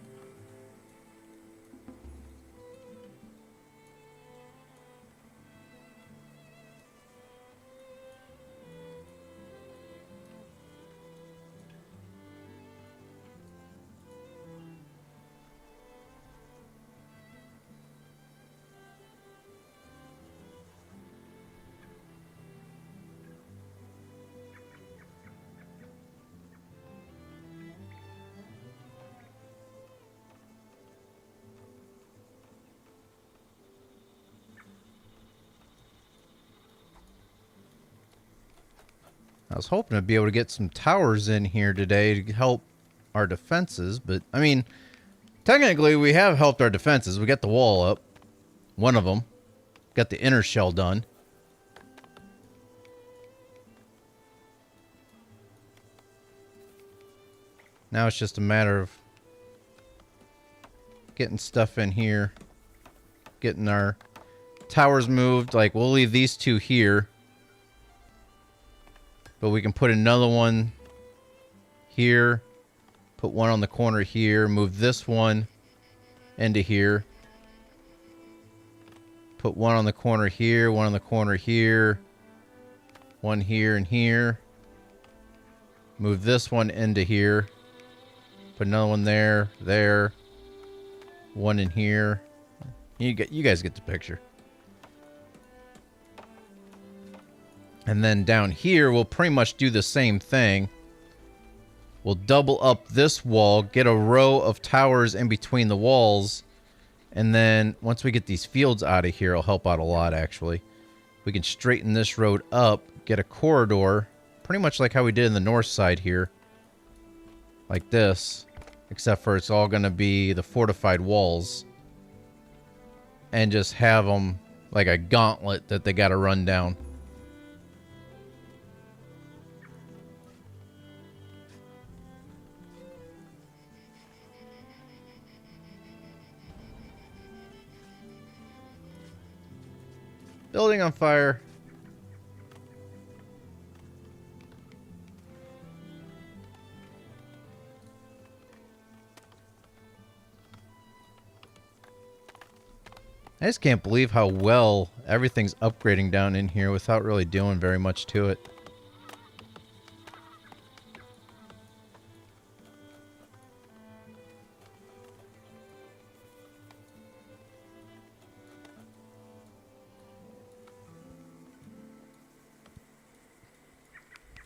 I was hoping to be able to get some towers in here today to help our defenses, but, I mean, technically we have helped our defenses. We got the wall up. One of them. Got the inner shell done. Now it's just a matter of getting stuff in here. Getting our towers moved. Like, we'll leave these two here. But we can put another one here. Put one on the corner here. Move this one into here. Put one on the corner here. One on the corner here. One here and here. Move this one into here. Put another one there. There. One in here. You guys get the picture. And then down here, we'll pretty much do the same thing. We'll double up this wall, get a row of towers in between the walls, and then once we get these fields out of here, it'll help out a lot, actually. We can straighten this road up, get a corridor, pretty much like how we did in the north side here. Like this, except for it's all going to be the fortified walls. And just have them like a gauntlet that they got to run down. Building on fire. I just can't believe how well everything's upgrading down in here without really doing very much to it.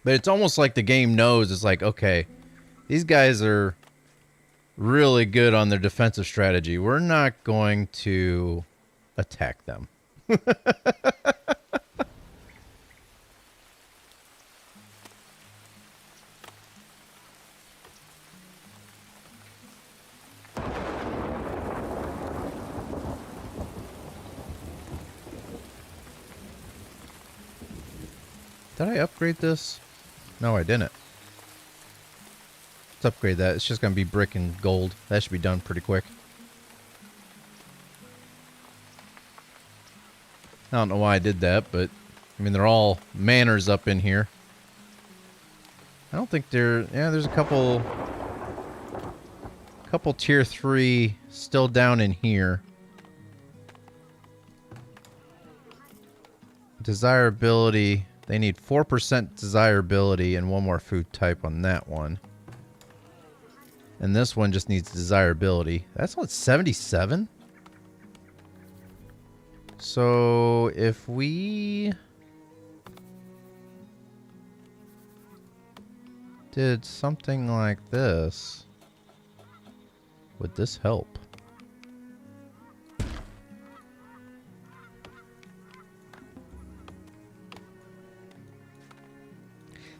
But it's almost like the game knows, it's like, okay, these guys are really good on their defensive strategy. We're not going to attack them. Did I upgrade this? No, I didn't. Let's upgrade that. It's just going to be brick and gold. That should be done pretty quick. I don't know why I did that, but I mean, they're all manors up in here. I don't think they're... Yeah, there's a couple tier 3 still down in here. Desirability... They need 4% desirability and one more food type on that one. And this one just needs desirability. That's what, 77? So if we did something like this, would this help?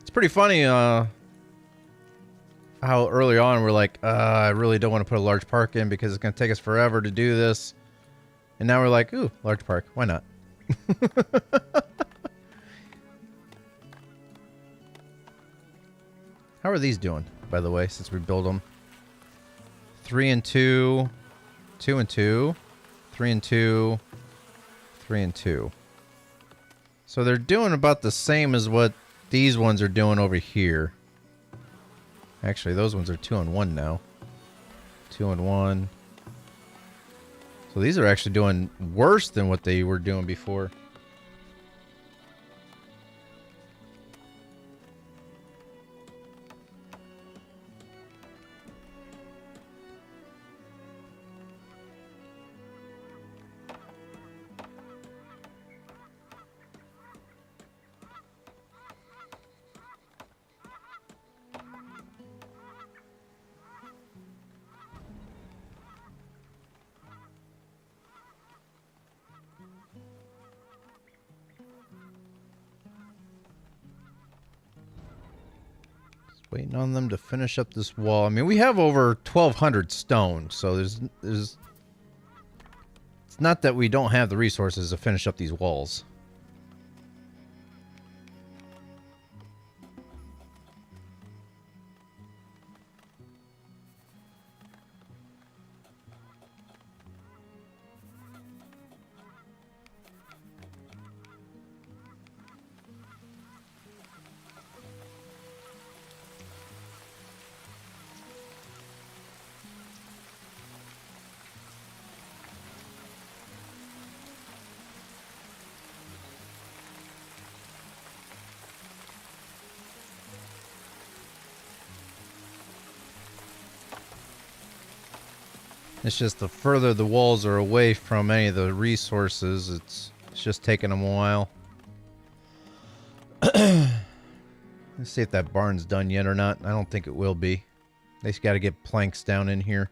It's pretty funny how early on we're like, I really don't want to put a large park in because it's going to take us forever to do this. And now we're like, ooh, large park. Why not? How are these doing, by the way, since we build them? 3 and 2, 2 and 2, 3 and 2, 3 and 2. So they're doing about the same as what these ones are doing over here. Actually, those ones are 2 and 1 now. 2 and 1. So these are actually doing worse than what they were doing before. Waiting on them to finish up this wall. I mean, we have over 1,200 stone, so there's it's not that we don't have the resources to finish up these walls. It's just the further the walls are away from any of the resources, it's just taking them a while. Let's see if that barn's done yet or not. I don't think it will be. They just got to get planks down in here.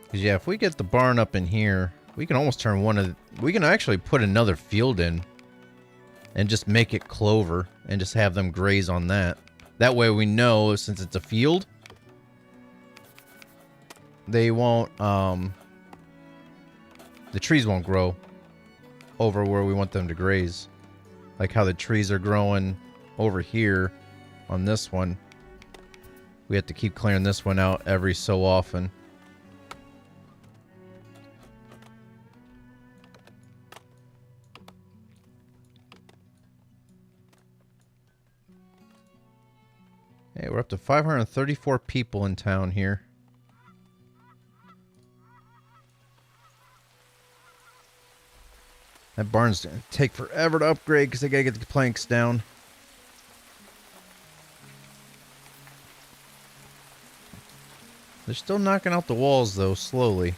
Because, yeah, if we get the barn up in here, we can almost turn one of... We can actually put another field in and just make it clover and just have them graze on that. That way we know, since it's a field, they won't... the trees won't grow over where we want them to graze. Like how the trees are growing over here on this one. We have to keep clearing this one out every so often. up to 534 people in town here. That barn's gonna take forever to upgrade because they gotta get the planks down. They're still knocking out the walls though, slowly.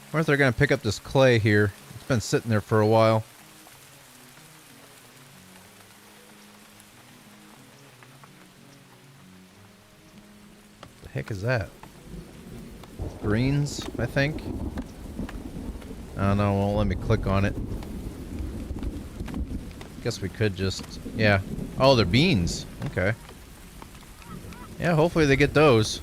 I wonder if they're gonna pick up this clay here. It's been sitting there for a while. What the heck is that? Greens, I think. I don't know, it won't let me click on it. Guess we could just... yeah. Oh, they're beans. Okay. Yeah, hopefully they get those.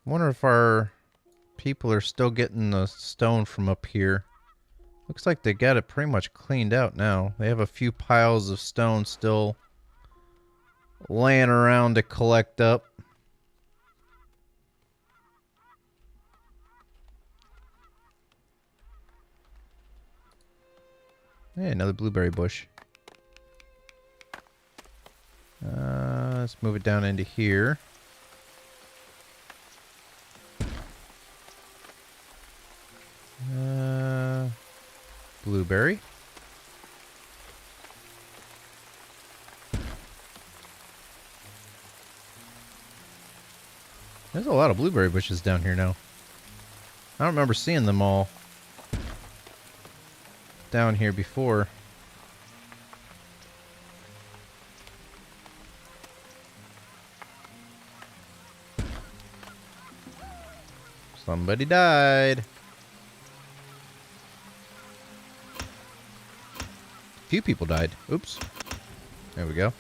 Wonder if our people are still getting the stone from up here. Looks like they got it pretty much cleaned out now. They have a few piles of stone still laying around to collect up. Hey, another blueberry bush. Let's move it down into here. Blueberry. There's a lot of blueberry bushes down here now. I don't remember seeing them all down here before. Somebody died. A few people died. Oops. There we go.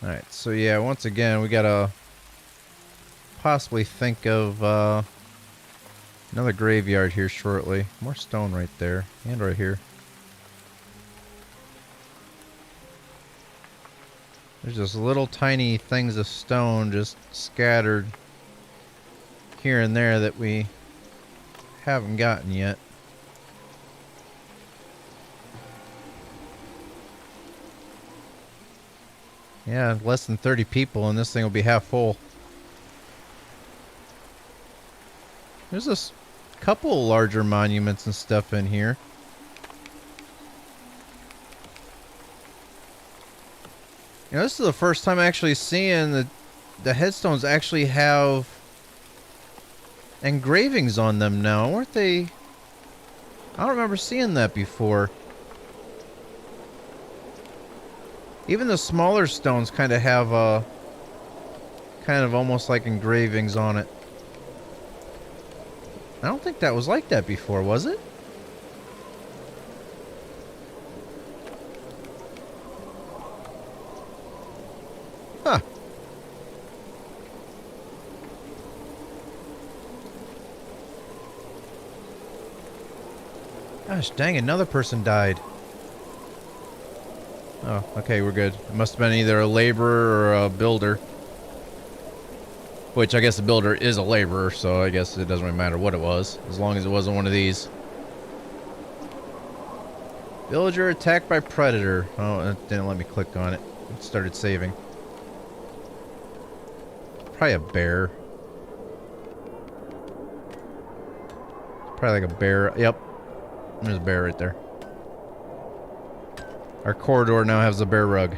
Alright, so yeah, once again, we gotta possibly think of another graveyard here shortly. More stone right there, and right here. There's just little tiny things of stone just scattered here and there that we haven't gotten yet. Yeah, less than 30 people and this thing will be half full. There's a couple larger monuments and stuff in here. You know, this is the first time actually seeing the headstones actually have engravings on them now. Weren't they? I don't remember seeing that before. Even the smaller stones kind of have kind of almost like engravings on it. I don't think that was like that before, was it? Huh. Gosh dang, another person died. Oh, okay, we're good. It must have been either a laborer or a builder. Which I guess the builder is a laborer, so I guess it doesn't really matter what it was, as long as it wasn't one of these. Villager attacked by predator. Oh, it didn't let me click on it. It started saving. Probably a bear. Probably like a bear. Yep. There's a bear right there. Our corridor now has a bear rug.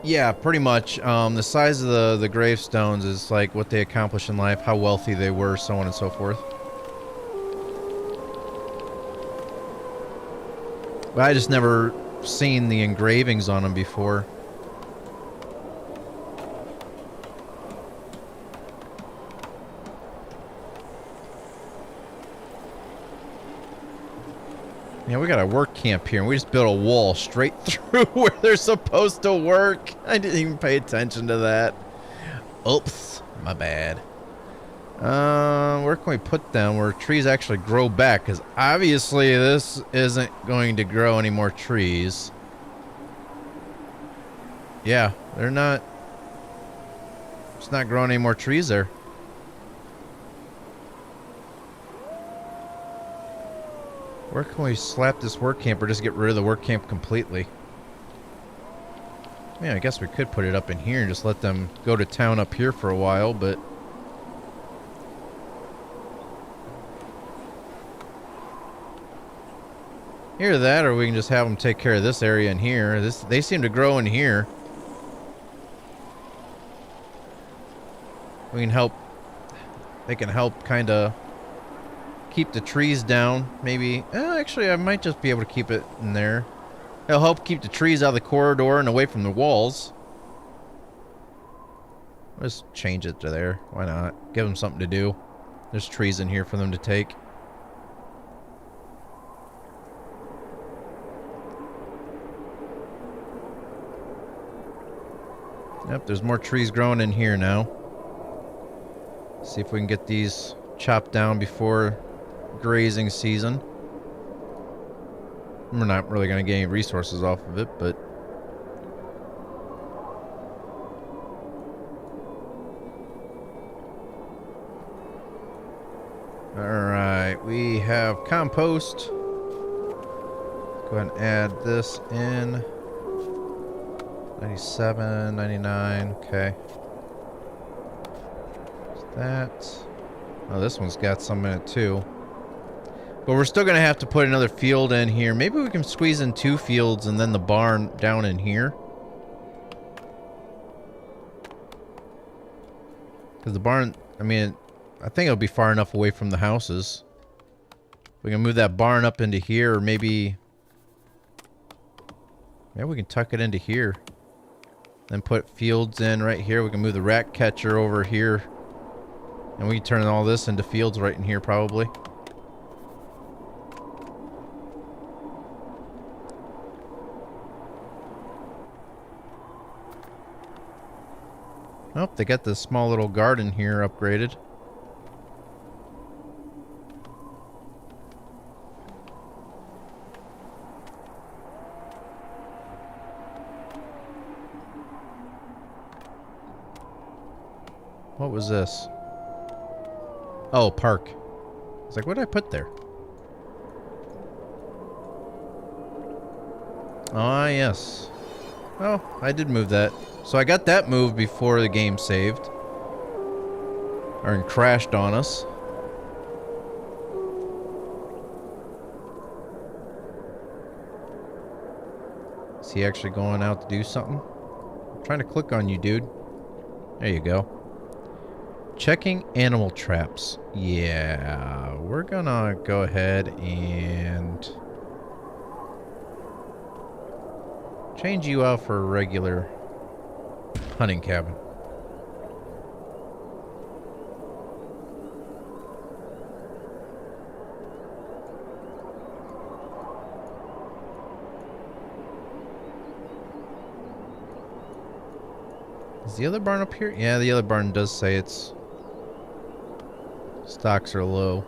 Yeah, pretty much. The size of the gravestones is like what they accomplished in life, how wealthy they were, so on and so forth. But I just never seen the engravings on them before. Yeah, we got a work camp here, and we just built a wall straight through where they're supposed to work. I didn't even pay attention to that. Oops, my bad. Where can we put them where trees actually grow back? Because obviously this isn't going to grow any more trees. Yeah, they're not. It's not growing any more trees there. Where can we slap this work camp or just get rid of the work camp completely? Yeah, I guess we could put it up in here and just let them go to town up here for a while, but... Either that, or we can just have them take care of this area in here. They seem to grow in here. We can help... They can help kind of keep the trees down, maybe. Actually, I might just be able to keep it in there. It'll help keep the trees out of the corridor and away from the walls. Let's change it to there. Why not? Give them something to do. There's trees in here for them to take. Yep, there's more trees growing in here now. See if we can get these chopped down before grazing season. We're not really going to get any resources off of it, but... Alright, we have compost. Go ahead and add this in. 97, 99, okay. What's that? Oh, this one's got some in it too. But we're still going to have to put another field in here. Maybe we can squeeze in 2 fields and then the barn down in here. Because the barn, I mean, I think it'll be far enough away from the houses. We can move that barn up into here, or maybe... Maybe we can tuck it into here. Then put fields in right here. We can move the rat catcher over here. And we can turn all this into fields right in here, probably. Oh, they got this small little garden here upgraded. What was this? Oh, park. I was like, what did I put there? Ah, yes. Oh, I did move that. So I got that moved before the game saved. Or crashed on us. Is he actually going out to do something? I'm trying to click on you, dude. There you go. Checking animal traps. Yeah, we're gonna go ahead and change you out for a regular hunting cabin. Is the other barn up here? Yeah, the other barn does say its stocks are low.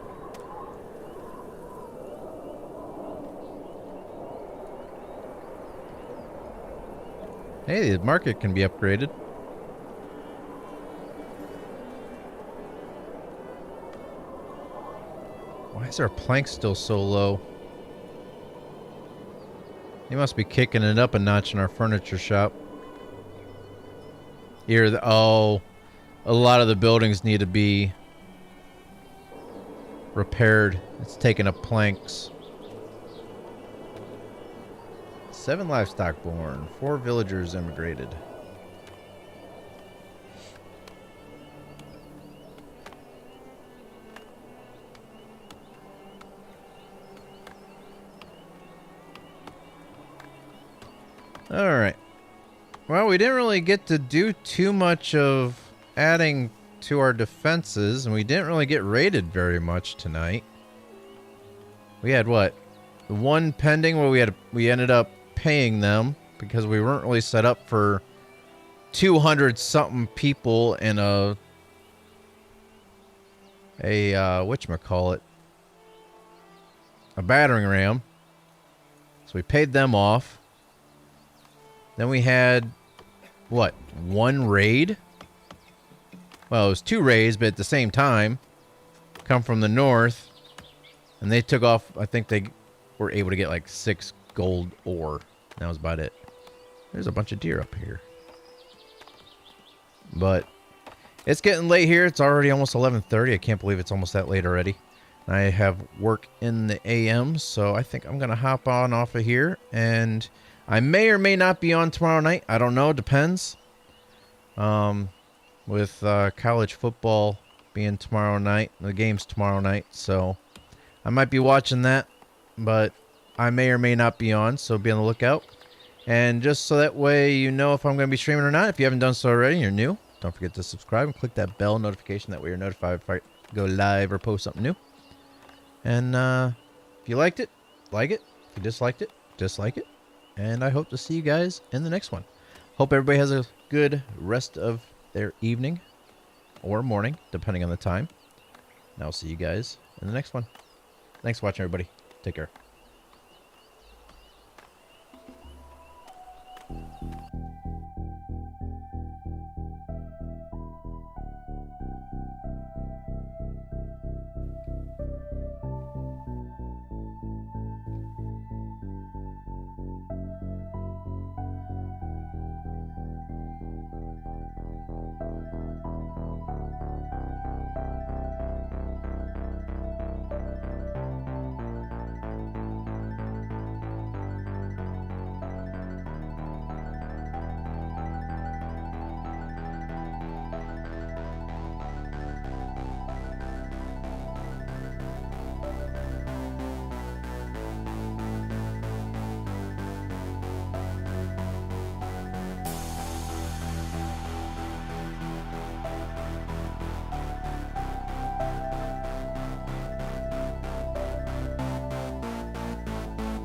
Hey, the market can be upgraded. Why is our plank still so low? They must be kicking it up a notch in our furniture shop. Here, oh, a lot of the buildings need to be repaired. It's taking up planks. 7 livestock born. 4 villagers immigrated. Alright. Well, we didn't really get to do too much of adding to our defenses, and we didn't really get raided very much tonight. We had, what, one pending where we ended up paying them because we weren't really set up for 200 something people in a whatchamacallit, a battering ram. So we paid them off. Then we had what, one raid? Well, it was 2 raids, but at the same time, come from the north, and they took off. I think they were able to get like 6 gold ore. That was about it. There's a bunch of deer up here. But it's getting late here. It's already almost 11:30. I can't believe it's almost that late already. I have work in the AM, so I think I'm going to hop on off of here. And I may or may not be on tomorrow night. I don't know. Depends. With college football being tomorrow night. The game's tomorrow night. So I might be watching that. But I may or may not be on. So be on the lookout. And just so that way you know if I'm going to be streaming or not. If you haven't done so already and you're new, don't forget to subscribe and click that bell notification. That way you're notified if I go live or post something new. And if you liked it, like it. If you disliked it, dislike it. And I hope to see you guys in the next one. Hope everybody has a good rest of their evening or morning, depending on the time. And I'll see you guys in the next one. Thanks for watching, everybody. Take care.